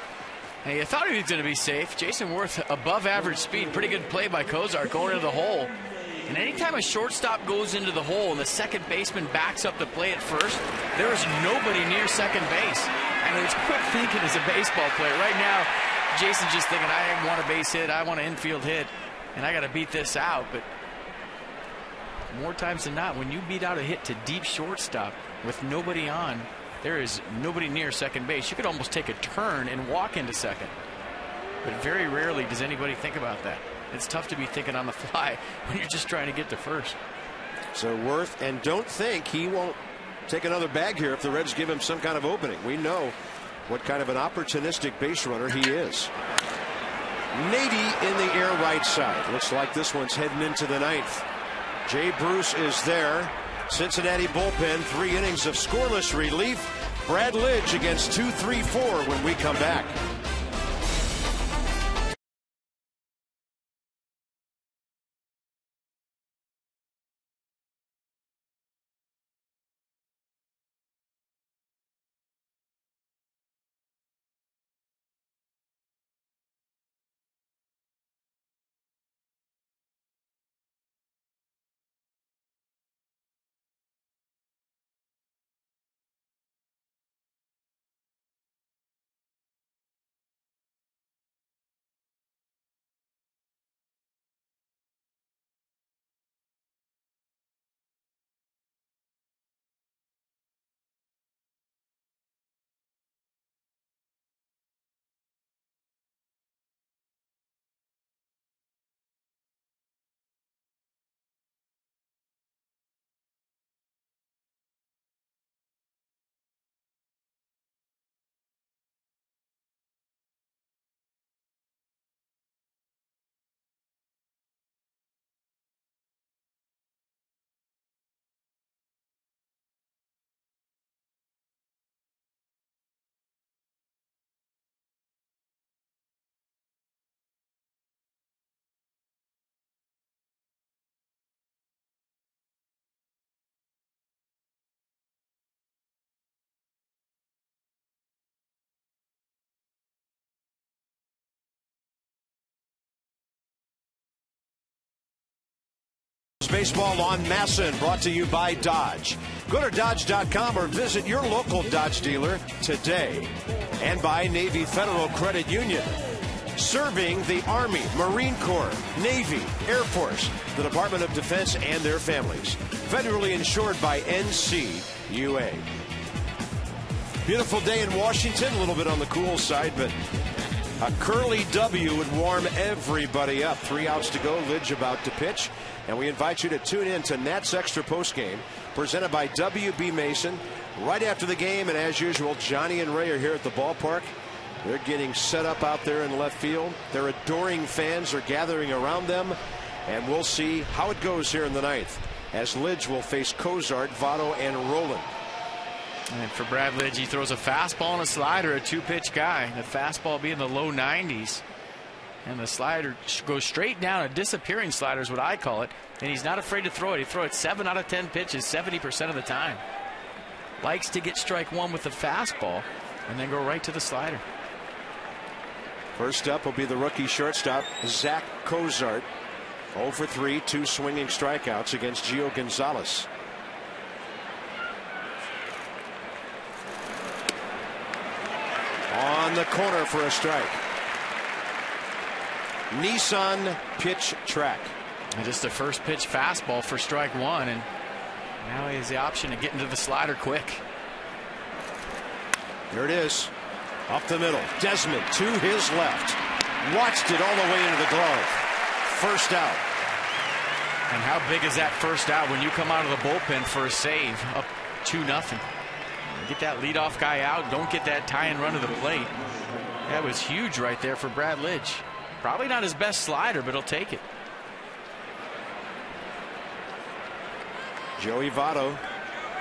S3: Hey, I thought he was going to be safe. Jason Worth, above average speed. Pretty good play by Cozart going into the hole. And anytime a shortstop goes into the hole and the second baseman backs up the play at first, there is nobody near second base. I mean, it's quick thinking as a baseball player. Right now, Jason's just thinking, I want a base hit, I want an infield hit, and I got to beat this out. But more times than not, when you beat out a hit to deep shortstop with nobody on, there is nobody near second base. You could almost take a turn and walk into second. But very rarely does anybody think about that. It's tough to be thinking on the fly when you're just trying to get to first.
S1: So Worth, and don't think he won't take another bag here if the Reds give him some kind of opening. We know what kind of an opportunistic base runner he is. Nady in the air right side. Looks like this one's heading into the 9th. Jay Bruce is there. Cincinnati bullpen, 3 innings of scoreless relief. Brad Lidge against 2-3-4 when we come back. Baseball on Masson, brought to you by Dodge. Go to Dodge.com or visit your local Dodge dealer today. And by Navy Federal Credit Union. Serving the Army, Marine Corps, Navy, Air Force, the Department of Defense, and their families. Federally insured by NCUA. Beautiful day in Washington, a little bit on the cool side, but a curly W would warm everybody up. 3 outs to go, Lidge about to pitch. And we invite you to tune in to Nats Extra Postgame, presented by WB Mason. Right after the game, and as usual, Johnny and Ray are here at the ballpark. They're getting set up out there in left field. Their adoring fans are gathering around them. And we'll see how it goes here in the 9th, as Lidge will face Cozart, Votto, and Roland.
S3: And for Brad Lidge, he throws a fastball and a slider, a 2-pitch guy. The fastball being the low 90s. And the slider goes straight down. A disappearing slider is what I call it. And he's not afraid to throw it. He throws it 7 out of 10 pitches, 70% of the time. Likes to get strike one with the fastball and then go right to the slider.
S1: First up will be the rookie shortstop, Zach Cozart. 0 for 3, 2 swinging strikeouts against Gio Gonzalez. On the corner for a strike. Nissan pitch track.
S3: And just a first pitch fastball for strike one, and now he has the option of getting to the slider quick.
S1: There it is. Up the middle, Desmond to his left. Watched it all the way into the glove. First out.
S3: And how big is that first out when you come out of the bullpen for a save up 2-0? Get that leadoff guy out. Don't get that tie-in run to the plate. That was huge right there for Brad Lidge. Probably not his best slider, but he'll take it.
S1: Joey Votto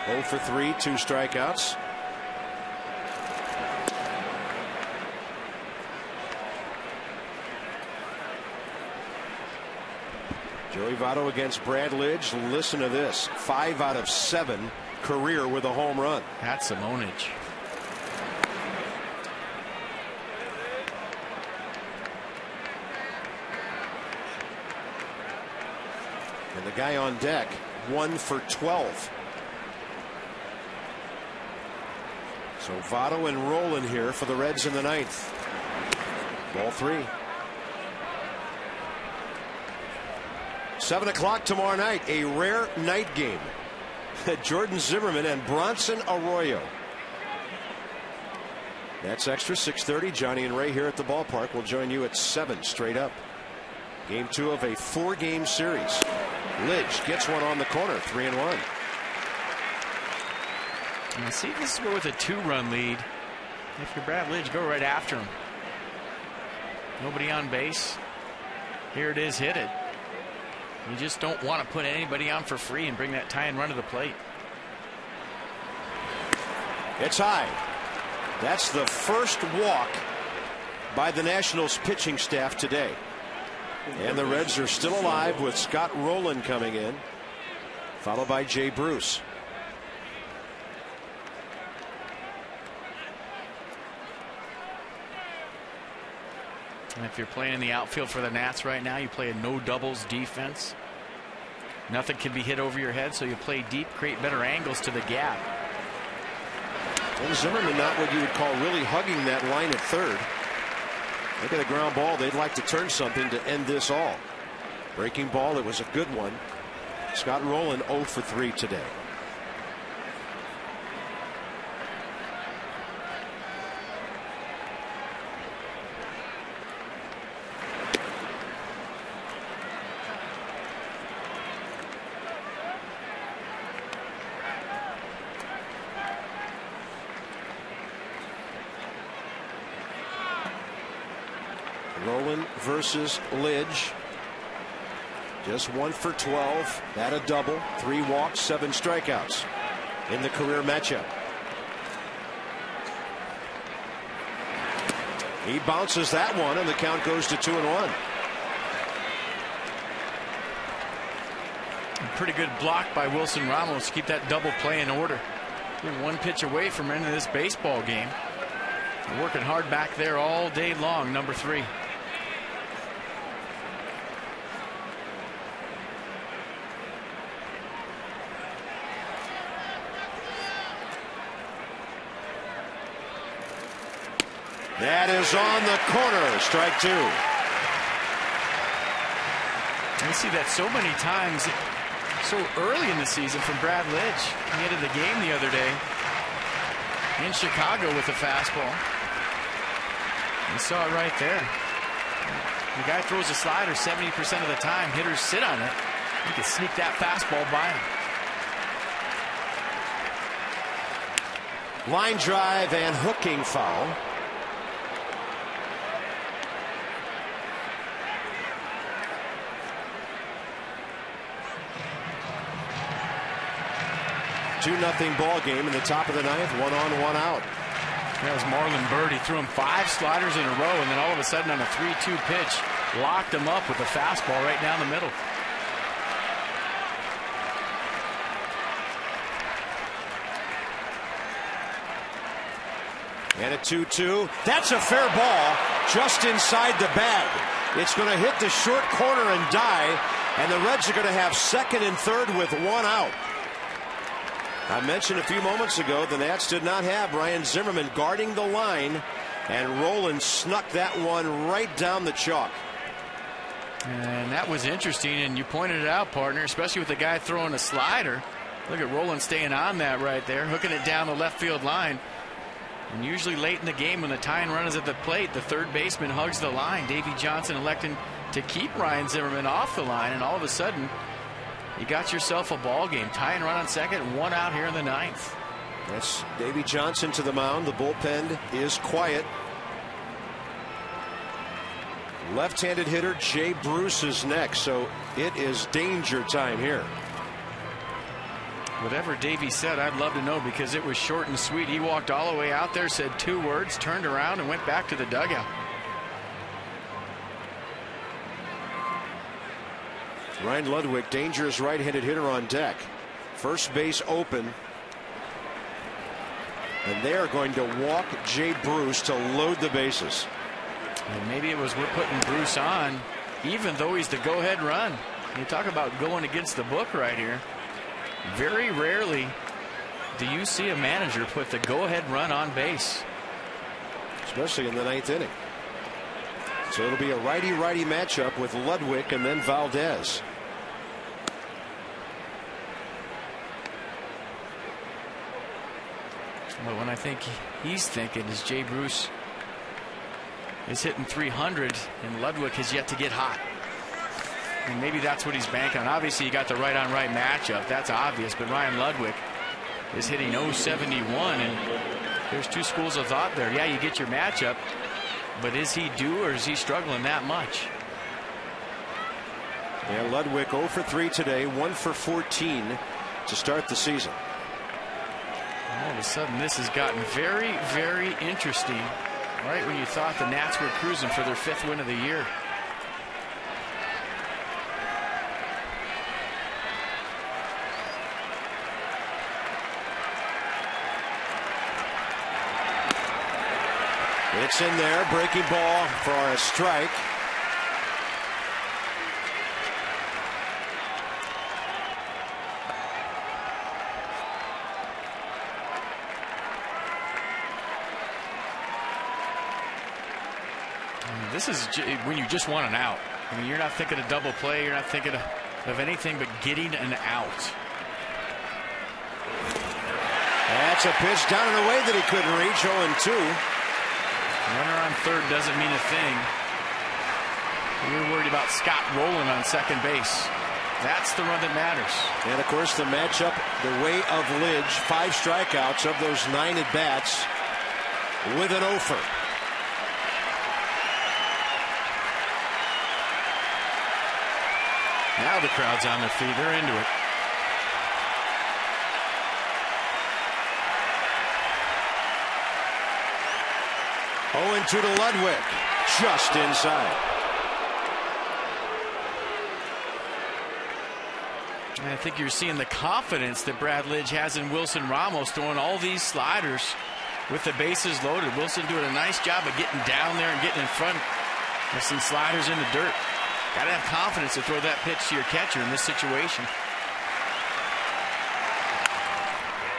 S1: 0 for 3, 2 strikeouts. Joey Votto against Brad Lidge. Listen to this. 5 out of 7 career with a home run.
S3: That's Simonich.
S1: And the guy on deck 1 for 12. So Votto and Rolen here for the Reds in the 9th. Ball 3. 7 o'clock tomorrow night, a rare night game. Jordan Zimmerman and Bronson Arroyo. That's extra 6:30. Johnny and Ray here at the ballpark will join you at 7 straight up. Game 2 of a 4-game series. Lidge gets one on the corner, 3-1.
S3: And see, this is where with a 2-run lead, if you're Brad Lidge, go right after him. Nobody on base. Here it is, hit it. You just don't want to put anybody on for free and bring that tie-in run to the plate.
S1: It's high. That's the first walk by the Nationals pitching staff today. And the Reds are still alive with Scott Rolen coming in, followed by Jay Bruce.
S3: And if you're playing in the outfield for the Nats right now, you play a no doubles defense. Nothing can be hit over your head, so you play deep, create better angles to the gap.
S1: And Zimmerman not what you would call really hugging that line at third. Look at a ground ball. They'd like to turn something to end this all. Breaking ball. It was a good one. Scott Rolen 0 for 3 today. Rolen versus Lidge. Just 1 for 12. That a double. 3 walks, 7 strikeouts in the career matchup. He bounces that one, and the count goes to 2-1.
S3: Pretty good block by Wilson Ramos to keep that double play in order. You're 1 pitch away from ending this baseball game. Working hard back there all day long, number 3.
S1: That is on the corner. Strike 2.
S3: We see that so many times so early in the season from Brad Lidge. He ended the game the other day in Chicago with a fastball. You saw it right there. The guy throws a slider 70% of the time. Hitters sit on it. You can sneak that fastball by him.
S1: Line drive and hooking foul. Two-nothing ball game in the top of the 9th. 1 on, 1 out.
S3: That was Marlon Byrd. He threw him 5 sliders in a row, and then all of a sudden on a 3-2 pitch, locked him up with a fastball right down the middle.
S1: And a 2-2. That's a fair ball just inside the bag. It's going to hit the short corner and die, and the Reds are going to have second and third with 1 out. I mentioned a few moments ago the Nats did not have Ryan Zimmerman guarding the line, and Rolen snuck that one right down the chalk.
S3: And that was interesting, and you pointed it out, partner, especially with the guy throwing a slider. Look at Rolen staying on that right there, hooking it down the left field line. And usually late in the game when the tying run is at the plate, the third baseman hugs the line. Davy Johnson electing to keep Ryan Zimmerman off the line, and all of a sudden you got yourself a ball game. Tying run on second, 1 out here in the 9th.
S1: That's Davy Johnson to the mound. The bullpen is quiet. Left-handed hitter Jay Bruce is next, so it is danger time here.
S3: Whatever Davey said, I'd love to know, because it was short and sweet. He walked all the way out there, said 2 words, turned around and went back to the dugout.
S1: Ryan Ludwig, dangerous right-handed hitter on deck. First base open. And they are going to walk Jay Bruce to load the bases.
S3: And maybe it was we're putting Bruce on, even though he's the go-ahead run. You talk about going against the book right here. Very rarely do you see a manager put the go-ahead run on base,
S1: especially in the 9th inning. So it'll be a righty-righty matchup with Ludwig and then Valdez.
S3: But when I think he's thinking is Jay Bruce is hitting 300 and Ludwig has yet to get hot. And maybe that's what he's banking on. Obviously, you got the right-on-right matchup. That's obvious. But Ryan Ludwig is hitting 071, and there's 2 schools of thought there. Yeah, you get your matchup, but is he due or is he struggling that much?
S1: Yeah, Ludwig 0 for 3 today, 1 for 14 to start the season.
S3: All of a sudden, this has gotten very, very interesting. Right when you thought the Nats were cruising for their 5th win of the year.
S1: It's in there, breaking ball for a strike.
S3: This is when you just want an out. I mean, you're not thinking of double play. You're not thinking of anything but getting an out.
S1: That's a pitch down and away that he couldn't reach. 0-2.
S3: Runner on third doesn't mean a thing. You're worried about Scott Rowland on second base. That's the run that matters.
S1: And of course, the matchup, the way of Lidge, 5 strikeouts of those 9 at bats with an offer.
S3: Now the crowd's on their feet. They're into it.
S1: Oh, 2 to Ludwig, just inside.
S3: And I think you're seeing the confidence that Brad Lidge has in Wilson Ramos, throwing all these sliders with the bases loaded. Wilson doing a nice job of getting down there and getting in front of some sliders in the dirt. Got to have confidence to throw that pitch to your catcher in this situation.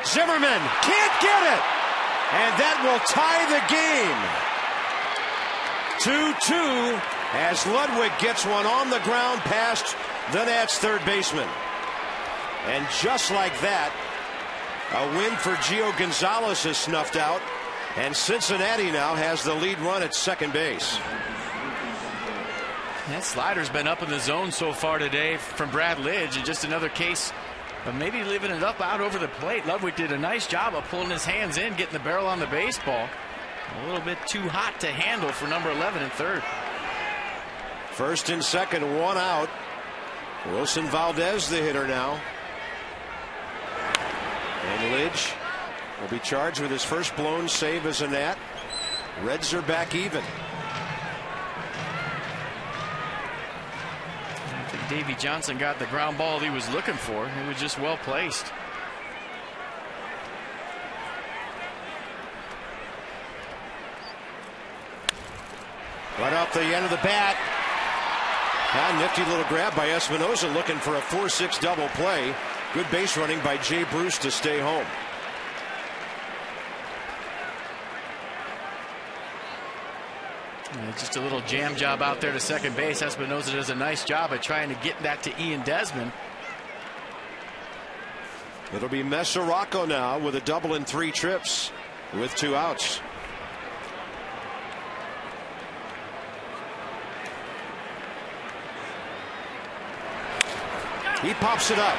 S1: Zimmerman can't get it, and that will tie the game. 2-2 as Ludwig gets one on the ground past the Nats' third baseman. And just like that, a win for Gio Gonzalez is snuffed out, and Cincinnati now has the lead run at second base.
S3: That slider's been up in the zone so far today from Brad Lidge, and just another case of maybe leaving it up out over the plate. Ludwig did a nice job of pulling his hands in, getting the barrel on the baseball. A little bit too hot to handle for number 11 and third.
S1: First and second, 1 out. Wilson Valdez, the hitter now. And Lidge will be charged with his first blown save as a Nat. Reds are back even.
S3: I think Davy Johnson got the ground ball he was looking for. It was just well placed.
S1: Right off the end of the bat. Nifty little grab by Espinosa, looking for a 4-6 double play. Good base running by Jay Bruce to stay home.
S3: Just a little jam job out there to second base. Espinosa does a nice job of trying to get that to Ian Desmond.
S1: It'll be Mesoraco now with a double in 3 trips. with 2 outs. He pops it up.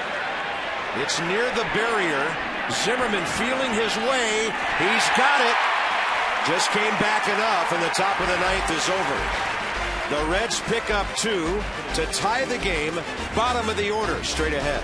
S1: It's near the barrier. Zimmerman feeling his way. He's got it. Just came back enough, and the top of the 9th is over. The Reds pick up 2 to tie the game. Bottom of the order, straight ahead.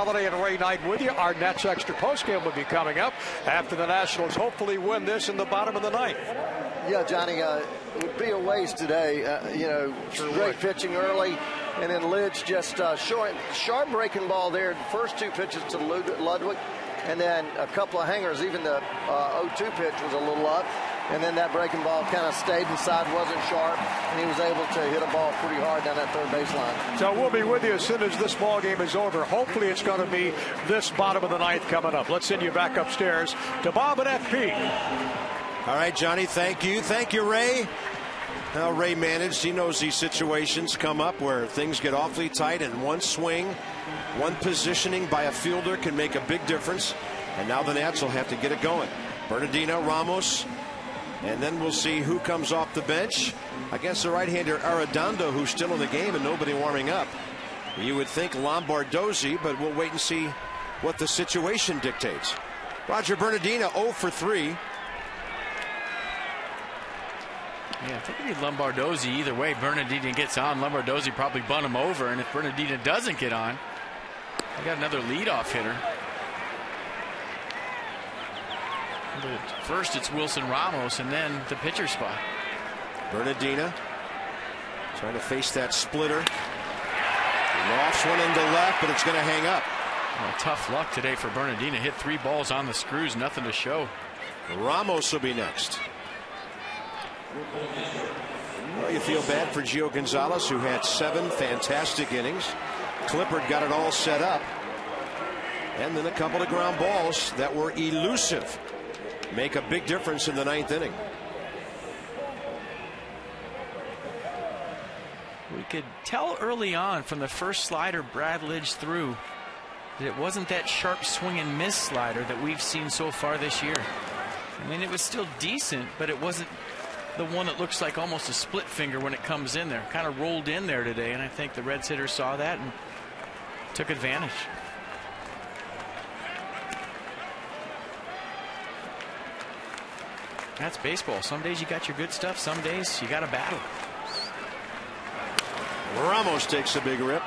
S7: Holiday and Ray Knight with you. Our Nets Extra postgame will be coming up after the Nationals hopefully win this in the bottom of the 9th.
S8: Yeah, Johnny, it would be a waste today. Great pitching early, and then Lidge just showing sharp breaking ball there. The first 2 pitches to Ludwig, and then a couple of hangers. Even the 0-2 pitch was a little up, and then that breaking ball kind of stayed inside, wasn't sharp, and he was able to hit a ball pretty hard down that third baseline.
S7: So we'll be with you as soon as this ball game is over. Hopefully it's going to be this bottom of the 9th coming up. Let's send you back upstairs to Bob and FP.
S1: All right, Johnny, thank you. Thank you, Ray. How Ray managed, he knows these situations come up where things get awfully tight, and one swing, one positioning by a fielder can make a big difference. And now the Nats will have to get it going. Bernardino, Ramos, and then we'll see who comes off the bench against the right-hander Arredondo, who's still in the game and nobody warming up. You would think Lombardozzi, but we'll wait and see what the situation dictates. Roger Bernardino 0 for 3.
S3: Yeah, I think it'd be Lombardozzi either way. Bernardino gets on, Lombardozzi probably bunt him over, and if Bernardino doesn't get on, I got another leadoff hitter. But first it's Wilson Ramos, and then the pitcher spot.
S1: Bernardino trying to face that splitter. Lofts one into left, but it's going to hang up.
S3: Oh, tough luck today for Bernardino. Hit 3 balls on the screws, nothing to show.
S1: Ramos will be next. Well, you feel bad for Gio Gonzalez, who had 7 fantastic innings. Clippard got it all set up, and then a couple of ground balls that were elusive make a big difference in the 9th inning.
S3: We could tell early on from the first slider Brad Lidge threw that it wasn't that sharp swing and miss slider that we've seen so far this year. I mean, it was still decent, but it wasn't the one that looks like almost a split finger when it comes in there. Kind of rolled in there today, and I think the Reds hitter saw that and took advantage. That's baseball. Some days you got your good stuff, some days you got a battle.
S1: Ramos takes a big rip.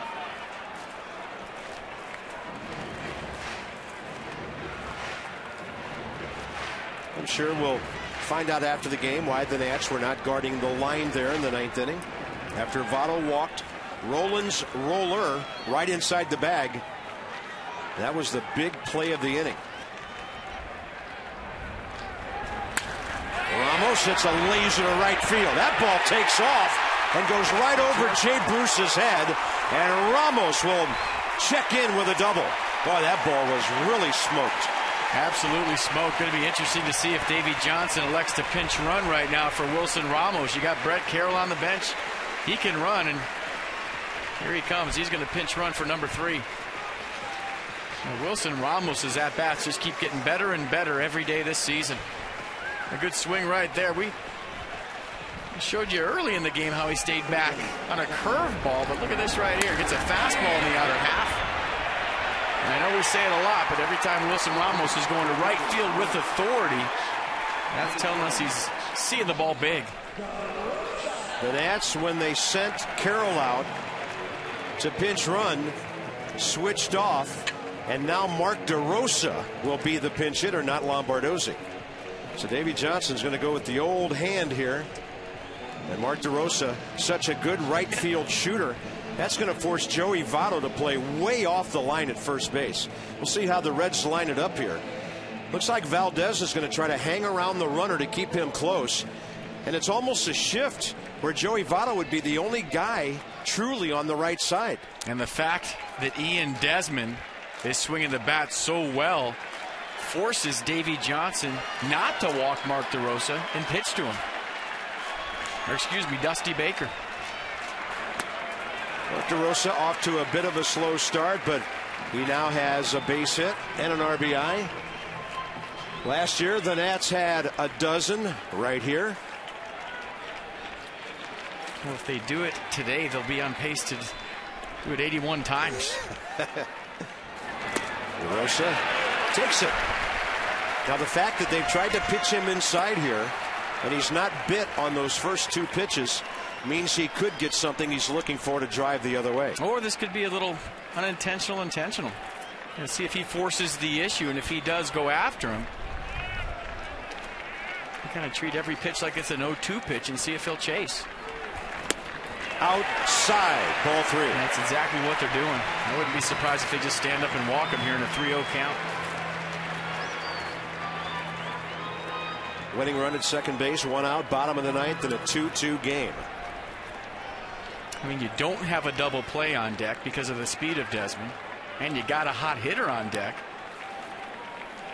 S1: I'm sure we'll find out after the game why the Nats were not guarding the line there in the 9th inning. After Votto walked Rollins' roller right inside the bag. That was the big play of the inning. Ramos hits a laser to right field. That ball takes off and goes right over Jay Bruce's head, and Ramos will check in with a double. Boy, that ball was really smoked.
S3: Absolutely smoked. Going to be interesting to see if Davey Johnson elects to pinch run right now for Wilson Ramos. You got Brett Carroll on the bench. He can run, and here he comes. He's going to pinch run for number 3. Now, Wilson Ramos' at-bats just keep getting better and better every day this season. A good swing right there. I showed you early in the game how he stayed back on a curveball, but look at this right here. Gets a fastball in the outer half. And I know we say it a lot, but every time Wilson Ramos is going to right field with authority, that's telling us he's seeing the ball big.
S1: The Nats, when they sent Carroll out to pinch run, switched off, and now Mark DeRosa will be the pinch hitter, not Lombardozzi. So Davey Johnson's going to go with the old hand here. And Mark DeRosa, such a good right field shooter. That's going to force Joey Votto to play way off the line at first base. We'll see how the Reds line it up here. Looks like Valdez is going to try to hang around the runner to keep him close. And it's almost a shift where Joey Votto would be the only guy truly on the right side.
S3: And the fact that Ian Desmond is swinging the bat so well forces Davey Johnson not to walk Mark DeRosa and pitch to him. Or excuse me, Dusty Baker.
S1: Mark DeRosa off to a bit of a slow start, but he now has a base hit and an RBI. Last year, the Nats had a dozen right here.
S3: Well, if they do it today, they'll be on pace to do it 81 times.
S1: DeRosa takes it. Now, the fact that they've tried to pitch him inside here, and he's not bit on those first two pitches, means he could get something he's looking for to drive the other way.
S3: Or this could be a little unintentional, intentional. Let's see if he forces the issue, and if he does go after him, you kind of treat every pitch like it's an 0-2 pitch and see if he'll chase.
S1: Outside, ball 3.
S3: That's exactly what they're doing. I wouldn't be surprised if they just stand up and walk him here in a 3-0 count.
S1: Winning run at second base, 1 out, bottom of the ninth, in a 2-2 game.
S3: I mean, you don't have a double play on deck because of the speed of Desmond, and you got a hot hitter on deck.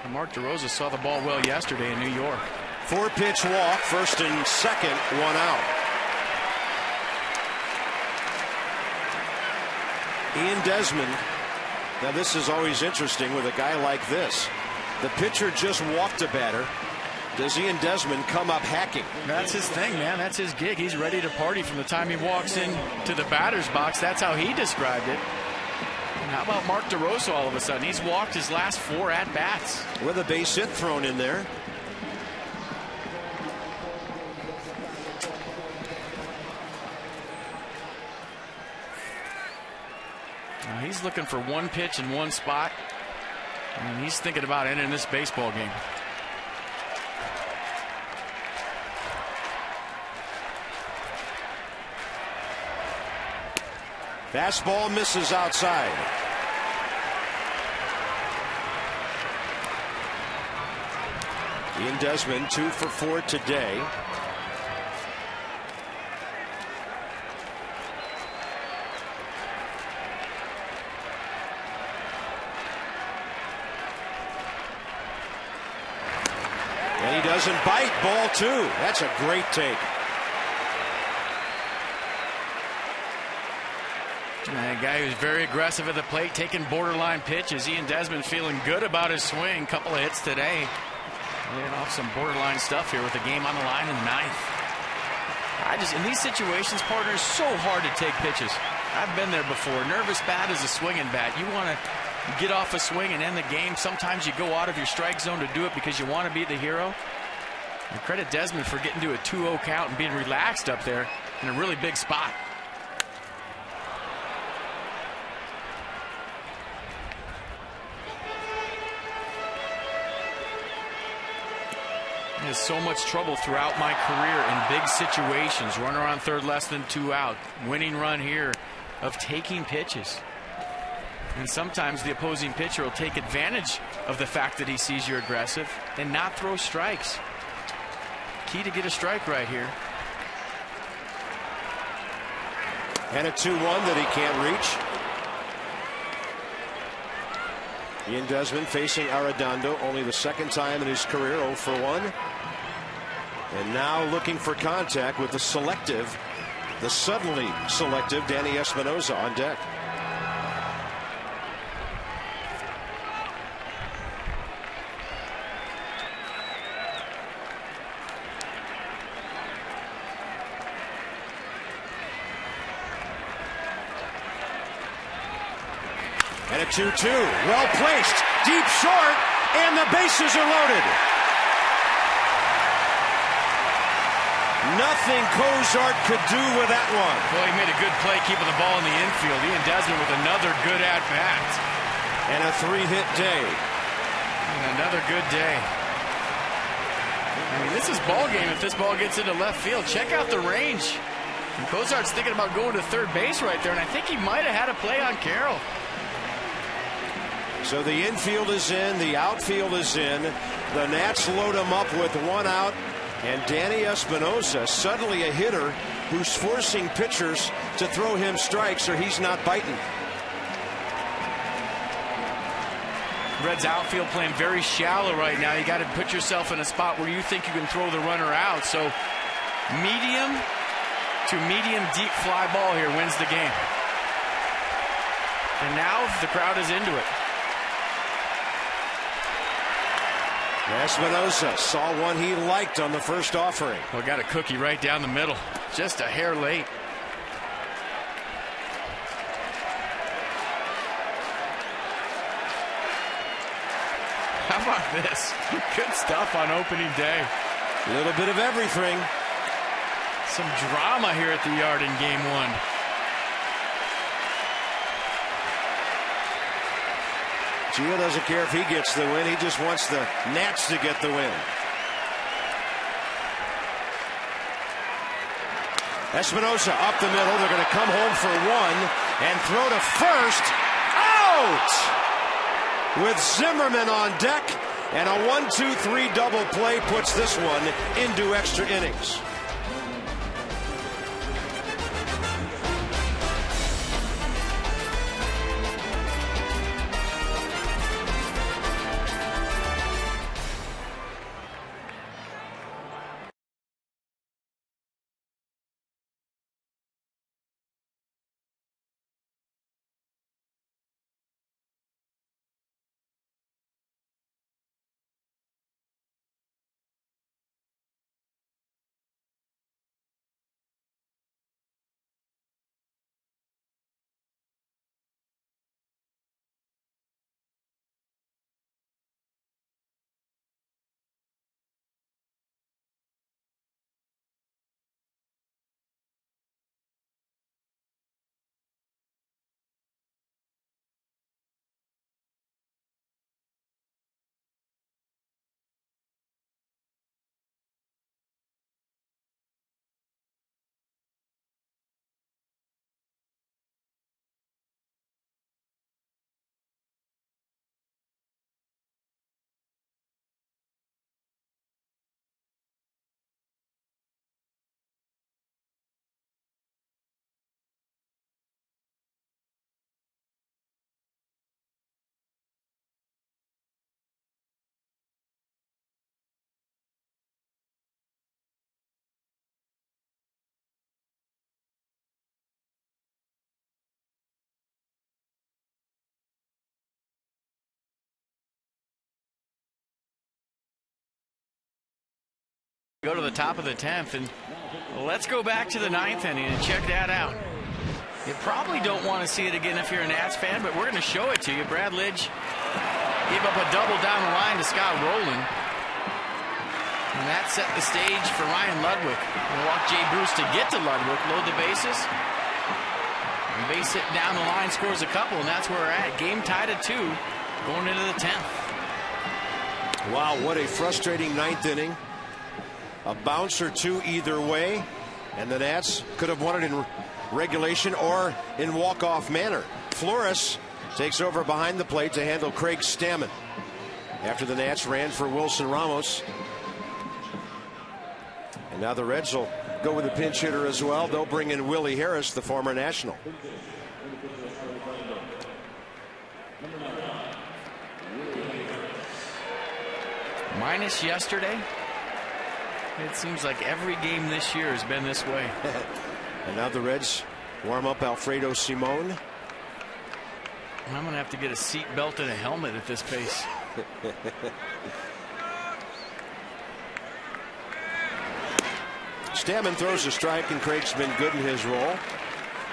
S3: And Mark DeRosa saw the ball well yesterday in New York.
S1: 4-pitch walk, first and second, 1 out. Ian Desmond. Now this is always interesting with a guy like this. The pitcher just walked a batter. Does Ian Desmond come up hacking?
S3: That's his thing, man. That's his gig. He's ready to party from the time he walks in to the batter's box. That's how he described it. And how about Mark DeRosa all of a sudden? He's walked his last 4 at-bats.
S1: With a base hit thrown in there.
S3: Now he's looking for one pitch in one spot. And he's thinking about ending this baseball game.
S1: Fastball misses outside. Ian Desmond 2 for 4 today. And he doesn't bite. Ball 2. That's a great take.
S3: And a guy who's very aggressive at the plate, taking borderline pitches. Ian Desmond feeling good about his swing. Couple of hits today. Laying off some borderline stuff here with the game on the line in the ninth. In these situations, partner, it's so hard to take pitches. I've been there before. Nervous bat is a swinging bat. You want to get off a swing and end the game. Sometimes you go out of your strike zone to do it because you want to be the hero. And credit Desmond for getting to a 2-0 count and being relaxed up there in a really big spot. He has so much trouble throughout my career in big situations. Runner on third, less than 2 out. Winning run here of taking pitches. And sometimes the opposing pitcher will take advantage of the fact that he sees you're aggressive and not throw strikes. Key to get a strike right here.
S1: And a 2-1 that he can't reach. Ian Desmond facing Arredondo, only the second time in his career, 0 for 1. And now looking for contact with the suddenly selective Danny Espinosa on deck. And a 2-2. Well placed. Deep short. And the bases are loaded. Nothing Cozart could do with that one.
S3: Well, he made a good play keeping the ball in the infield. Ian Desmond with another good at-bat.
S1: And a 3-hit day.
S3: And another good day. I mean, this is ball game if this ball gets into left field. Check out the range. And Cozart's thinking about going to third base right there, and I think he might have had a play on Carroll.
S1: So the infield is in, the outfield is in. The Nats load him up with one out. And Danny Espinosa, suddenly a hitter who's forcing pitchers to throw him strikes or he's not biting.
S3: Reds outfield playing very shallow right now. You got to put yourself in a spot where you think you can throw the runner out. So medium to medium deep fly ball here wins the game. And now the crowd is into it.
S1: Espinosa saw one he liked on the first offering.
S3: Well, got a cookie right down the middle. Just a hair late. How about this? Good stuff on opening day.
S1: A little bit of everything.
S3: Some drama here at the Yard in game one.
S1: Gio doesn't care if he gets the win. He just wants the Nats to get the win. Espinosa up the middle. They're going to come home for one and throw to first. Out! With Zimmerman on deck, and a 1-2-3 double play puts this one into extra innings.
S3: Go to the top of the 10th, and let's go back to the 9th inning and check that out. You probably don't want to see it again if you're a Nats fan, but we're going to show it to you. Brad Lidge gave up a double down the line to Scott Rowland, and that set the stage for Ryan Ludwig. He'll walk Jay Bruce to get to Ludwig, load the bases, and base hit down the line, scores a couple, and that's where we're at. Game tied at 2, going into the 10th.
S1: Wow, what a frustrating 9th inning. A bounce or two either way, and the Nats could have won it in regulation or in walk-off manner. Flores takes over behind the plate to handle Craig Stammen after the Nats ran for Wilson Ramos. And now the Reds will go with a pinch hitter as well. They'll bring in Willie Harris, the former National.
S3: Minus yesterday. It seems like every game this year has been this way.
S1: And now the Reds warm up Alfredo Simon.
S3: I'm going to have to get a seat belt and a helmet at this pace.
S1: Stammen throws a strike, and Craig's been good in his role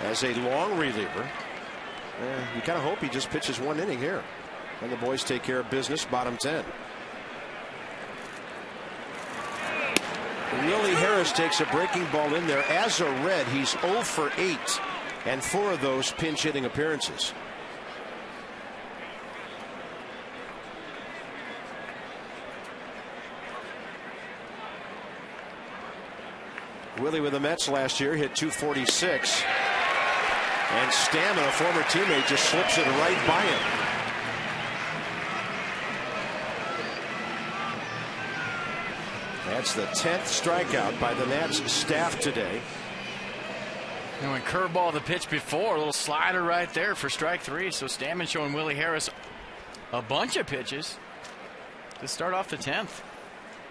S1: as a long reliever. You kind of hope he just pitches 1 inning here. And the boys take care of business, bottom 10. Willie Harris takes a breaking ball in there. As a Red, he's 0 for 8, and 4 of those pinch hitting appearances. Willie with the Mets last year hit 246. And Stammen, a former teammate, just slips it right by him. That's the 10th strikeout by the Nats staff today.
S3: And when curveball the pitch before, a little slider right there for strike 3. So Stammen showing Willie Harris a bunch of pitches to start off the 10th.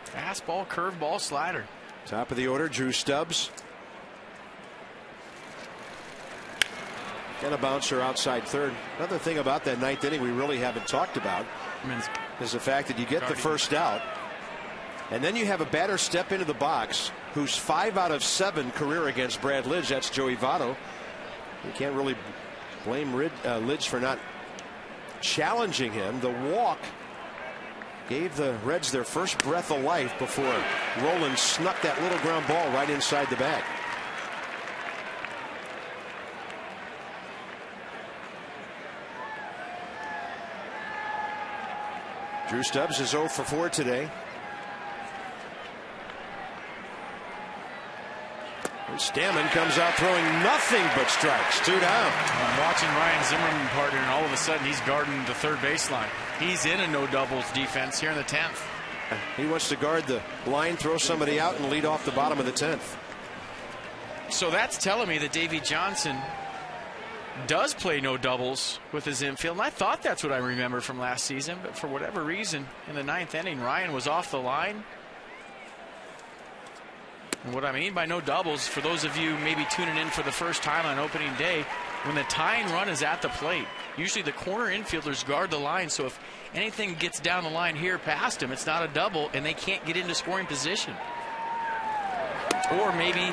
S3: Fastball, curveball, slider.
S1: Top of the order, Drew Stubbs. And a bouncer outside third. Another thing about that 9th inning we really haven't talked about is the fact that you get the first out, and then you have a batter step into the box who's 5 out of 7 career against Brad Lidge. That's Joey Votto. You can't really blame Lidge for not challenging him. The walk gave the Reds their first breath of life before Rolen snuck that little ground ball right inside the bag. Drew Stubbs is 0 for 4 today. And Stammen comes out throwing nothing but strikes. 2 down.
S3: I'm watching Ryan Zimmerman partner, and all of a sudden he's guarding the third baseline. He's in a no doubles defense here in the 10th.
S1: He wants to guard the line, throw somebody out, and lead off the bottom of the 10th.
S3: So that's telling me that Davey Johnson does play no doubles with his infield, and I thought that's what I remember from last season, but for whatever reason in the 9th inning Ryan was off the line. And what I mean by no doubles, for those of you maybe tuning in for the first time on opening day, when the tying run is at the plate, usually the corner infielders guard the line, so if anything gets down the line here past him, it's not a double and they can't get into scoring position. Or maybe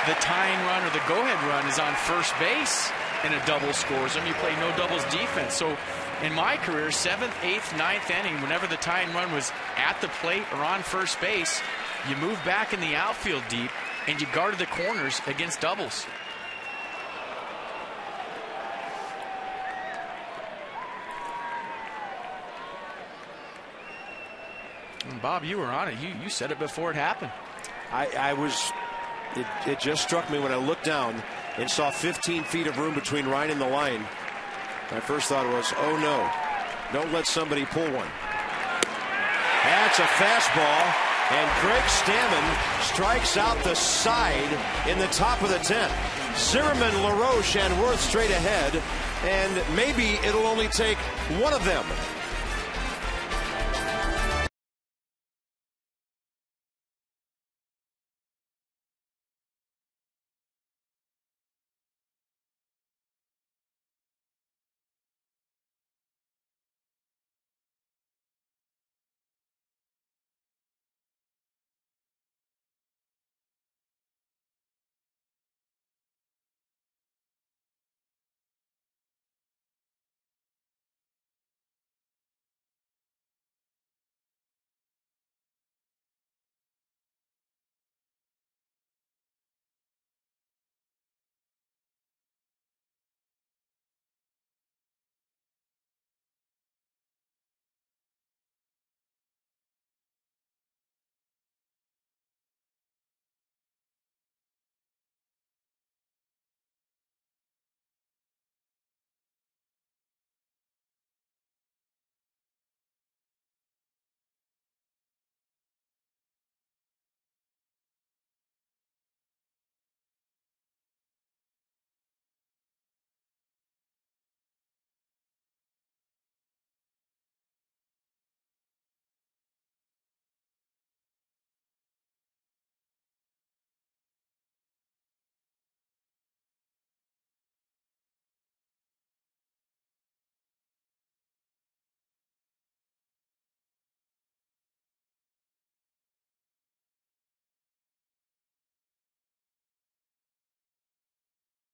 S3: the tying run or the go-ahead run is on first base and a double scores them. You play no doubles defense. So in my career, 7th, 8th, 9th inning, whenever the tying run was at the plate or on first base, you move back in the outfield deep and you guarded the corners against doubles. And Bob, you were on it. You said it before it happened.
S1: I was. It just struck me when I looked down and saw 15 feet of room between Ryan and the line. My first thought was, oh no, don't let somebody pull one. That's a fastball, and Craig Stammen strikes out the side in the top of the 10th. Zimmerman, LaRoche, and Worth straight ahead, and maybe it'll only take one of them.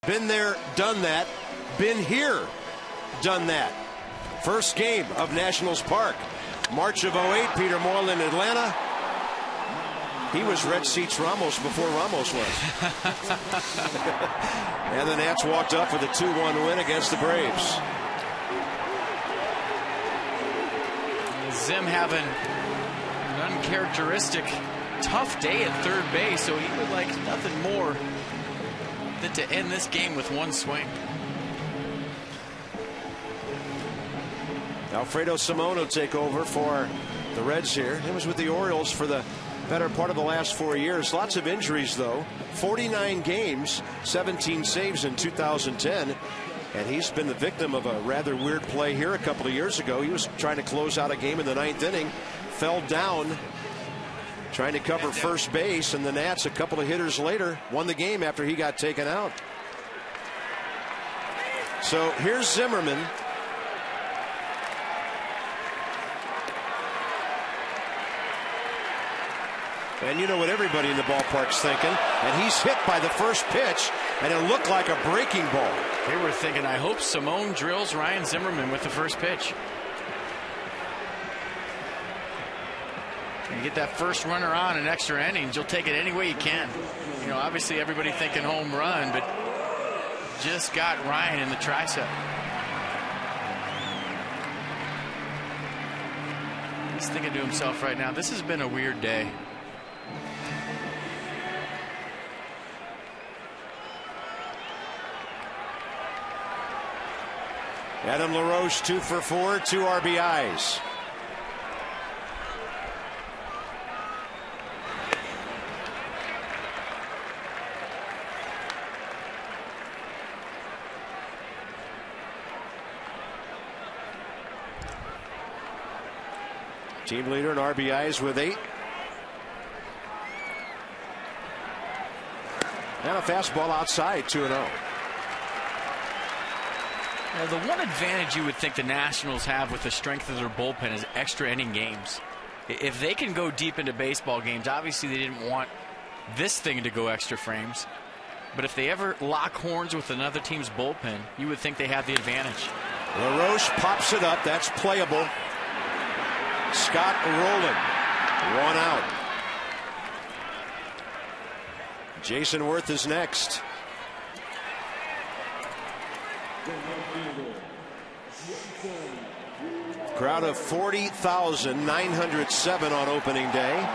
S1: Been there, done that, been here. done that. First game of Nationals Park. March of 08, Peter Moreland, Atlanta. He was Red Seats Ramos before Ramos was. And the Nats walked up with a 2-1 win against the Braves.
S3: Zim having an uncharacteristic tough day at third base, so he would like nothing more than to end this game with one swing.
S1: Alfredo Simon will take over for the Reds here. He was with the Orioles for the better part of the last 4 years. Lots of injuries, though. 49 games, 17 saves in 2010. And he's been the victim of a rather weird play here a couple of years ago. He was trying to close out a game in the 9th inning, fell down, trying to cover first base, and the Nats, a couple of hitters later, won the game after he got taken out. So here's Zimmerman. And you know what everybody in the ballpark's thinking. And he's hit by the first pitch, and it looked like a breaking ball.
S3: They were thinking, I hope Simone drills Ryan Zimmerman with the first pitch. You get that first runner on in extra innings, you'll take it any way you can. You know, obviously everybody thinking home run, but just got Ryan in the tricep. He's thinking to himself right now, this has been a weird day.
S1: Adam LaRoche 2 for 4, 2 RBIs. Team leader in RBIs with 8. And a fastball outside, 2-0.
S3: Now, the one advantage you would think the Nationals have with the strength of their bullpen is extra inning games. If they can go deep into baseball games, obviously they didn't want this thing to go extra frames. But if they ever lock horns with another team's bullpen, you would think they have the advantage.
S1: LaRoche pops it up. That's playable. Scott rolling. 1 out. Jason Worth is next. Crowd of 40,907 on opening day.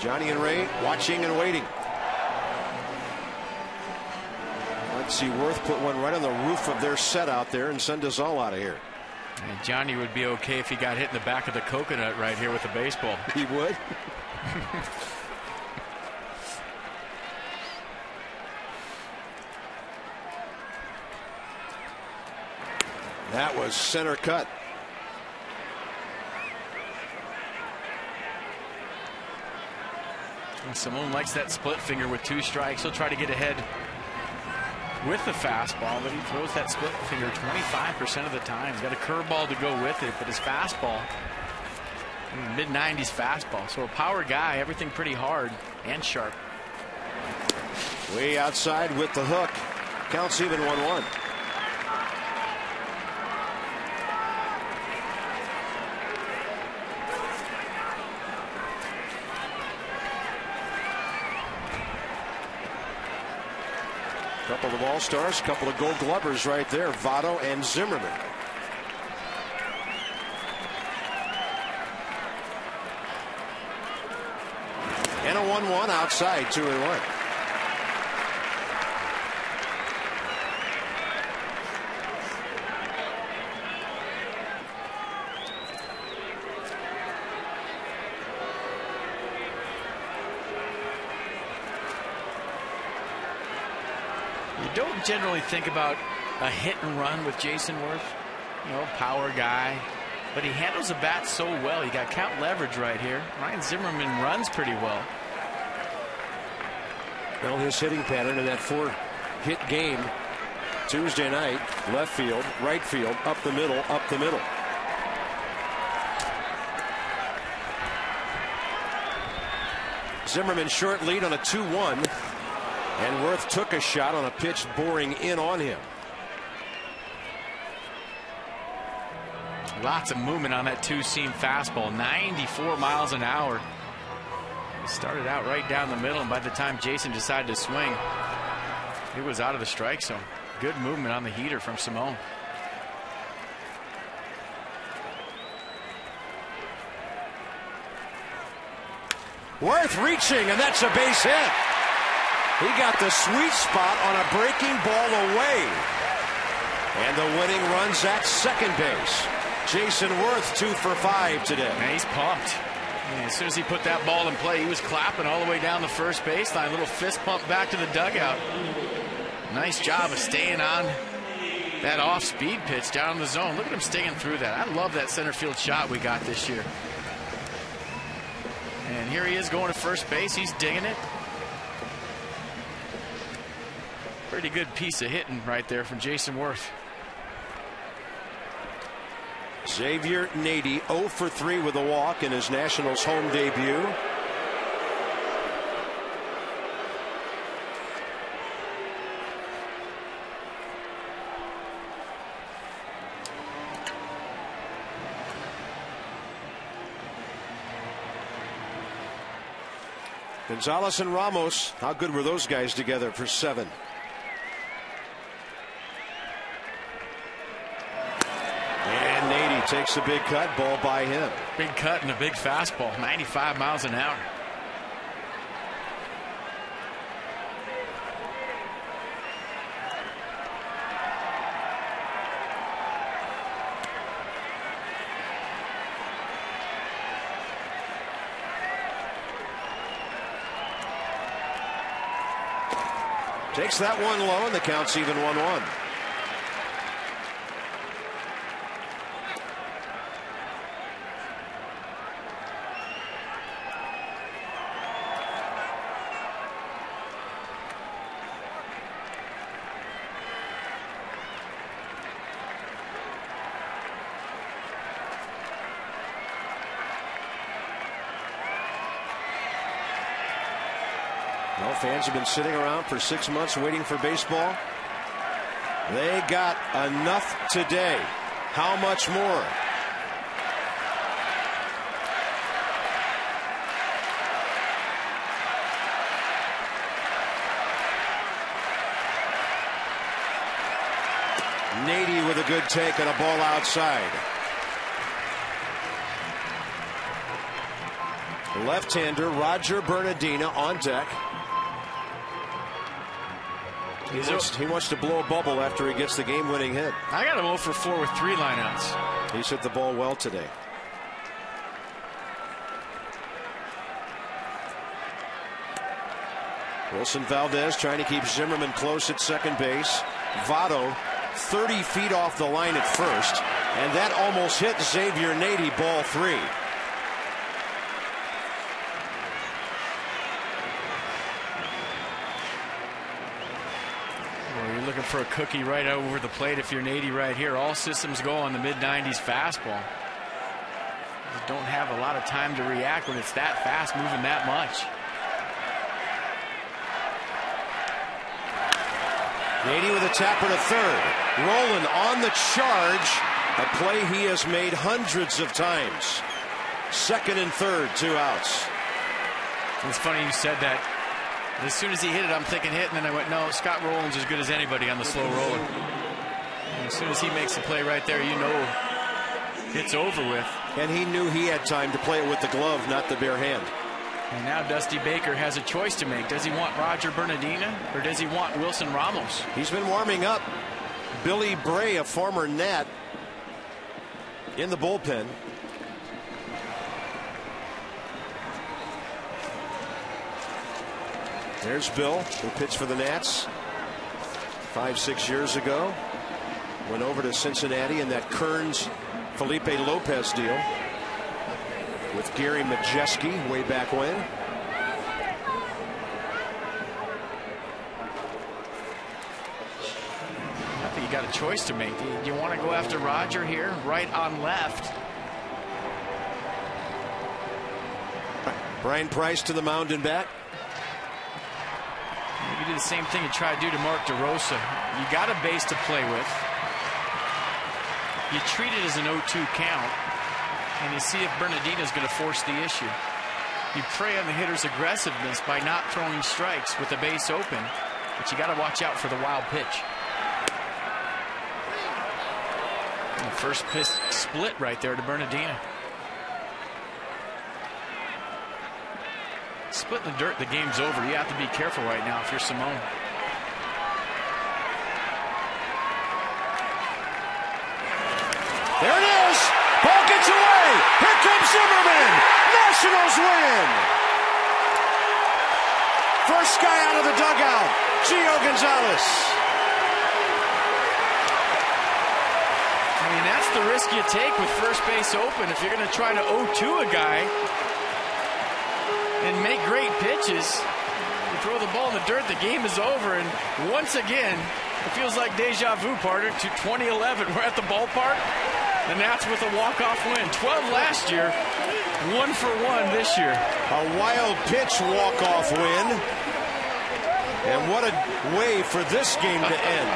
S1: Johnny and Ray watching and waiting. Let's see, Worth put one right on the roof of their set out there and send us all out of here.
S3: And Johnny would be okay if he got hit in the back of the coconut right here with the baseball.
S1: He would. That was center cut.
S3: And Simone likes that split finger with 2 strikes. He'll try to get ahead with the fastball, but he throws that split finger 25% of the time. He's got a curveball to go with it, but his fastball, mid-90s fastball. So a power guy, everything pretty hard and sharp.
S1: Way outside with the hook. Counts even 1-1. Couple of All-Stars, couple of Gold Glovers right there, Votto and Zimmerman. And a 1-1 outside, 2-1.
S3: You don't generally think about a hit and run with Jason Worth, you know, power guy, but he handles the bat so well. You got count leverage right here. Ryan Zimmerman runs pretty well.
S1: Well, his hitting pattern in that 4-hit game Tuesday night, left field, right field, up the middle, up the middle. Zimmerman short lead on a 2-1. And Worth took a shot on a pitch boring in on him.
S3: Lots of movement on that two-seam fastball. 94 miles an hour. Started out right down the middle, and by the time Jason decided to swing, it was out of the strike zone. Good movement on the heater from Simone.
S1: Worth reaching, and that's a base hit. He got the sweet spot on a breaking ball away. And the winning run's at second base. Jason Worth 2 for 5 today.
S3: Man, he's pumped. As soon as he put that ball in play, he was clapping all the way down the first baseline. Little fist pump back to the dugout. Nice job of staying on that off-speed pitch down the zone. Look at him staying through that. I love that center field shot we got this year. And here he is going to first base. He's digging it. Pretty good piece of hitting right there from Jason Worth.
S1: Xavier Nady 0 for 3 with a walk in his Nationals home debut. Gonzalez and Ramos, how good were those guys together for 7? And Nady takes a big cut, ball by him.
S3: Big cut and a big fastball, 95 miles an hour.
S1: Takes that one low, and the count's even 1-1. Well, fans have been sitting around for 6 months waiting for baseball. They got enough today. How much more? Nady with a good take on a ball outside. Left-hander Roger Bernardina on deck. He wants to blow a bubble after he gets the game-winning hit.
S3: I got him 0 for 4 with 3 lineouts.
S1: He's hit the ball well today. Wilson Valdez trying to keep Zimmerman close at second base. Votto 30 feet off the line at first, and that almost hit Xavier Nady, ball 3.
S3: Looking for a cookie right over the plate if you're Nady right here. All systems go on the mid-90s fastball. You don't have a lot of time to react when it's that fast, moving that much.
S1: Nady with a tapper to third. Rowland on the charge. A play he has made hundreds of times. Second and third, 2 outs.
S3: It's funny you said that. As soon as he hit it, I'm thinking hit, and then I went, no, Scott Rowland's as good as anybody on the slow roller. And as soon as he makes the play right there, you know it's over with.
S1: And he knew he had time to play it with the glove, not the bare hand.
S3: And now Dusty Baker has a choice to make. Does he want Roger Bernardina, or does he want Wilson Ramos?
S1: He's been warming up. Billy Bray, a former Nat, in the bullpen. There's Bill, who pitched for the Nats 5-6 years ago. Went over to Cincinnati in that Kearns Felipe Lopez deal with Gary Majeski way back when.
S3: I think you got a choice to make. Do you want to go after Roger here, right on left?
S1: Brian Price to the mound and bat.
S3: Maybe do the same thing you try to do to Mark DeRosa. You got a base to play with. You treat it as an 0-2 count, and you see if Bernardino's going to force the issue. You prey on the hitter's aggressiveness by not throwing strikes with the base open, but you got to watch out for the wild pitch. And the first pitch split right there to Bernardino. Split in the dirt, the game's over. You have to be careful right now if you're Simone.
S1: There it is. Ball gets away. Here comes Zimmerman. Nationals win. First guy out of the dugout, Gio Gonzalez.
S3: I mean, that's the risk you take with first base open. If you're going to try to 0-2 a guy and make great pitches, you throw the ball in the dirt, the game is over. And once again, it feels like deja vu, partner, to 2011. We're at the ballpark. The Nats with a walk-off win. 12 last year, 1 for 1 this year.
S1: A wild pitch walk-off win. And what a way for this game to end.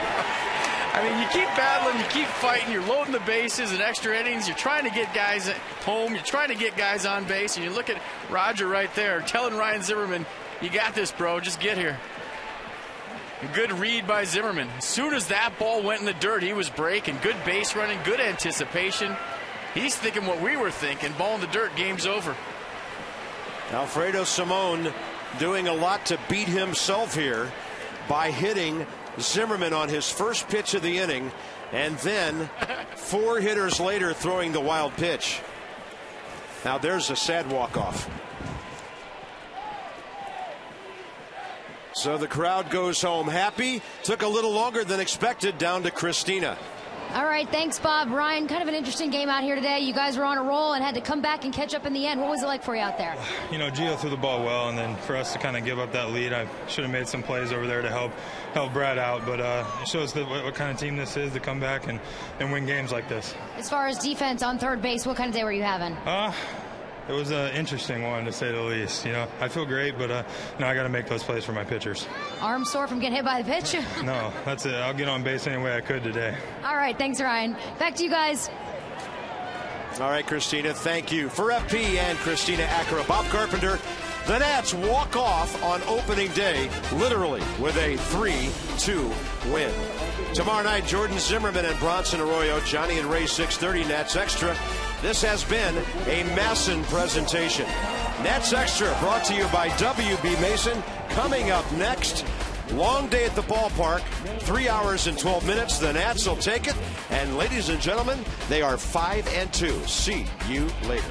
S3: I mean, you keep battling, you keep fighting, you're loading the bases in extra innings, you're trying to get guys at home, you're trying to get guys on base, and you look at Roger right there telling Ryan Zimmerman, you got this, bro, just get here. A good read by Zimmerman. As soon as that ball went in the dirt, he was breaking. Good base running, good anticipation. He's thinking what we were thinking. Ball in the dirt, game's over.
S1: Alfredo Simone doing a lot to beat himself here by hitting Zimmerman on his first pitch of the inning, and then 4 hitters later throwing the wild pitch. Now there's a sad walk-off. So the crowd goes home happy. Took a little longer than expected down to Christina.
S5: All right, thanks, Bob. Ryan, kind of an interesting game out here today. You guys were on a roll and had to come back and catch up in the end. What was it like for you out there?
S9: You know, Gio threw the ball well, and then for us to kind of give up that lead, I should have made some plays over there to help Brad out. But it shows what kind of team this is to come back and win games like this.
S5: As far as defense on third base, what kind of day were you having?
S9: It was an interesting one, to say the least. You know, I feel great, but now I got to make those plays for my pitchers.
S5: Arm sore from getting hit by the pitch?
S9: No, that's it. I'll get on base any way I could today.
S5: All right, thanks, Ryan. Back to you guys.
S1: All right, Christina, thank you. For FP and Christina Acra, Bob Carpenter, the Nats walk off on opening day, literally, with a 3-2 win. Tomorrow night, Jordan Zimmerman and Bronson Arroyo, Johnny and Ray, 6:30, Nats Extra. This has been a Masson presentation. Nats Extra brought to you by WB Mason. Coming up next, long day at the ballpark, 3 hours and 12 minutes. The Nats will take it. And ladies and gentlemen, they are 5-2. See you later.